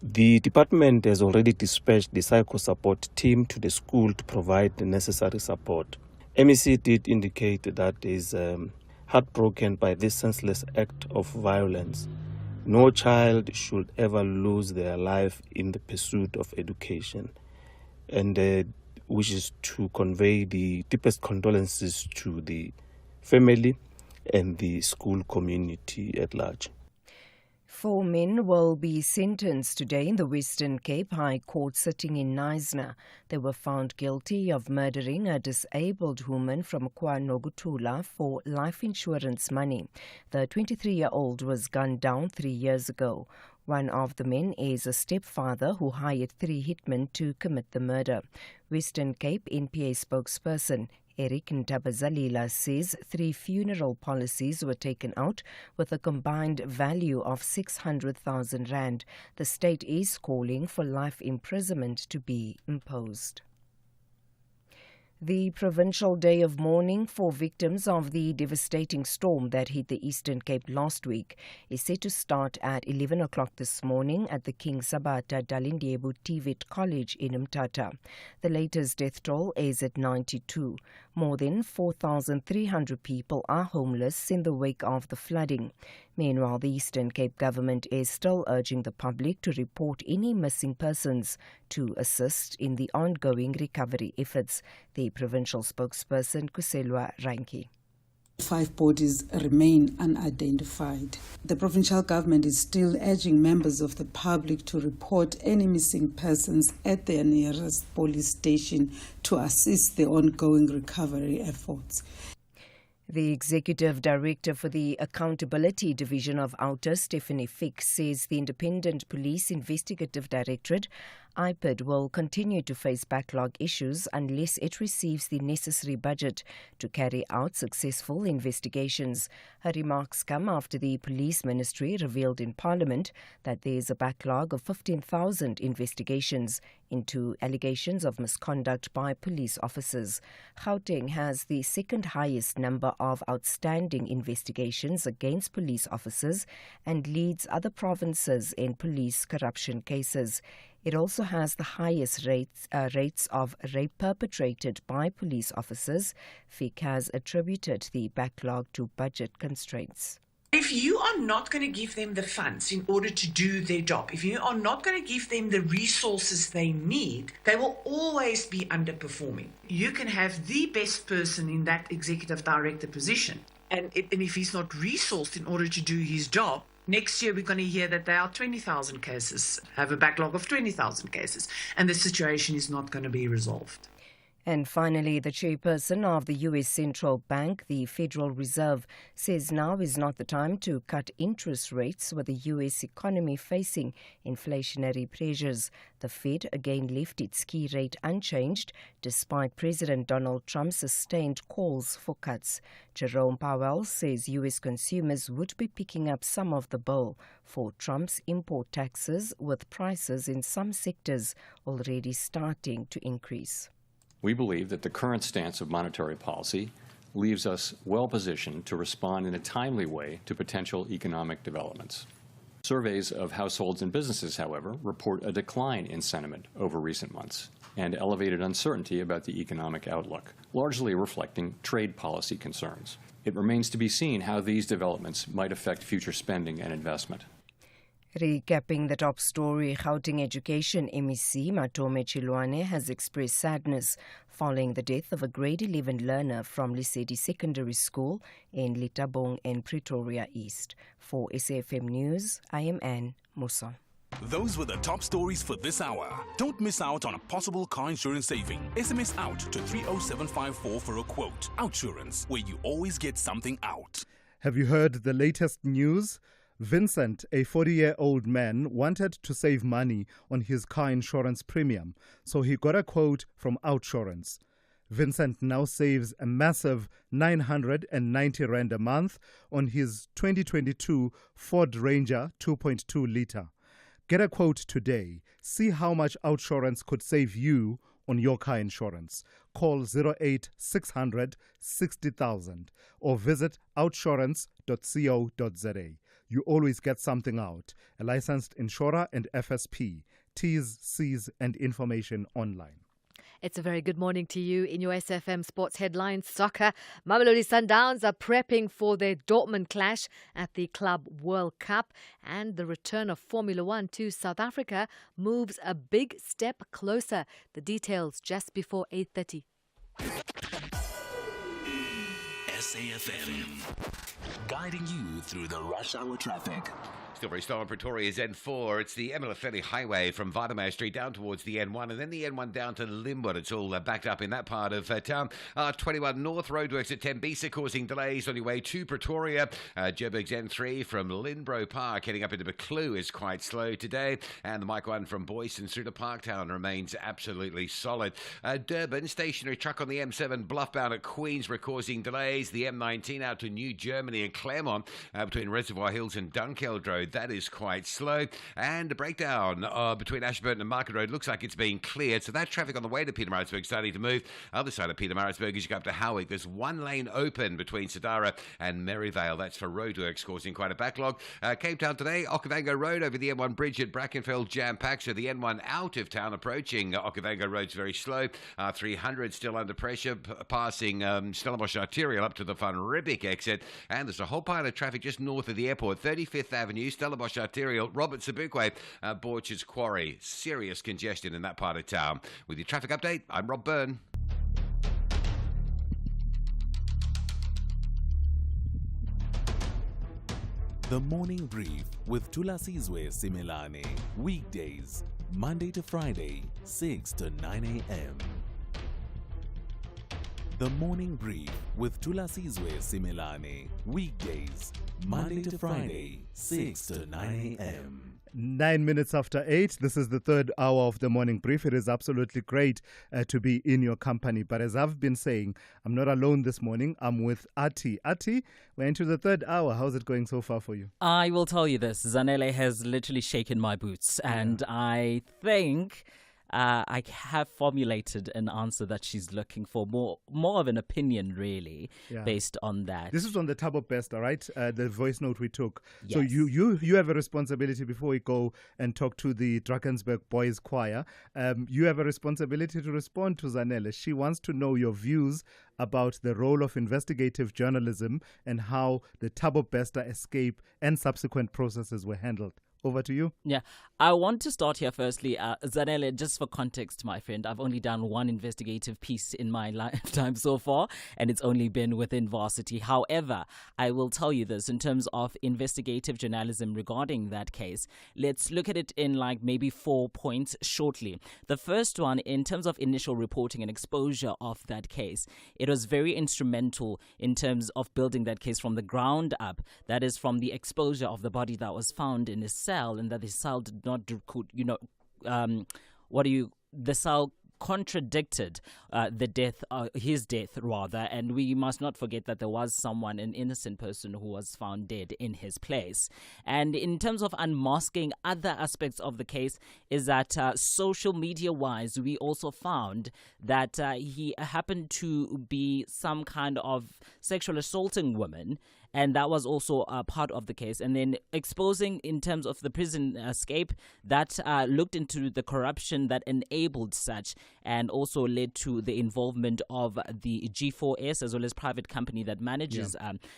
The department has already dispatched the psycho-support team to the school to provide the necessary support. MEC did indicate that he is heartbroken by this senseless act of violence. No child should ever lose their life in the pursuit of education, and wishes to convey the deepest condolences to the family and the school community at large. 4 men will be sentenced today in the Western Cape High Court sitting in Knysna. They were found guilty of murdering a disabled woman from KwaNokuthula for life insurance money. The 23-year-old was gunned down 3 years ago. One of the men is a stepfather who hired 3 hitmen to commit the murder. Western Cape NPA spokesperson Eric Ntabazalila says 3 funeral policies were taken out with a combined value of 600,000 rand. The state is calling for life imprisonment to be imposed. The provincial day of mourning for victims of the devastating storm that hit the Eastern Cape last week is set to start at 11 o'clock this morning at the King Sabata Dalindyebo TVET College in Mthatha. The latest death toll is at 92. More than 4,300 people are homeless in the wake of the flooding. Meanwhile, the Eastern Cape government is still urging the public to report any missing persons to assist in the ongoing recovery efforts. The provincial spokesperson Kuselwa Ranki. 5 bodies remain unidentified. The provincial government is still urging members of the public to report any missing persons at their nearest police station to assist the ongoing recovery efforts. The Executive Director for the Accountability Division of Outer, Stephanie Fick, says the Independent Police Investigative Directorate, IPID, will continue to face backlog issues unless it receives the necessary budget to carry out successful investigations. Her remarks come after the Police Ministry revealed in Parliament that there is a backlog of 15,000 investigations into allegations of misconduct by police officers. Gauteng has the second highest number of outstanding investigations against police officers and leads other provinces in police corruption cases. It also has the highest rates of rape perpetrated by police officers. Fick has attributed the backlog to budget constraints. If you are not going to give them the funds in order to do their job, if you are not going to give them the resources they need, they will always be underperforming. You can have the best person in that executive director position, and if he's not resourced in order to do his job, next year we're going to hear that there are 20,000 cases, have a backlog of 20,000 cases, and the situation is not going to be resolved. And finally, the chairperson of the U.S. Central Bank, the Federal Reserve, says now is not the time to cut interest rates with the U.S. economy facing inflationary pressures. The Fed again left its key rate unchanged despite President Donald Trump's sustained calls for cuts. Jerome Powell says U.S. consumers would be picking up some of the bill for Trump's import taxes, with prices in some sectors already starting to increase. We believe that the current stance of monetary policy leaves us well positioned to respond in a timely way to potential economic developments. Surveys of households and businesses, however, report a decline in sentiment over recent months and elevated uncertainty about the economic outlook, largely reflecting trade policy concerns. It remains to be seen how these developments might affect future spending and investment. Recapping the top story, Gauteng Education MEC Matome Chilwane has expressed sadness following the death of a grade 11 learner from Lesedi Secondary School in Litabong in Pretoria East. For SAFM News, I am Anne Musa. Those were the top stories for this hour. Don't miss out on a possible car insurance saving. SMS out to 30754 for a quote. Outsurance, where you always get something out. Have you heard the latest news? Vincent, a 40-year-old man, wanted to save money on his car insurance premium, so he got a quote from Outsurance. Vincent now saves a massive 990 Rand a month on his 2022 Ford Ranger 2.2-litre. Get a quote today. See how much Outsurance could save you on your car insurance. Call 0860 60,000 or visit outsurance.co.za. You always get something out. A licensed insurer and FSP. T's, C's and information online. It's a very good morning to you in your SFM Sports Headlines. Soccer. Mamelodi Sundowns are prepping for their Dortmund clash at the Club World Cup, and the return of Formula One to South Africa moves a big step closer. The details just before 8:30. SAFM, guiding you through the rush hour traffic. Still very slow on Pretoria's N4. It's the Emelafeli Highway from Vardamar Street down towards the N1, and then the N1 down to Limwood. It's all backed up in that part of town. 21 North roadworks at Tembisa causing delays on your way to Pretoria. Joburg's N3 from Lynbro Park heading up into Buccleuch is quite slow today. And the Mike 1 from Boyson through to Parktown remains absolutely solid. Durban, stationary truck on the M7 Bluffbound at Queensborough causing delays. The M19 out to New Germany and Claremont between Reservoir Hills and Dunkeld Road. That is quite slow. And a breakdown between Ashburton and Market Road looks like it's being cleared. So that traffic on the way to Pietermaritzburg starting to move. Other side of Pietermaritzburg as you go up to Howick. There's one lane open between Sadara and Merivale. That's for roadworks causing quite a backlog. Cape Town today, Okavango Road over the M1 bridge at Brackenfell jam-packed. So the N1 out of town approaching Okavango Road's very slow. 300 still under pressure, passing Stellenbosch Arterial up to the Van Riebeek exit. And there's a whole pile of traffic just north of the airport. 35th Avenue, Stellenbosch Arterial, Robert Sobukwe, Borchard's Quarry. Serious congestion in that part of town. With your traffic update, I'm Rob Byrne. The Morning Brief with Thulasizwe Simelane. Weekdays, Monday to Friday, 6 to 9 a.m. The Morning Brief with Thulasizwe Simelane. Weekdays, Monday to Friday, 6 to 9 a.m. 9 minutes after 8, this is the third hour of the Morning Brief. It is absolutely great to be in your company. But as I've been saying, I'm not alone this morning. I'm with Ati. Ati, we're into the third hour. How's it going so far for you? I will tell you this. Zanele has literally shaken my boots. And I think I have formulated an answer that she's looking for, more of an opinion, really, based on that. This is on the Thabo Bester, right? The voice note we took. Yes. So you have a responsibility before we go and talk to the Drakensburg Boys Choir. You have a responsibility to respond to Zanele. She wants to know your views about the role of investigative journalism and how the Thabo Bester escape and subsequent processes were handled. Over to you. Yeah, I want to start here firstly. Zanele, just for context, my friend, I've only done one investigative piece in my lifetime so far, and it's only been within Varsity. However, I will tell you this in terms of investigative journalism regarding that case. Let's look at it in like maybe 4 points shortly. The first one, in terms of initial reporting and exposure of that case, it was very instrumental in terms of building that case from the ground up. That is, from the exposure of the body that was found in his cell, and that his cell did not, the cell contradicted the death, his death rather, and we must not forget that there was someone, an innocent person, who was found dead in his place. And in terms of unmasking other aspects of the case, is that social media wise, we also found that he happened to be some kind of sexual assaulting women. And that was also part of the case. And then exposing in terms of the prison escape, that looked into the corruption that enabled such, and also led to the involvement of the G4S as well as private company that manages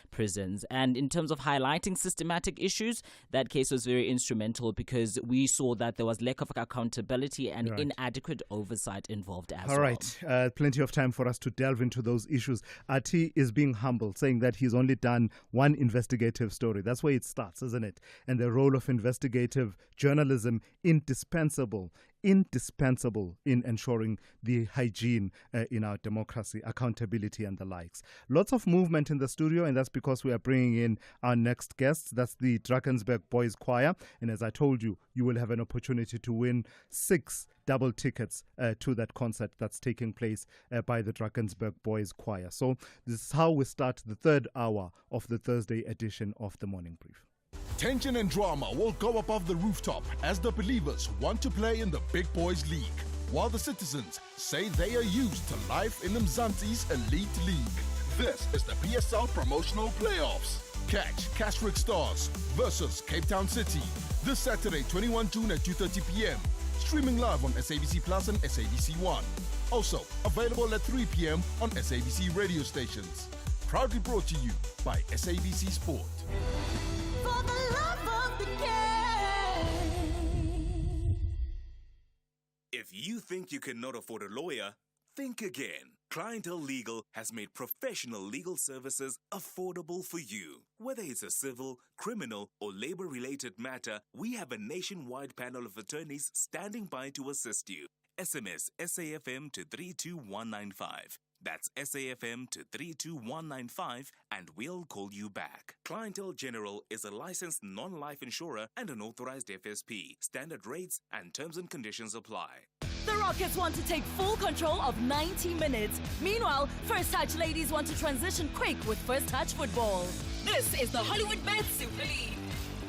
prisons. And in terms of highlighting systematic issues, that case was very instrumental because we saw that there was lack of accountability and inadequate oversight involved as well. All right. Plenty of time for us to delve into those issues. Ati is being humble, saying that he's only done one investigative story. That's where it starts, isn't it? And the role of investigative journalism, indispensable in ensuring the hygiene in our democracy, accountability and the likes. Lots of movement in the studio, and that's because we are bringing in our next guests. That's the Drakensburg Boys Choir. And as I told you, you will have an opportunity to win 6 double tickets to that concert that's taking place by the Drakensburg Boys Choir. So this is how we start the third hour of the Thursday edition of the Morning Brief. Tension and drama will go above the rooftop as the believers want to play in the Big Boys League, while the citizens say they are used to life in Mzansi's elite league. This is the PSL Promotional Playoffs. Catch Cashrick Stars versus Cape Town City this Saturday, 21 June at 2:30 p.m. Streaming live on SABC Plus and SABC One. Also available at 3 p.m. on SABC radio stations. Proudly brought to you by SABC Sport. For the love of the game. If you think you cannot afford a lawyer, think again. Clientele Legal has made professional legal services affordable for you. Whether it's a civil, criminal, or labor-related matter, we have a nationwide panel of attorneys standing by to assist you. SMS SAFM to 32195. That's SAFM to 32195 and we'll call you back. Clientele General is a licensed non-life insurer and an authorized FSP. Standard rates and terms and conditions apply. The Rockets want to take full control of 90 minutes. Meanwhile, First Touch ladies want to transition quick with First Touch football. This is the Hollywood Bet Super League.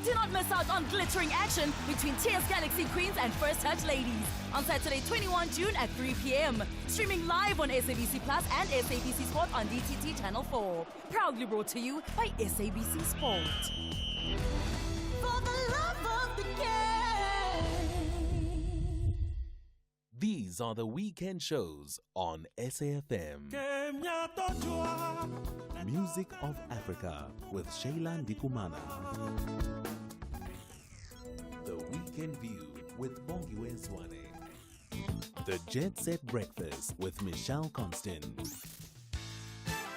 Do not miss out on glittering action between TS Galaxy Queens and First Touch ladies on Saturday, 21 June at 3 p.m. Streaming live on SABC Plus and SABC Sport on DTT Channel 4. Proudly brought to you by SABC Sport. For the love of the game. These are the weekend shows on SAFM. Music of Africa with Sheila Ndikumana. The Weekend View with Bongiwe Zwane. The Jet Set Breakfast with Michelle Constant.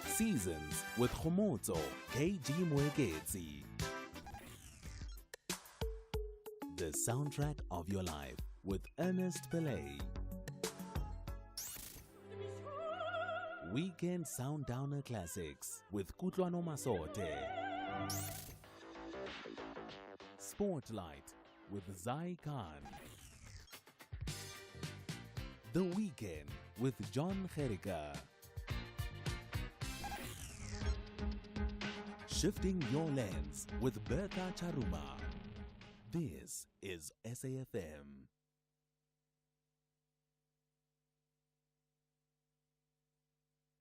Seasons with Khomotso KG Mweketsi. The Soundtrack of Your Life with Ernest Pillay. Weekend Soundowner Classics with Kutlwano Masote. Spotlight with Zai Khan. The Weekend with John Gerika. Shifting Your Lens with Bertha Charuma. This is SAFM.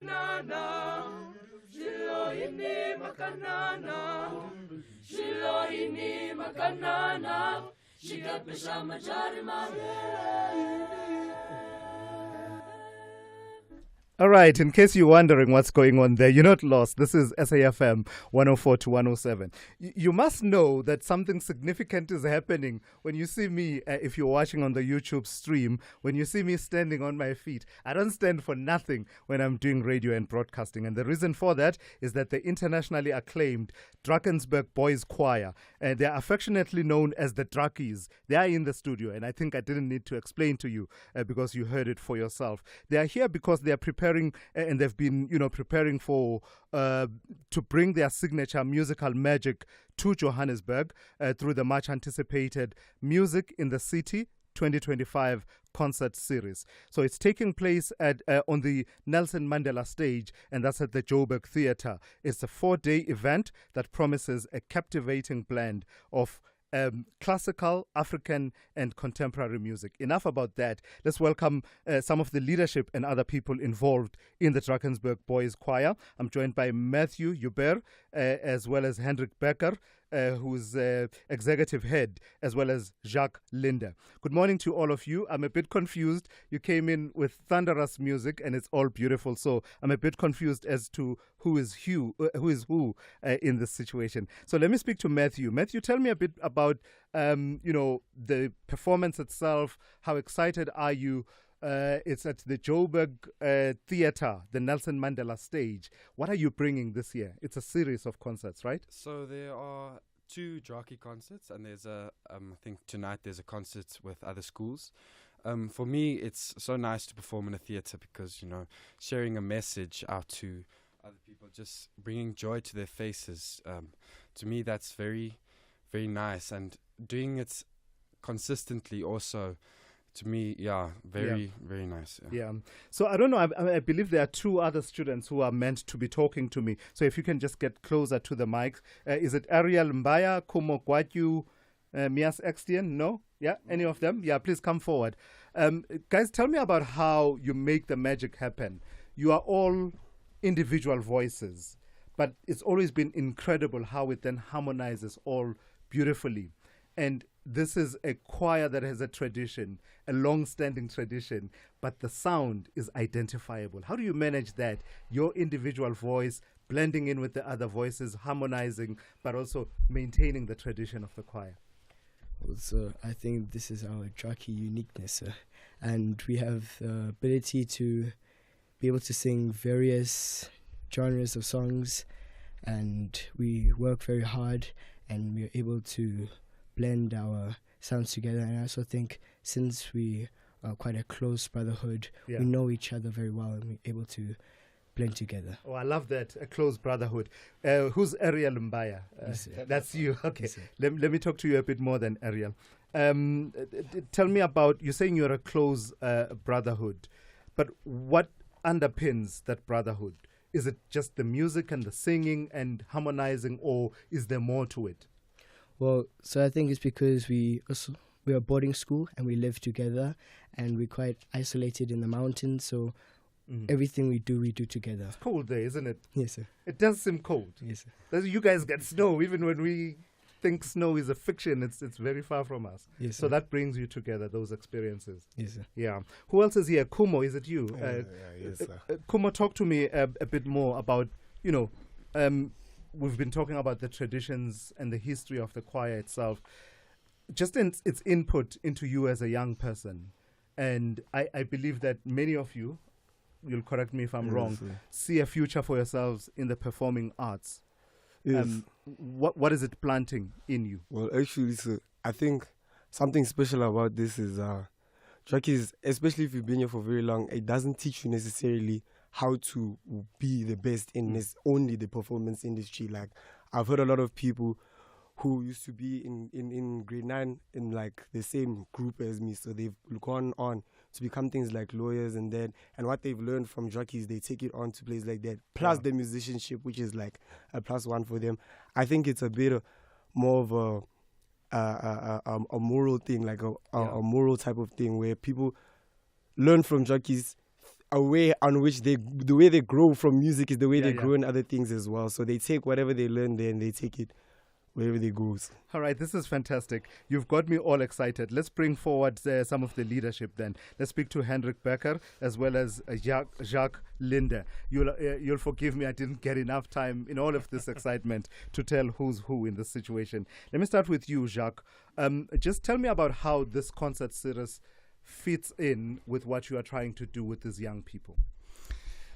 Nana, Shilohini Makanana, Shilohini Makanana, Shigat Mishama Jarima. All right, in case you're wondering what's going on there, you're not lost. This is SAFM 104 to 107. You must know that something significant is happening when you see me, if you're watching on the YouTube stream, when you see me standing on my feet. I don't stand for nothing when I'm doing radio and broadcasting. And the reason for that is that the internationally acclaimed Drakensburg Boys Choir, they are affectionately known as the Drakies. They are in the studio, and I think I didn't need to explain to you because you heard it for yourself. They are here because they are preparing and they've been, preparing for to bring their signature musical magic to Johannesburg through the much anticipated Music in the City 2025 concert series. So it's taking place at on the Nelson Mandela stage, and that's at the Joburg Theatre. It's a 4-day event that promises a captivating blend of classical, African, and contemporary music. Enough about that. Let's welcome some of the leadership and other people involved in the Drakensburg Boys Choir. I'm joined by Matthew Uber, as well as Hendrik Becker, who's executive head, as well as Jacques Linder. Good morning to all of you. I'm a bit confused. You came in with thunderous music, and it's all beautiful. So I'm a bit confused as to who is who in this situation. So let me speak to Matthew. Matthew, tell me a bit about the performance itself. How excited are you? It's at the Joburg Theatre, the Nelson Mandela stage. What are you bringing this year? It's a series of concerts, right? So there are 2 Draki concerts, and there's I think tonight there's a concert with other schools. For me, it's so nice to perform in a theatre because, sharing a message out to other people, just bringing joy to their faces. To me, that's very, very nice. And doing it consistently also, to me, very nice. Yeah. So I don't know. I believe there are 2 other students who are meant to be talking to me. So if you can just get closer to the mic. Is it Ariel Mbaya, Kumo Gwatyu, Mias Extien? No? Yeah? Any of them? Yeah, please come forward. Guys, tell me about how you make the magic happen. You are all individual voices, but it's always been incredible how it then harmonizes all beautifully. And this is a choir that has a tradition, a long-standing tradition, but the sound is identifiable. How do you manage that? Your individual voice blending in with the other voices, harmonizing, but also maintaining the tradition of the choir. So I think this is our Draki uniqueness, and we have the ability to be able to sing various genres of songs, and we work very hard, and we're able to blend our sounds together. And I also think since we are quite a close brotherhood, we know each other very well, and we're able to blend together. Oh, I love that, a close brotherhood. Who's Ariel Mbaya? That's you. Okay. Yes, let me talk to you a bit more than Ariel. Tell me about, you're saying you're a close brotherhood, but what underpins that brotherhood? Is it just the music and the singing and harmonizing, or is there more to it? Well, so I think it's because we're a boarding school and we live together, and we're quite isolated in the mountains, so everything we do together. It's cold there, isn't it? Yes, sir. It does seem cold. Yes, sir. You guys get snow, even when we think snow is a fiction, it's very far from us. Yes, so sir. that brings you together, those experiences. Yes, sir. Yeah. Who else is here? Kumo, is it you? Yes, sir. Kumo, talk to me a bit more about, we've been talking about the traditions and the history of the choir itself, just in its input into you as a young person. And I believe that many of you, you'll correct me if I'm wrong, see a future for yourselves in the performing arts. Yes. What is it planting in you? Well, actually, sir, I think something special about this is Draki, especially if you've been here for very long, it doesn't teach you necessarily how to be the best in only the performance industry. Like, I've heard a lot of people who used to be in grade 9 in like the same group as me, so they've gone on to become things like lawyers and that, and what they've learned from Drakis, they take it on to places like that, plus the musicianship, which is like a +1 for them. I think it's a bit more of a moral thing, like a moral type of thing, where people learn from Drakis a way on which the way they grow from music is the way they yeah. grow in other things as well. So they take whatever they learn there and they take it wherever they go. All right, this is fantastic. You've got me all excited. Let's bring forward some of the leadership then. Let's speak to Hendrik Becker as well as Jacques Linde. You'll forgive me, I didn't get enough time in all of this excitement to tell who's who in this situation. Let me start with you, Jacques. Just tell me about how this concert series fits in with what you are trying to do with these young people.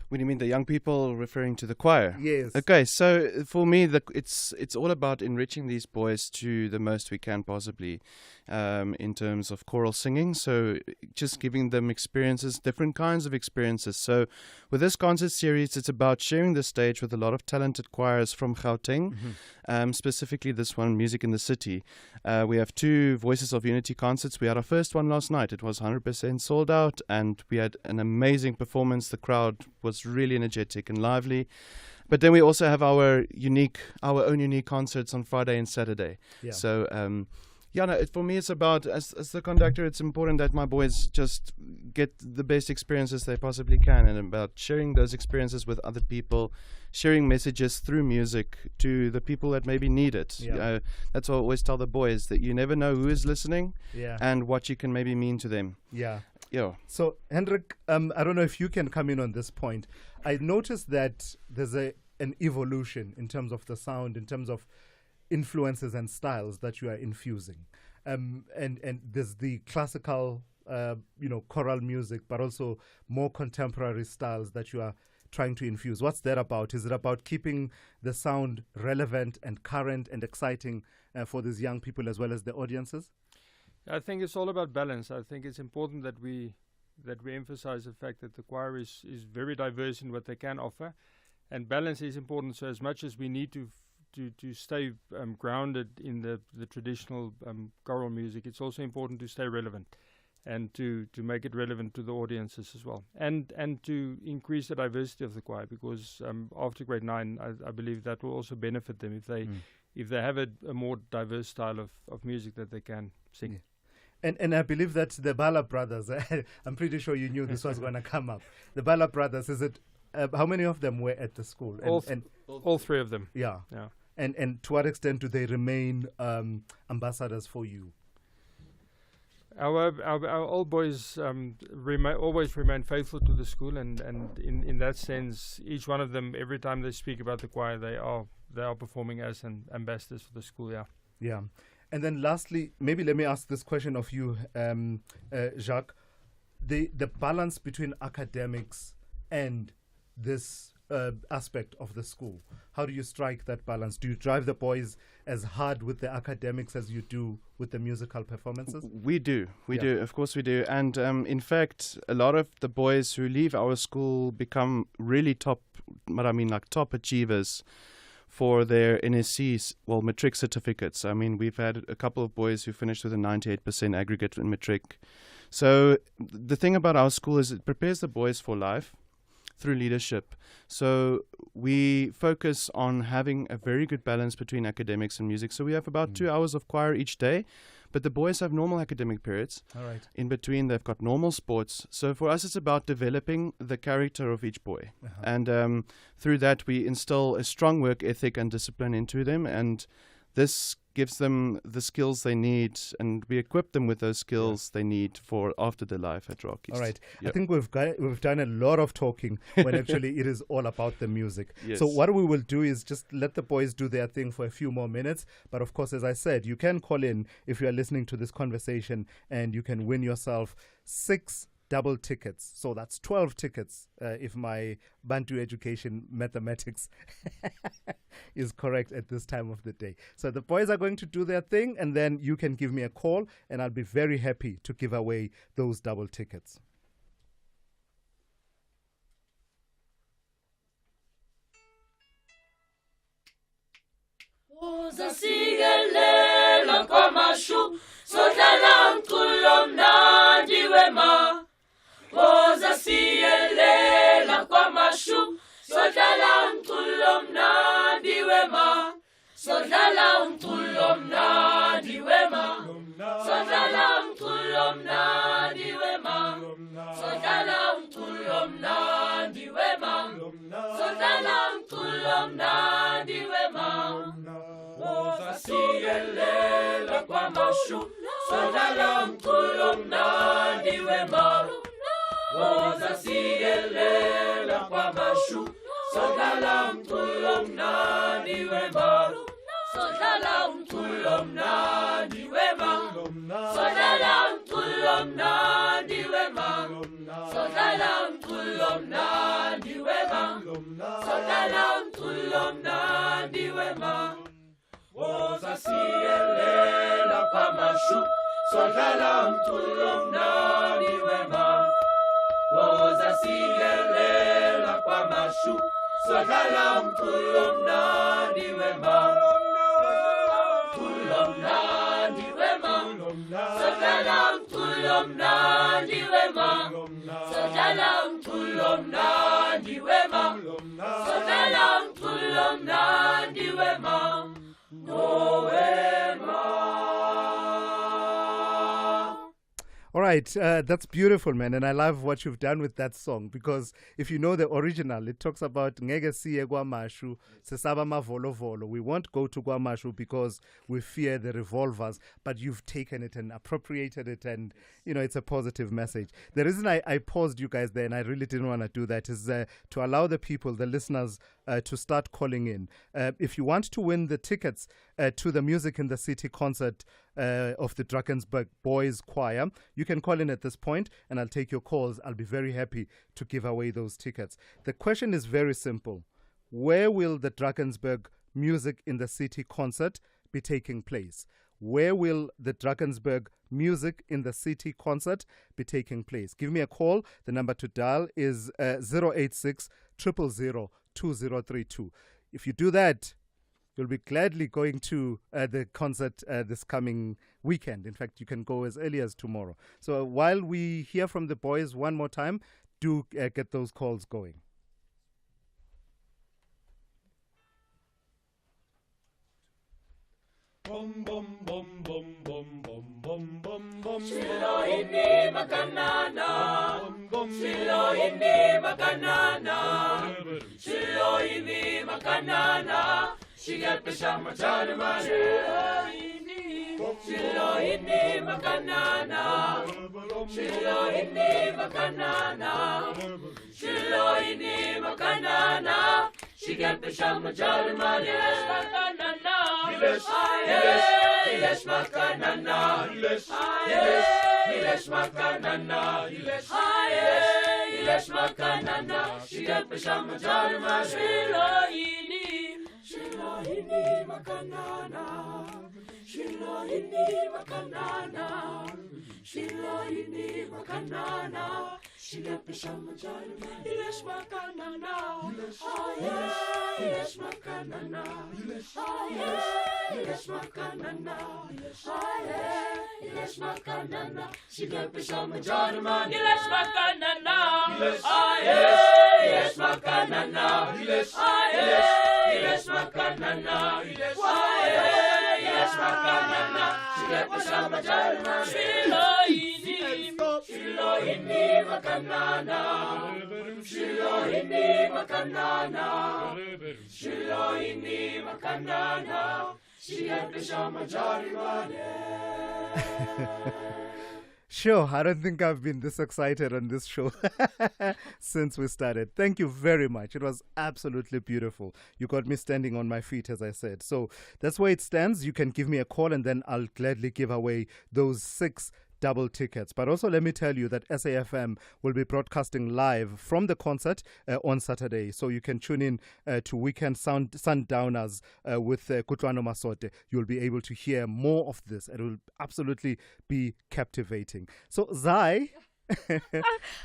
When you mean the young people, referring to the choir? Yes. Okay, so for me, it's all about enriching these boys to the most we can possibly in terms of choral singing. So just giving them experiences, different kinds of experiences. So with this concert series, it's about sharing the stage with a lot of talented choirs from Gauteng, specifically this one, Music in the City. We have 2 Voices of Unity concerts. We had our first one last night. It was 100% sold out, and we had an amazing performance. The crowd was really energetic and lively. But then we also have our own unique concerts on Friday and Saturday. Yeah. So for me, it's about, as the conductor, it's important that my boys just get the best experiences they possibly can, and about sharing those experiences with other people, sharing messages through music to the people that maybe need it. Yeah. That's what I always tell the boys, that you never know who is listening and what you can maybe mean to them. Yeah. Yeah. So, Hendrik, I don't know if you can come in on this point. I noticed that there's an evolution in terms of the sound, in terms of influences and styles that you are infusing. And there's the classical, choral music, but also more contemporary styles that you are trying to infuse. What's that about? Is it about keeping the sound relevant and current and exciting for these young people as well as the audiences? I think it's all about balance. I think it's important that we emphasize the fact that the choir is very diverse in what they can offer, and balance is important. So as much as we need to stay grounded in the traditional choral music, it's also important to stay relevant and to make it relevant to the audiences as well, and to increase the diversity of the choir, because after grade 9, I believe that will also benefit them if they have a more diverse style of music that they can sing. Yeah. And I believe that the Bala brothers, I'm pretty sure you knew this was going to come up. The Bala brothers, is it? How many of them were at the school? All 3 of them. Yeah. And to what extent do they remain ambassadors for you? Our old boys always remain faithful to the school, and in that sense, each one of them, every time they speak about the choir, they are performing as ambassadors for the school. Yeah. Yeah. And then lastly, maybe let me ask this question of you, Jacques. The balance between academics and this aspect of the school, how do you strike that balance? Do you drive the boys as hard with the academics as you do with the musical performances? We do. Of course we do. And in fact, a lot of the boys who leave our school become really top achievers for their NSCs, matric certificates. I mean, we've had a couple of boys who finished with a 98% aggregate in matric. So the thing about our school is it prepares the boys for life through leadership. So we focus on having a very good balance between academics and music. So we have about 2 hours of choir each day, but the boys have normal academic periods. All right. In between, they've got normal sports. So for us, it's about developing the character of each boy. And through that, we instill a strong work ethic and discipline into them. And this gives them the skills they need, and we equip them with those skills they need for after their life at Rockies. All right. Yep. I think we've done a lot of talking when actually it is all about the music. Yes. So what we will do is just let the boys do their thing for a few more minutes. But of course, as I said, you can call in if you are listening to this conversation, and you can win yourself 6 double tickets. So that's 12 tickets if my Bantu education mathematics is correct at this time of the day. So the boys are going to do their thing, and then you can give me a call, and I'll be very happy to give away those double tickets. Uzasigelela kwamashu sodlala umculo mnandi wema. Uzasigelela kwamashu sodlala umculo mnandi wema. Sodlala umculo mnandi wema. Sodlala umculo mnandi wema. Sodlala umculo mnandi. sodlala umculo mnandi wema woza siyelela kwamashu sodlala umculo mnandi wema woza siyelela kwamashu sodlala umculo mnandi wema sodlala umculo mnandi wema sodlala umculo mnandi wema sodlala umculo mnandi wema sodlala umculo mnandi wema woza siyelela kwamashu sodlala umculo mnandi wema woza siyelela kwamashu sodlala umculo mnandi wema umculo mnandi wema sodlala umculo mnandi wema sodlala umculo mnandi wema sodlala umculo mnandi wema All right, that's beautiful, man, and I love what you've done with that song, because if you know the original, it talks about ngeke siye kwamashu sesaba mavolovolo. We won't go to kwamashu because we fear the revolvers, but you've taken it and appropriated it, and you know it's a positive message. The reason I paused you guys there, and I really didn't want to do that, is to allow the people, the listeners, to start calling in. If you want to win the tickets to the Music in the City concert of the Drakensburg Boys Choir, you can call in at this point and I'll take your calls. I'll be very happy to give away those tickets. The question is very simple. Where will the Drakensburg Music in the City concert be taking place? Where will the Drakensburg Music in the City concert be taking place? Give me a call. The number to dial is 086 000 2032. If you do that, you'll be gladly going to the concert this coming weekend. In fact, you can go as early as tomorrow. So while we hear from the boys one more time, do get those calls going. Bum bum bum bum bum bum bum bum bum. Shilo ini makanana. Shilo ini makanana. Shilo ini makanana. Shiga peshama chana mare. Shilo ini makanana. Shilo ini makanana. Shilo ini makanana. Shiga peshama chana mare. Makanana. Ilesh makanana, Ilesh makanana, Ilesh makanana, Shiga peshama jarma, Shilohini makanana, Shilohini makanana, Shilohini makanana, Shiga peshama jarma, Ilesh makanana, Ilesh makanana, Ilesh makanana, Ilesh makanana, Shiga peshama jarma, Ilesh makanana, Ilesh makanana, Ilesh makanana, Ilesh makanana, Shiga peshama jarma, Shilohini makanana, Shilohini makanana, Shilohini makanana, Shiga peshama jarma. Sure, I don't think I've been this excited on this show since we started. Thank you very much. It was absolutely beautiful. You got me standing on my feet, as I said. So that's where it stands. You can give me a call and then I'll gladly give away those 6 double tickets. But also let me tell you that SAFM will be broadcasting live from the concert on Saturday. So you can tune in to Weekend Sundowners with Kutlwano Masote. You'll be able to hear more of this. It will absolutely be captivating. So Zai,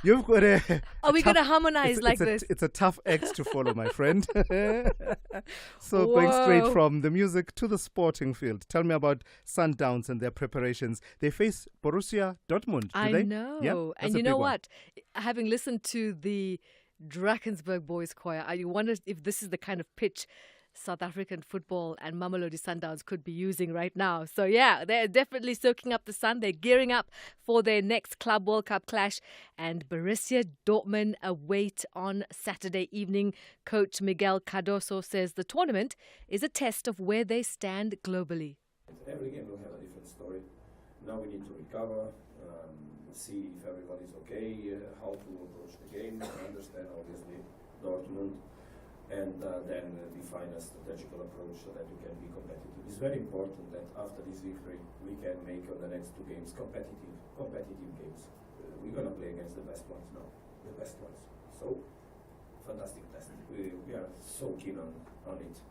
you've got a... Are we going to harmonize like this? It's a tough act to follow, my friend. So going straight from the music to the sporting field. Tell me about Sundowns and their preparations. They face Borussia Dortmund, do they? I know. Yeah? And you know what? Having listened to the Drakensburg Boys Choir, I wonder if this is the kind of pitch South African football and Mamelodi Sundowns could be using right now. So yeah, they're definitely soaking up the sun. They're gearing up for their next Club World Cup clash, and Borussia Dortmund await on Saturday evening. Coach Miguel Cardoso says the tournament is a test of where they stand globally. Every game will have a different story. Now we need to recover, see if everybody's okay, how to approach the game, understand obviously Dortmund, and then define a strategical approach so that we can be competitive. It's very important that after this victory we can make the next two games competitive games. We're going to play against the best ones now, the best ones. So, fantastic test. We are so keen on it.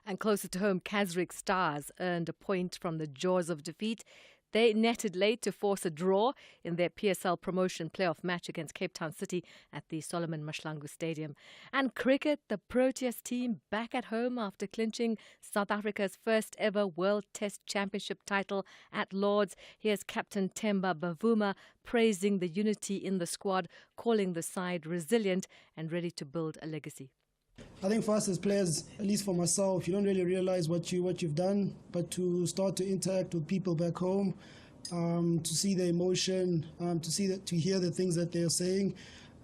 And closer to home, Kazrick Stars earned a point from the jaws of defeat. They netted late to force a draw in their PSL promotion playoff match against Cape Town City at the Solomon Mahlangu Stadium. And cricket, the Proteas team back at home after clinching South Africa's first ever World Test Championship title at Lord's. Here's Captain Themba Bavuma praising the unity in the squad, calling the side resilient and ready to build a legacy. I think for us as players, at least for myself, you don't really realize what you've done, but to start to interact with people back home, to see the emotion, to hear the things that they're saying,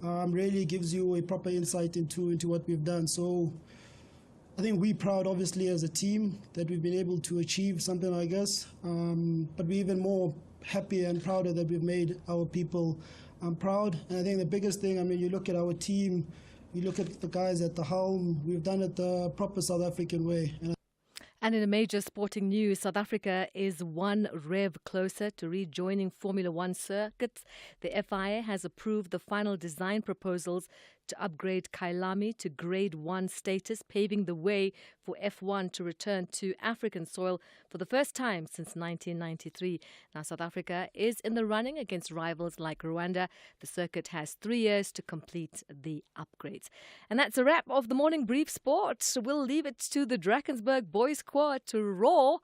really gives you a proper insight into what we've done. So I think we're proud, obviously, as a team that we've been able to achieve something like this, but we're even more happy and prouder that we've made our people proud. And I think the biggest thing, you look at our team, you look at the guys at the helm, we've done it the proper South African way. And in a major sporting news, South Africa is one rev closer to rejoining Formula One circuits. The FIA has approved the final design proposals to upgrade Kyalami to Grade 1 status, paving the way for F1 to return to African soil for the first time since 1993. Now, South Africa is in the running against rivals like Rwanda. The circuit has 3 years to complete the upgrades. And that's a wrap of the Morning Brief Sport. We'll leave it to the Drakensburg Boys Choir to roar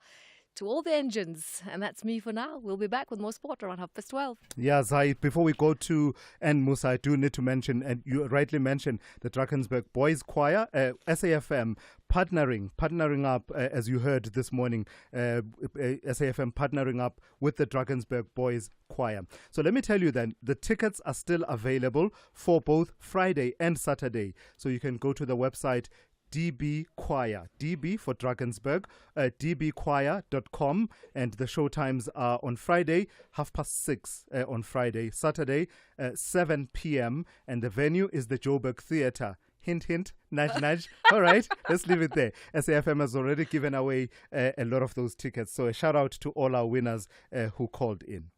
to all the engines. And that's me for now. We'll be back with more sport around 12:30. Yeah, Zai, before we go to and Musa, I do need to mention, and you rightly mentioned, the Drakensburg Boys Choir, SAFM, partnering up, as you heard this morning, SAFM partnering up with the Drakensburg Boys Choir. So let me tell you then, the tickets are still available for both Friday and Saturday. So you can go to the website DB Choir, DB for Drakensburg, dbchoir.com, and the show times are on Friday, 6:30 on Friday, Saturday, 7 p.m., and the venue is the Joburg Theatre. Hint, hint, nudge, nudge. All right, let's leave it there. SAFM has already given away a lot of those tickets, so a shout out to all our winners who called in.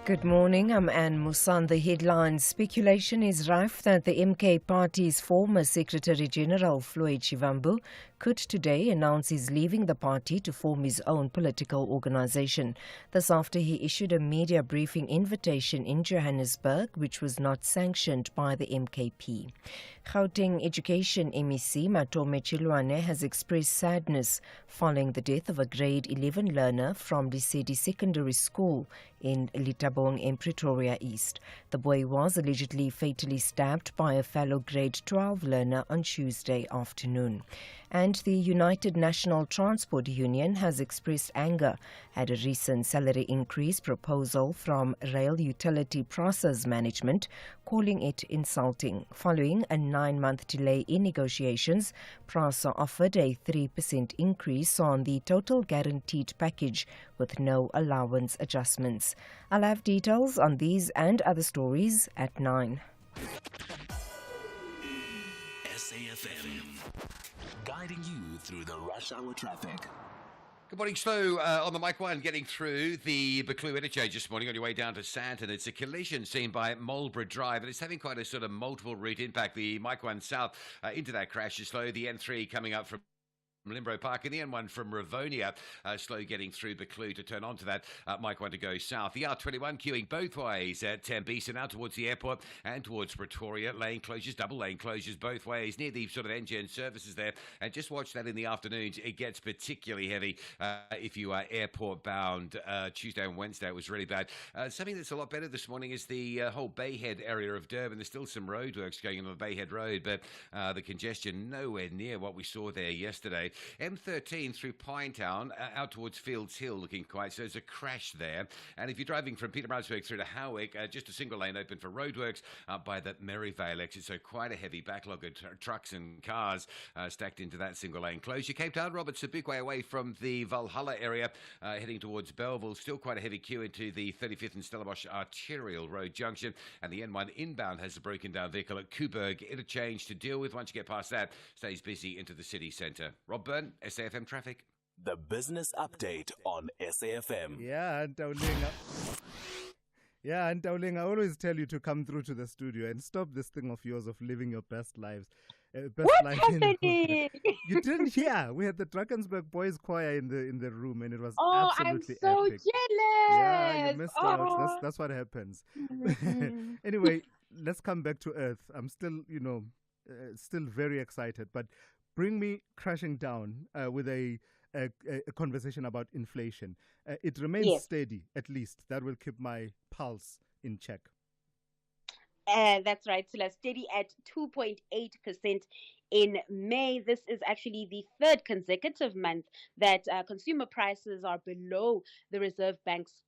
Good morning, I'm Anne Musan. The headlines. Speculation is rife that the MK Party's former Secretary General, Floyd Shivambu, could today announce he's leaving the party to form his own political organization. This after he issued a media briefing invitation in Johannesburg, which was not sanctioned by the MKP. Gauteng Education MEC Matome Chilwane has expressed sadness following the death of a grade 11 learner from Lesedi Secondary School in Litabong in Pretoria East. The boy was allegedly fatally stabbed by a fellow grade 12 learner on Tuesday afternoon. And the United National Transport Union has expressed anger at a recent salary increase proposal from Rail Utility Process Management, calling it insulting. Following a 9-month delay in negotiations, PRASA offered a 3% increase on the total guaranteed package with no allowance adjustments. I'll have details on these and other stories at 9. SAFM, guiding you through the rush hour traffic. Good morning, Slow. On the mic one, getting through the Buccleuch interchange this morning on your way down to Sandton. It's a collision seen by Marlborough Drive, and it's having quite a sort of multiple route impact. The mic one south into that crash is slow. The N3 coming up from Limbro Park, and the N1 from Ravonia, slow getting through Buccleuch to turn onto that. Mike want to go south. The R21 queuing both ways at Tambisa, now towards the airport and towards Pretoria. Lane closures, double lane closures both ways near the sort of NGN services there. And just watch that in the afternoons. It gets particularly heavy if you are airport bound. Tuesday and Wednesday it was really bad. Something that's a lot better this morning is the whole Bayhead area of Durban. There's still some roadworks going on the Bayhead Road, but the congestion nowhere near what we saw there yesterday. M13 through Pinetown out towards Fields Hill looking quiet, so there's a crash there. And if you're driving from Pietermaritzburg through to Howick, just a single lane open for roadworks by the Merivale exit, so quite a heavy backlog of trucks and cars stacked into that single lane closure. Cape Town, Robert Sobukwe away from the Valhalla area, heading towards Belleville, still quite a heavy queue into the 35th and Stellenbosch Arterial Road junction, and the N1 inbound has a broken down vehicle at Kuburg interchange to deal with. Once you get past that, stays busy into the city centre. Rob Byrne, SAFM Traffic. The business update on SAFM. Yeah, and Tauling, I always tell you to come through to the studio and stop this thing of yours of living your best lives. What's happening? You didn't hear. We had the Drakensburg Boys Choir in the room, and it was Oh, absolutely I'm so epic. jealous. Yeah, you missed out. That's what happens. Anyway, let's come back to earth. I'm still, still very excited, but bring me crashing down with a conversation about inflation. It remains steady, at least. That will keep my pulse in check. That's right, Tula. Steady at 2.8% in May. This is actually the third consecutive month that consumer prices are below the Reserve Bank's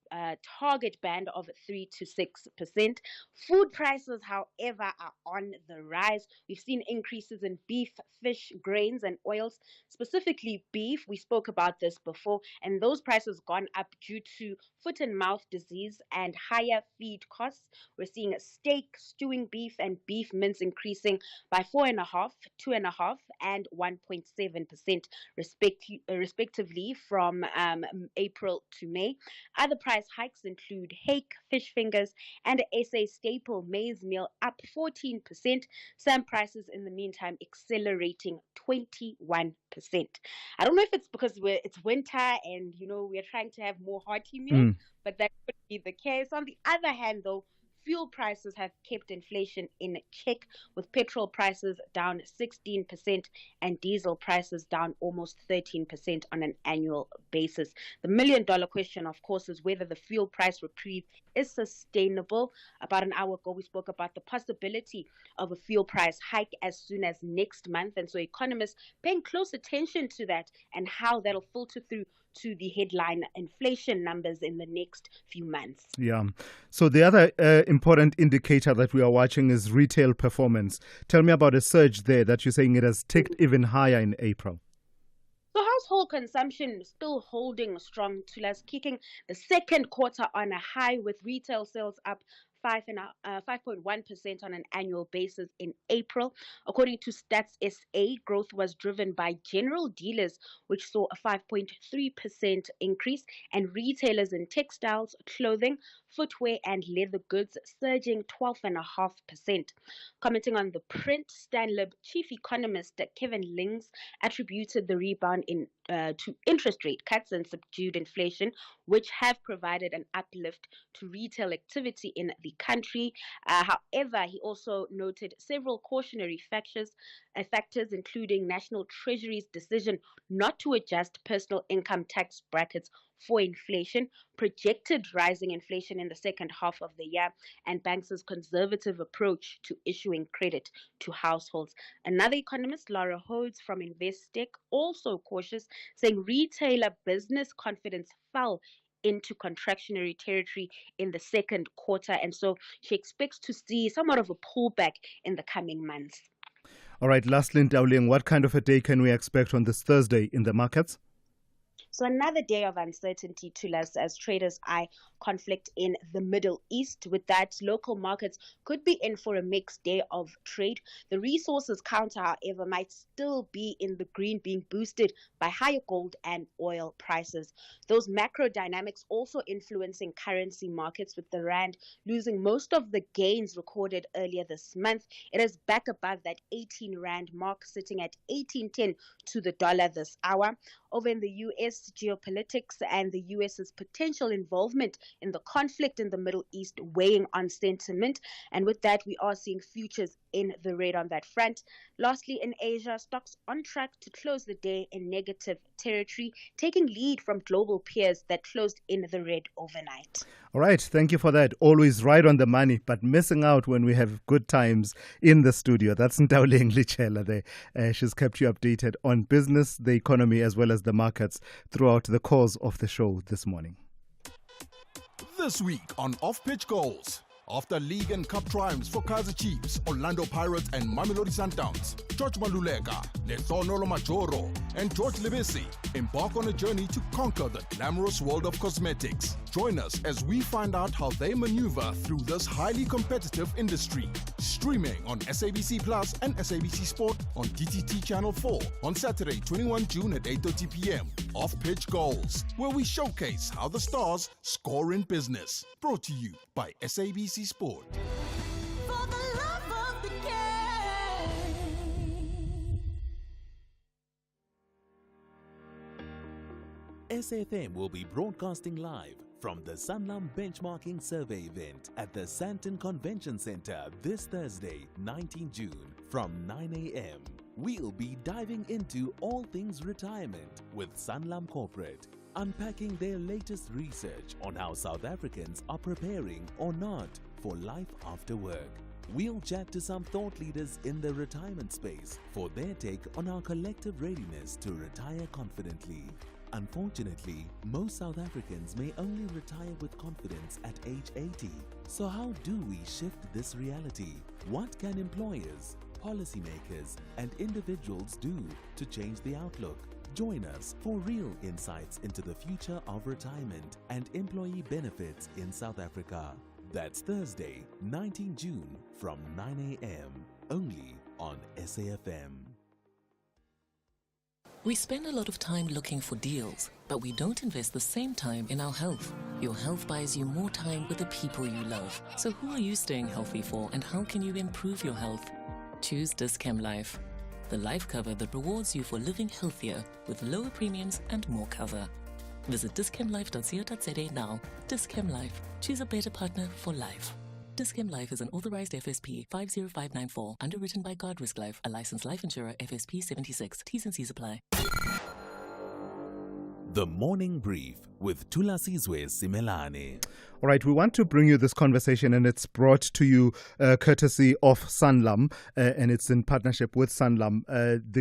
target band of 3 to 6%. Food prices, however, are on the rise. We've seen increases in beef, fish, grains, and oils. Specifically beef, we spoke about this before, and those prices gone up due to foot and mouth disease and higher feed costs. We're seeing steak, stewing beef, and beef mince increasing by 4.5%, 2.5%, and 1.7% respectively from April to May. Other price hikes include hake, fish fingers, and SA staple maize meal up 14%. Some prices in the meantime accelerating 21%. I don't know if it's because it's winter and we're trying to have more hearty meals, but that could be the case. On the other hand, though, fuel prices have kept inflation in check, with petrol prices down 16% and diesel prices down almost 13% on an annual basis. The million-dollar question, of course, is whether the fuel price reprieve is sustainable. About an hour ago, we spoke about the possibility of a fuel price hike as soon as next month, and so economists paying close attention to that and how that'll filter through to the headline inflation numbers in the next few months. Yeah. So the other important indicator that we are watching is retail performance. Tell me about a surge there that you're saying it has ticked even higher in April. So household consumption still holding strong, Tulas, kicking the second quarter on a high, with retail sales up 5.1% on an annual basis in April. According to Stats SA, growth was driven by general dealers, which saw a 5.3% increase, and retailers in textiles, clothing, footwear, and leather goods surging 12.5%. Commenting on the print, Stanlib chief economist Kevin Lings attributed the rebound to interest rate cuts and subdued inflation, which have provided an uplift to retail activity in the country. However, he also noted several cautionary factors, including National Treasury's decision not to adjust personal income tax brackets for inflation, projected rising inflation in the second half of the year, and banks' conservative approach to issuing credit to households. Another economist, Laura Hodes from Investigative, also cautious, saying retailer business confidence fell into contractionary territory in the second quarter, and so she expects to see somewhat of a pullback in the coming months. All right, lastly, Dowling, what kind of a day can we expect on this Thursday in the markets? So another day of uncertainty, Tulas, as traders eye conflict in the Middle East. With that, local markets could be in for a mixed day of trade. The resources counter, however, might still be in the green, being boosted by higher gold and oil prices. Those macro dynamics also influencing currency markets, with the rand losing most of the gains recorded earlier this month. It is back above that 18 rand mark, sitting at 18.10 to the dollar this hour. Over in the U.S., geopolitics and the U.S.'s potential involvement in the conflict in the Middle East weighing on sentiment. And with that, we are seeing futures in the red on that front. Lastly, in Asia, stocks on track to close the day in negative territory, taking lead from global peers that closed in the red overnight. All right, thank you for that. Always right on the money, but missing out when we have good times in the studio. That's Ntauleng Lichela there. She's kept you updated on business, the economy, as well as the markets throughout the course of the show this morning. This week on Off-Pitch Goals. After league and cup triumphs for Kaizer Chiefs, Orlando Pirates and Mamelodi Sundowns, George Maluleka, Lethono Majoro and George Lebesi embark on a journey to conquer the glamorous world of cosmetics. Join us as we find out how they maneuver through this highly competitive industry. Streaming on SABC Plus and SABC Sport on DTT Channel 4 on Saturday, 21 June at 8:30 p.m. Off-Pitch Goals, where we showcase how the stars score in business. Brought to you by SABC Sport. SFM will be broadcasting live from the Sanlam Benchmarking Survey event at the Sandton Convention Center this Thursday, 19 June from 9 a.m. We'll be diving into all things retirement with Sanlam Corporate, unpacking their latest research on how South Africans are preparing or not for life after work. We'll chat to some thought leaders in the retirement space for their take on our collective readiness to retire confidently. Unfortunately, most South Africans may only retire with confidence at age 80. So how do we shift this reality? What can employers, policymakers, and individuals do to change the outlook? Join us for real insights into the future of retirement and employee benefits in South Africa. That's Thursday, 19 June from 9 a.m. only on SAFM. We spend a lot of time looking for deals, but we don't invest the same time in our health. Your health buys you more time with the people you love. So who are you staying healthy for, and how can you improve your health? Choose Dis-Chem Life, the life cover that rewards you for living healthier with lower premiums and more cover. Visit dischemlife.co.za now. Dis-Chem Life. Choose a better partner for life. Dis-Chem Life is an authorized FSP 50594, underwritten by Guard Risk Life, a licensed life insurer, FSP 76. T's and C's apply. The Morning Brief with Thulasizwe Simelane. All right, we want to bring you this conversation, and it's brought to you courtesy of Sanlam, and it's in partnership with Sanlam.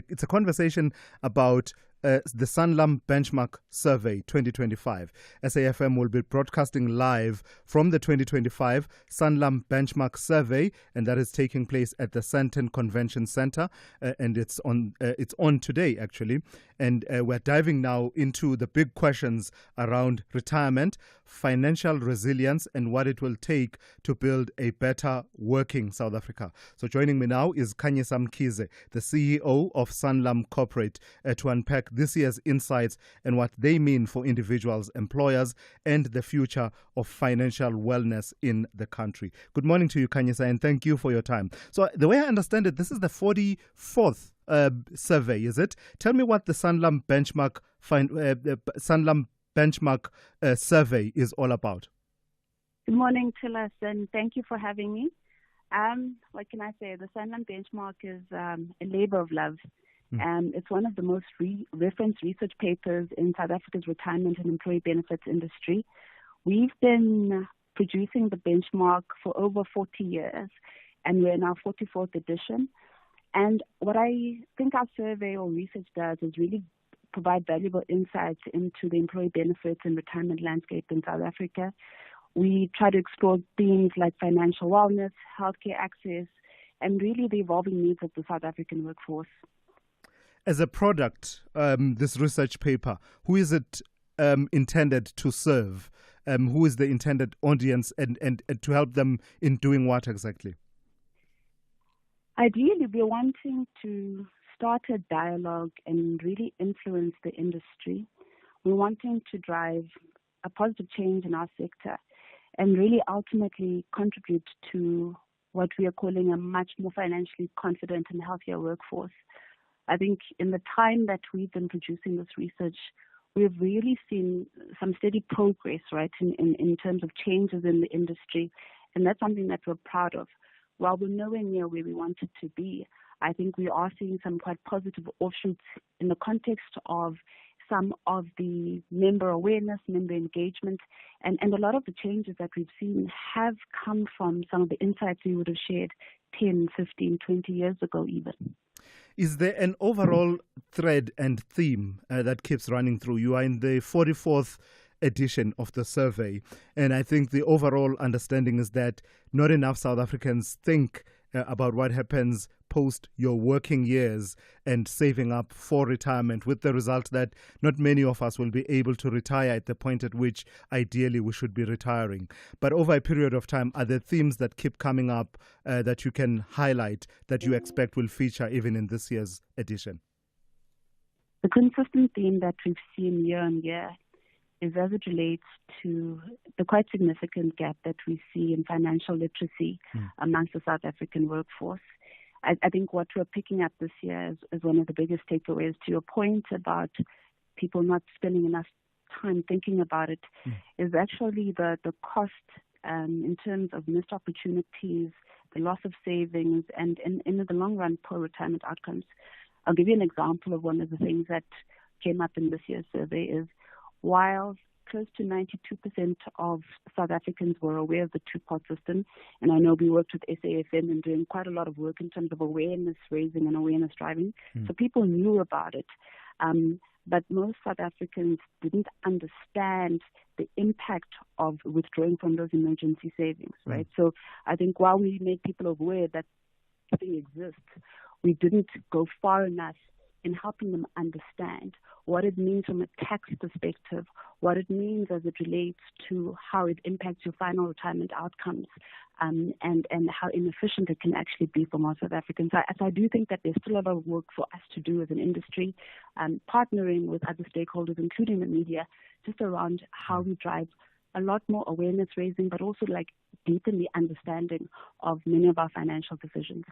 It's a conversation about the Sanlam Benchmark Survey 2025. SAFM will be broadcasting live from the 2025 Sanlam Benchmark Survey, and that is taking place at the Sandton Convention Center, and it's on today actually. And we're diving now into the big questions around retirement, financial resilience, and what it will take to build a better working South Africa. So joining me now is Khanyisa Mkhize, the CEO of Sanlam Corporate, to unpack this year's insights and what they mean for individuals, employers, and the future of financial wellness in the country. Good morning to you, Khanyisa, and thank you for your time. So the way I understand it, this is the 44th survey, is it? Tell me what the Sanlam Benchmark survey is all about. Good morning, Thulas, and thank you for having me. What can I say? The Sanlam Benchmark is a labor of love. It's one of the most referenced research papers in South Africa's retirement and employee benefits industry. We've been producing the benchmark for over 40 years, and we're in our 44th edition. And what I think our survey or research does is really provide valuable insights into the employee benefits and retirement landscape in South Africa. We try to explore themes like financial wellness, healthcare access, and really the evolving needs of the South African workforce. As a product, this research paper, who is it intended to serve? who is the intended audience, and to help them in doing what exactly? Ideally, we're wanting to start a dialogue and really influence the industry. We're wanting to drive a positive change in our sector and really ultimately contribute to what we are calling a much more financially confident and healthier workforce. I think in the time that we've been producing this research, we've really seen some steady progress, right, in terms of changes in the industry, and that's something that we're proud of. While we're nowhere near where we wanted to be, I think we are seeing some quite positive offshoots in the context of some of the member awareness, member engagement, and a lot of the changes that we've seen have come from some of the insights we would have shared 10, 15, 20 years ago even. Is there an overall thread and theme that keeps running through? You are in the 44th edition of the survey, and I think the overall understanding is that not enough South Africans think about what happens post your working years and saving up for retirement, with the result that not many of us will be able to retire at the point at which ideally we should be retiring. But over a period of time, are there themes that keep coming up that you can highlight that you expect will feature even in this year's edition? The consistent theme that we've seen year on year is as it relates to the quite significant gap that we see in financial literacy amongst the South African workforce. I think what we're picking up this year is one of the biggest takeaways. To your point about people not spending enough time thinking about it, is actually the cost in terms of missed opportunities, the loss of savings, and in the long run, poor retirement outcomes. I'll give you an example of one of the things that came up in this year's survey is while close to 92% of South Africans were aware of the two-pot system, and I know we worked with SAFM and doing quite a lot of work in terms of awareness raising and awareness driving, so people knew about it. But most South Africans didn't understand the impact of withdrawing from those emergency savings, right? So I think while we made people aware that something exists, we didn't go far enough in helping them understand what it means from a tax perspective, what it means as it relates to how it impacts your final retirement outcomes, and how inefficient it can actually be for most South Africans. So I do think that there's still a lot of work for us to do as an industry, partnering with other stakeholders, including the media, just around how we drive a lot more awareness raising, but also like deepen the understanding of many of our financial decisions.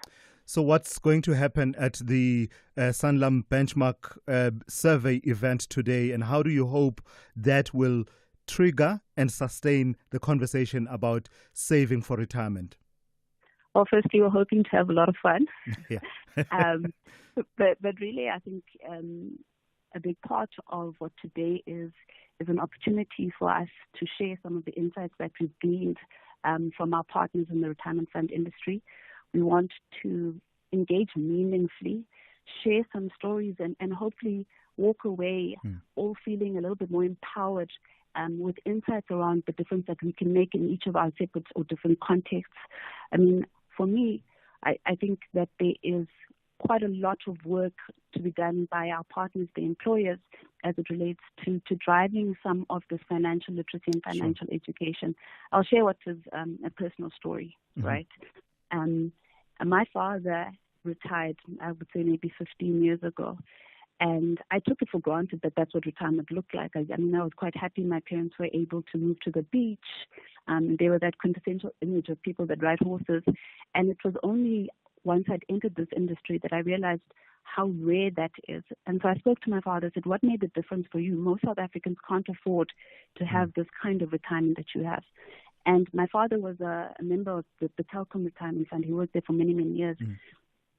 So what's going to happen at the Sanlam Benchmark survey event today, and how do you hope that will trigger and sustain the conversation about saving for retirement? Well, firstly, we're hoping to have a lot of fun. Yeah. but really, I think a big part of what today is an opportunity for us to share some of the insights that we've gleaned from our partners in the retirement fund industry. We want to engage meaningfully, share some stories, and hopefully walk away all feeling a little bit more empowered with insights around the difference that we can make in each of our separate or different contexts. I mean, for me, I think that there is quite a lot of work to be done by our partners, the employers, as it relates to driving some of this financial literacy and financial education. I'll share what is a personal story, right? My father retired, I would say maybe 15 years ago, and I took it for granted that that's what retirement looked like. I mean, I was quite happy my parents were able to move to the beach. They were that quintessential image of people that ride horses, and it was only once I'd entered this industry that I realized how rare that is. And so I spoke to my father and said, what made the difference for you? Most South Africans can't afford to have this kind of retirement that you have. And my father was a member of the Telkom Retirement Fund. He worked there for many, many years.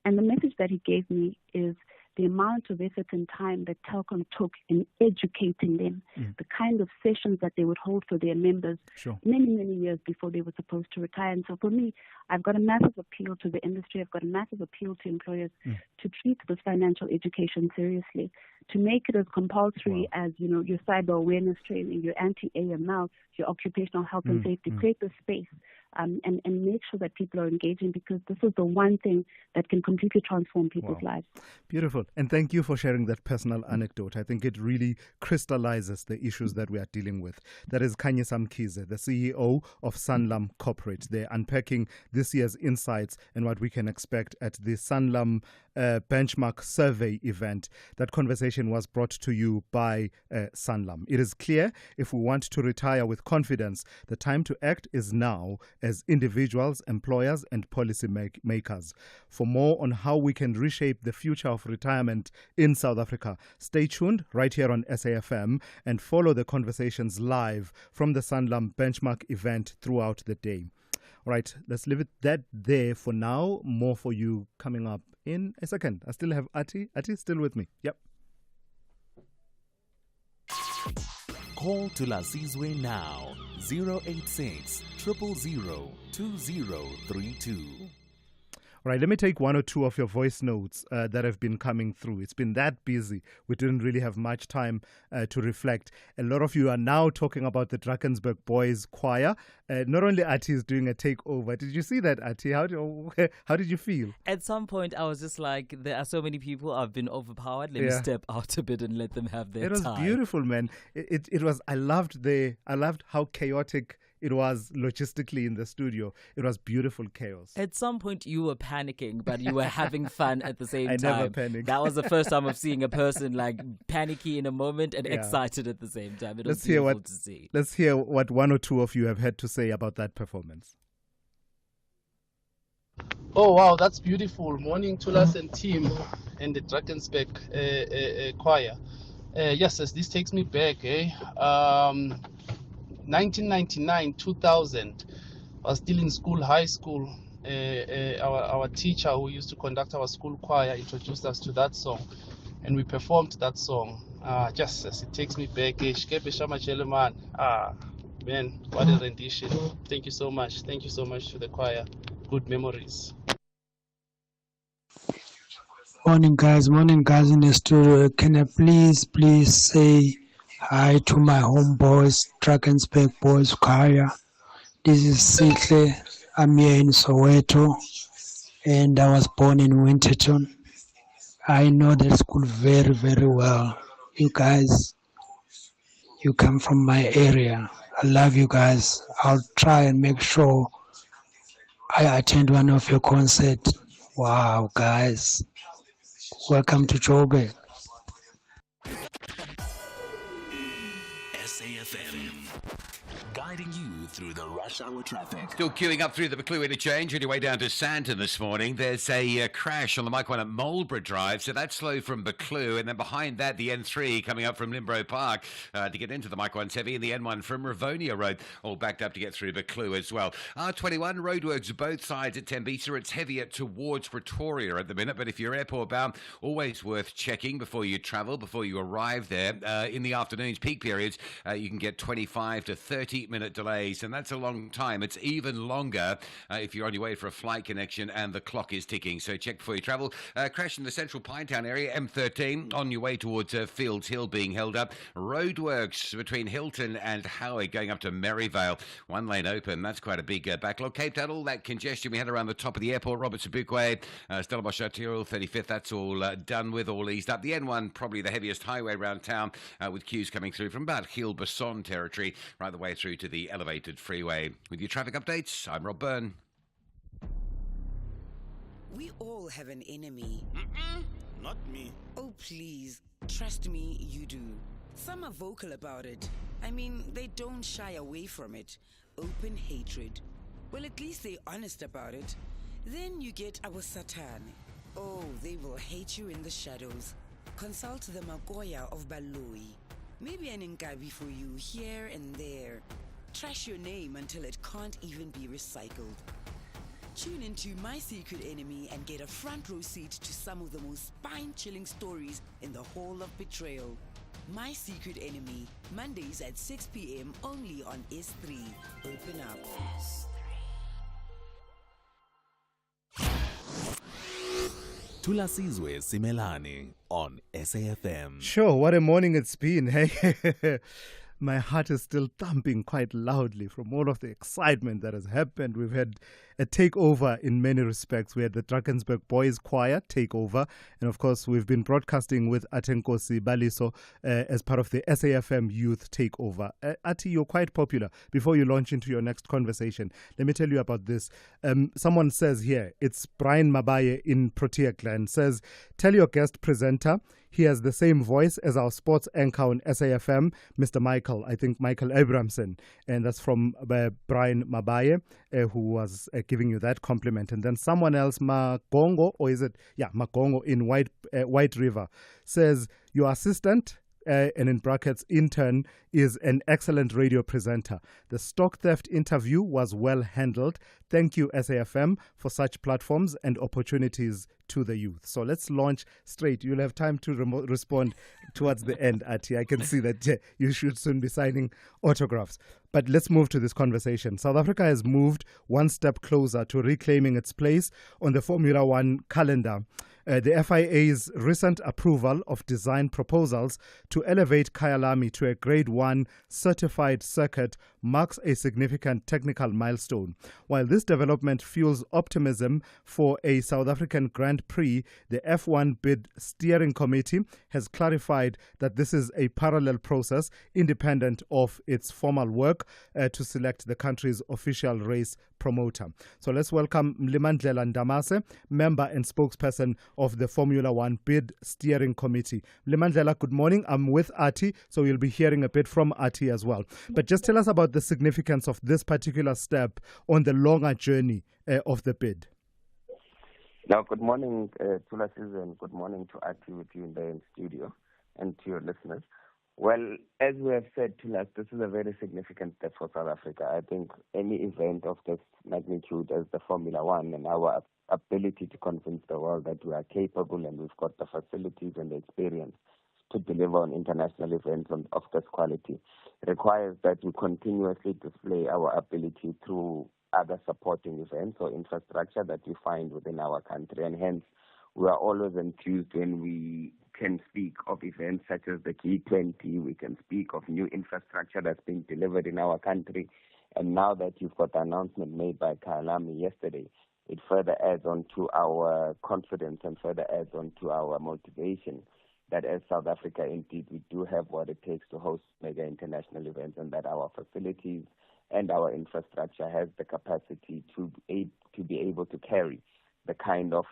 And the message that he gave me is the amount of effort and time that Telkom took in educating them, the kind of sessions that they would hold for their members many, many years before they were supposed to retire. And so for me, I've got a massive appeal to the industry. I've got a massive appeal to employers to treat this financial education seriously, to make it as compulsory as, you know, your cyber awareness training, your anti-AML, your occupational health and safety. Create the space and make sure that people are engaging, because this is the one thing that can completely transform people's lives. Beautiful. And thank you for sharing that personal anecdote. I think it really crystallizes the issues that we are dealing with. That is Kanye Samkize, the CEO of Sanlam Corporate. They're unpacking this year's insights and what we can expect at the Sanlam benchmark survey event. That conversation was brought to you by Sanlam. It is clear, if we want to retire with confidence, the time to act is now as individuals, employers and policy makers. For more on how we can reshape the future of retirement in South Africa, stay tuned right here on SAFM and follow the conversations live from the Sanlam benchmark event throughout the day. All right, let's leave it that there for now. More for you coming up in a second. I still have Ati. Ati, still with me? Yep. Call Thulasizwe now. 086 000 2032. All right, let me take one or two of your voice notes that have been coming through. It's been that busy. We didn't really have much time to reflect. A lot of you are now talking about the Drakensburg Boys Choir. Not only Ati is doing a takeover. Did you see that, Ati? How did you feel? At some point, I was just like, there are so many people. I've been overpowered. Let me step out a bit and let them have their time. It was beautiful, man. It was. I loved how chaotic it was logistically in the studio. It was beautiful chaos. At some point, you were panicking, but you were having fun at the same time. I never panicked. That was the first time of seeing a person like panicky in a moment and excited at the same time. It was beautiful to see. Let's hear what one or two of you have had to say about that performance. Oh, wow, that's beautiful. Morning, Thulas and team and the Drakensburg Choir. Yes, as this takes me back, 1999, 2000, I was still in school, high school. Our teacher who used to conduct our school choir introduced us to that song, and we performed that song. Just as it takes me back, man, what a rendition. Thank you so much. Thank you so much to the choir. Good memories. Morning guys in the studio. Can I please say hi to my homeboys, Drakensburg Boys Choir. This is Sihle. I'm here in Soweto, and I was born in Winterton. I know that school very, very well. You guys, you come from my area. I love you guys. I'll try and make sure I attend one of your concerts. Wow, guys. Welcome to Joburg. SAFM, guiding you through the rush hour traffic. Still queuing up through the Buccleuch interchange on your way down to Sandton this morning. There's a crash on the Mike 1 at Marlborough Drive, so that's slow from Buccleuch, and then behind that the N3 coming up from Limbro Park to get into the Mike 1's heavy, and the N1 from Rivonia Road, all backed up to get through Buccleuch as well. R21 roadworks both sides at Tembisa. It's heavier towards Pretoria at the minute, but if you're airport bound, always worth checking before you travel, before you arrive there. In the afternoons, peak periods, you can get 25 to 30-minute delays, and that's a long time. It's even longer if you're on your way for a flight connection and the clock is ticking. So check before you travel. Crash in the central Pinetown area, M13, on your way towards Fields Hill being held up. Roadworks between Hilton and Howick going up to Merivale. One lane open. That's quite a big backlog. Cape Town, all that congestion we had around the top of the airport. Robert Sobukwe, Stellenbosch Arterial 35th, that's all done with, all eased up. The N1, probably the heaviest highway around town with queues coming through from about Hill-Basson territory right the way through to the elevated freeway. With your traffic updates, I'm Rob Byrne. We all have an enemy. Not me. Oh, please. Trust me, you do. Some are vocal about it. I mean, they don't shy away from it. Open hatred. Well, at least they're honest about it. Then you get our Satan. Oh, they will hate you in the shadows. Consult the Magoya of Baloi. Maybe an Nkabi for you here and there. Trash your name until it can't even be recycled. Tune into My Secret Enemy and get a front row seat to some of the most spine-chilling stories in the whole of Betrayal. My Secret Enemy, Mondays at 6 p.m. only on S3. Open up. Thulasizwe Simelane on SAFM. Sure, what a morning it's been. Hey, my heart is still thumping quite loudly from all of the excitement that has happened. We've had a takeover in many respects. We had the Drakensburg Boys Choir takeover. And of course, we've been broadcasting with Atenkosi Baliso as part of the SAFM Youth Takeover. Ati, you're quite popular. Before you launch into your next conversation, let me tell you about this. Someone says here, it's Brian Mabaye in Protea Clan, says, tell your guest presenter he has the same voice as our sports anchor on SAFM, Mr. Michael Abramson. And that's from Brian Mabaye, who was giving you that compliment. And then someone else, Magongo, or is it? Yeah, Magongo in White River, says, your assistant, and in brackets, intern, is an excellent radio presenter. The stock theft interview was well handled. Thank you, SAFM, for such platforms and opportunities to the youth. So let's launch straight. You'll have time to respond towards the end, Ati. I can see that you should soon be signing autographs. But let's move to this conversation. South Africa has moved one step closer to reclaiming its place on the Formula One calendar. The FIA's recent approval of design proposals to elevate Kyalami to a Grade 1 certified circuit marks a significant technical milestone. While this development fuels optimism for a South African Grand Prix, the F1 Bid Steering Committee has clarified that this is a parallel process independent of its formal work to select the country's official race promoter. So let's welcome Mlimandlela Ndamase, member and spokesperson of the Formula One Bid Steering Committee. Mlimandlela, good morning. I'm with Ati, so you'll be hearing a bit from Ati as well. But just tell us about the significance of this particular step on the longer journey of the bid. Now, good morning, Thulasizwe, and good morning to Ati with you in the studio and to your listeners. Well, as we have said, Thulas, this is a very significant step for South Africa. I think any event of this magnitude as the Formula One and our ability to convince the world that we are capable and we've got the facilities and the experience to deliver on international events of this quality requires that we continuously display our ability through other supporting events or infrastructure that we find within our country. And hence, we are always enthused when we can speak of events such as the G20. We can speak of new infrastructure that's being delivered in our country. And now that you've got the announcement made by Kyalami yesterday, it further adds on to our confidence and further adds on to our motivation that as South Africa, indeed, we do have what it takes to host mega international events, and that our facilities and our infrastructure has the capacity to be able to carry the kind of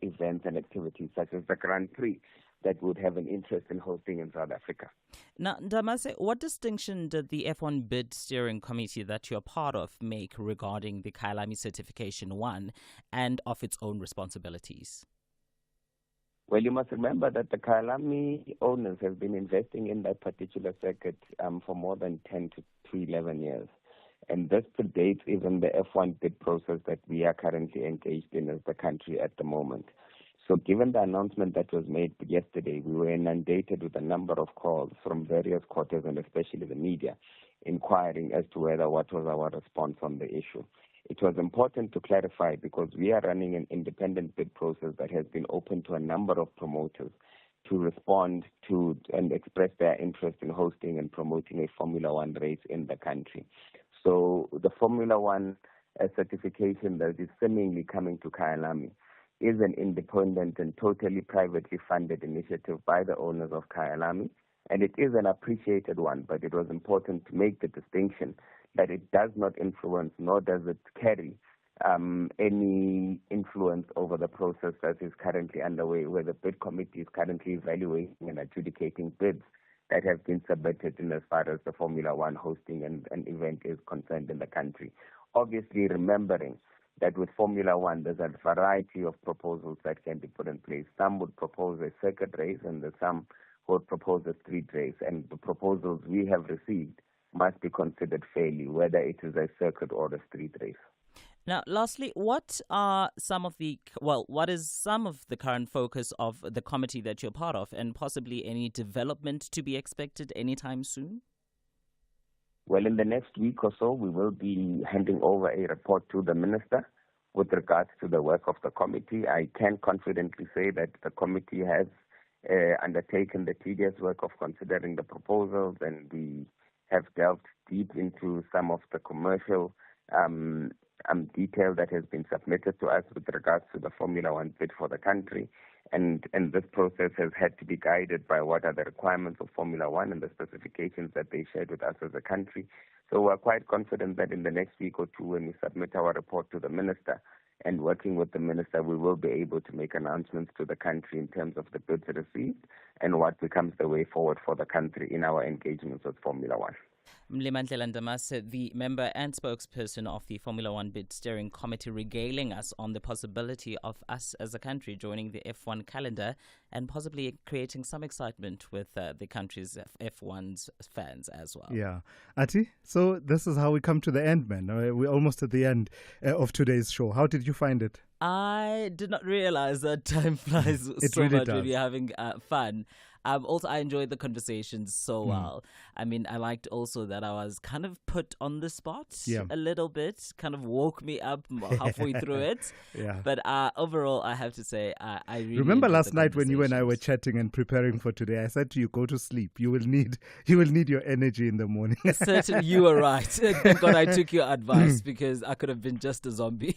events and activities such as the Grand Prix that would have an interest in hosting in South Africa. Now, Ndamase, what distinction did the F1 Bid Steering Committee that you're part of make regarding the Kyalami Certification 1 and of its own responsibilities? Well, you must remember that the Kyalami owners have been investing in that particular circuit for more than 10 to 11 years. And this predates even the F1 bid process that we are currently engaged in as the country at the moment. So given the announcement that was made yesterday, we were inundated with a number of calls from various quarters and especially the media inquiring as to what was our response on the issue. It was important to clarify because we are running an independent bid process that has been open to a number of promoters to respond to and express their interest in hosting and promoting a Formula One race in the country. So the Formula One certification that is seemingly coming to Kyalami is an independent and totally privately funded initiative by the owners of Kyalami, and it is an appreciated one, but it was important to make the distinction that it does not influence nor does it carry any influence over the process that is currently underway, where the bid committee is currently evaluating and adjudicating bids that have been submitted in as far as the Formula One hosting and an event is concerned in the country. Obviously, remembering that with Formula One, there's a variety of proposals that can be put in place. Some would propose a circuit race and some would propose a street race. And the proposals we have received must be considered fairly, whether it is a circuit or a street race. Now, lastly, what is some of the current focus of the committee that you're part of, and possibly any development to be expected anytime soon? Well, in the next week or so, we will be handing over a report to the minister with regards to the work of the committee. I can confidently say that the committee has undertaken the tedious work of considering the proposals, and we have delved deep into some of the commercial detail that has been submitted to us with regards to the Formula One bid for the country. And this process has had to be guided by what are the requirements of Formula One and the specifications that they shared with us as a country. So we're quite confident that in the next week or two, when we submit our report to the minister, and working with the minister, we will be able to make announcements to the country in terms of the bids received and what becomes the way forward for the country in our engagements with Formula One. Mlimandlela Ndamase, the member and spokesperson of the Formula One bid steering committee, regaling us on the possibility of us as a country joining the F1 calendar and possibly creating some excitement with the country's F1's fans as well. Yeah. Ati, so this is how we come to the end, man. We're almost at the end of today's show. How did you find it? I did not realize that time flies so really much does. when you're having fun. Also, I enjoyed the conversations so well. I mean, I liked also that I was kind of put on the spot a little bit, kind of woke me up halfway through it. Yeah. But overall, I have to say, I really remember enjoyed last the night when you and I were chatting and preparing for today. I said to you, go to sleep. You will need your energy in the morning. Certainly, you were right. Thank God I took your advice, because I could have been just a zombie.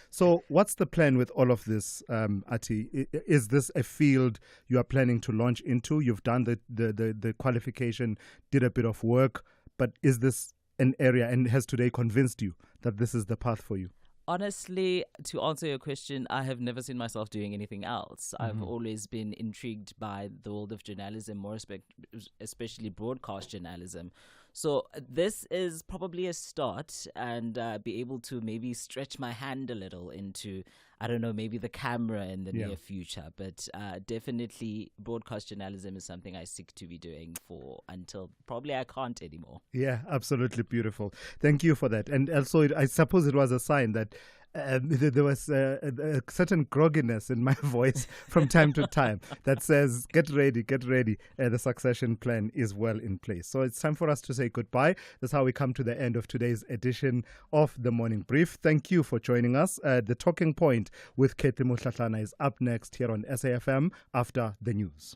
So, what's the plan with all of this, Ati? Is this a field you are planning to launch into? You've done the qualification, did a bit of work, but is this an area, and has today convinced you that this is the path for you? Honestly, to answer your question, I have never seen myself doing anything else. I've always been intrigued by the world of journalism, more especially broadcast journalism. So this is probably a start, and be able to maybe stretch my hand a little into, I don't know, maybe the camera in the near future. But definitely broadcast journalism is something I seek to be doing for until probably I can't anymore. Yeah, absolutely beautiful. Thank you for that. And also, I suppose it was a sign that there was a certain grogginess in my voice from time to time that says, get ready, the succession plan is well in place. So it's time for us to say goodbye. That's how we come to the end of today's edition of The Morning Brief. Thank you for joining us. The Talking Point with Kate Muhlatlana is up next here on SAFM after the news.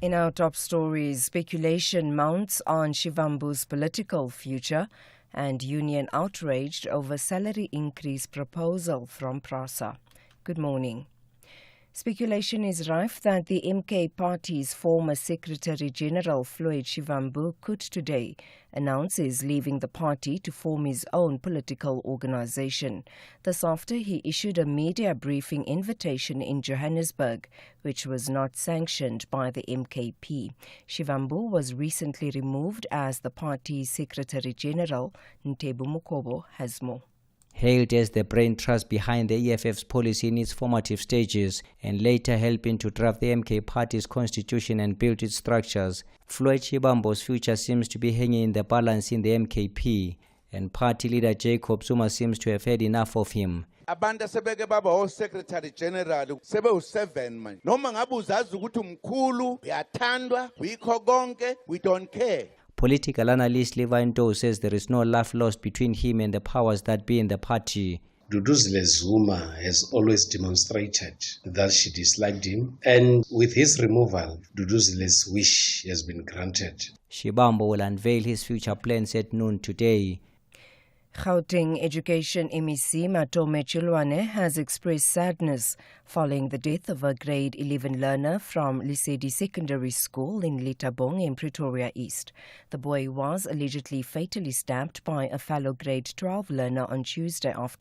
In our top stories, speculation mounts on Shivambu's political future, and union outraged over salary increase proposal from PRASA. Good morning. Speculation is rife that the MK Party's former Secretary General Floyd Shivambu could today announce he's leaving the party to form his own political organization. This after he issued a media briefing invitation in Johannesburg, which was not sanctioned by the MKP. Shivambu was recently removed as the party's Secretary General. Ntebu Mukobo has more. Hailed as the brain trust behind the EFF's policy in its formative stages and later helping to draft the MK Party's constitution and build its structures, Floyd Shivambu's future seems to be hanging in the balance in the MKP, and party leader Jacob Zuma seems to have had enough of him. Abantu sebeke baba o-Secretary General sebe u7 manje noma ngabe uzazi ukuthi umkhulu uyathandwa uyikho konke, we don't care. Political analyst Levi Nto says there is no love lost between him and the powers that be in the party. Thulasizwe Zuma has always demonstrated that she disliked him, and with his removal, Thulasizwe's wish has been granted. Shivambu will unveil his future plans at noon today. Gauteng Education MEC Matome Chilwane has expressed sadness following the death of a grade 11 learner from Lesedi Secondary School in Litabong in Pretoria East. The boy was allegedly fatally stabbed by a fellow grade 12 learner on Tuesday afternoon.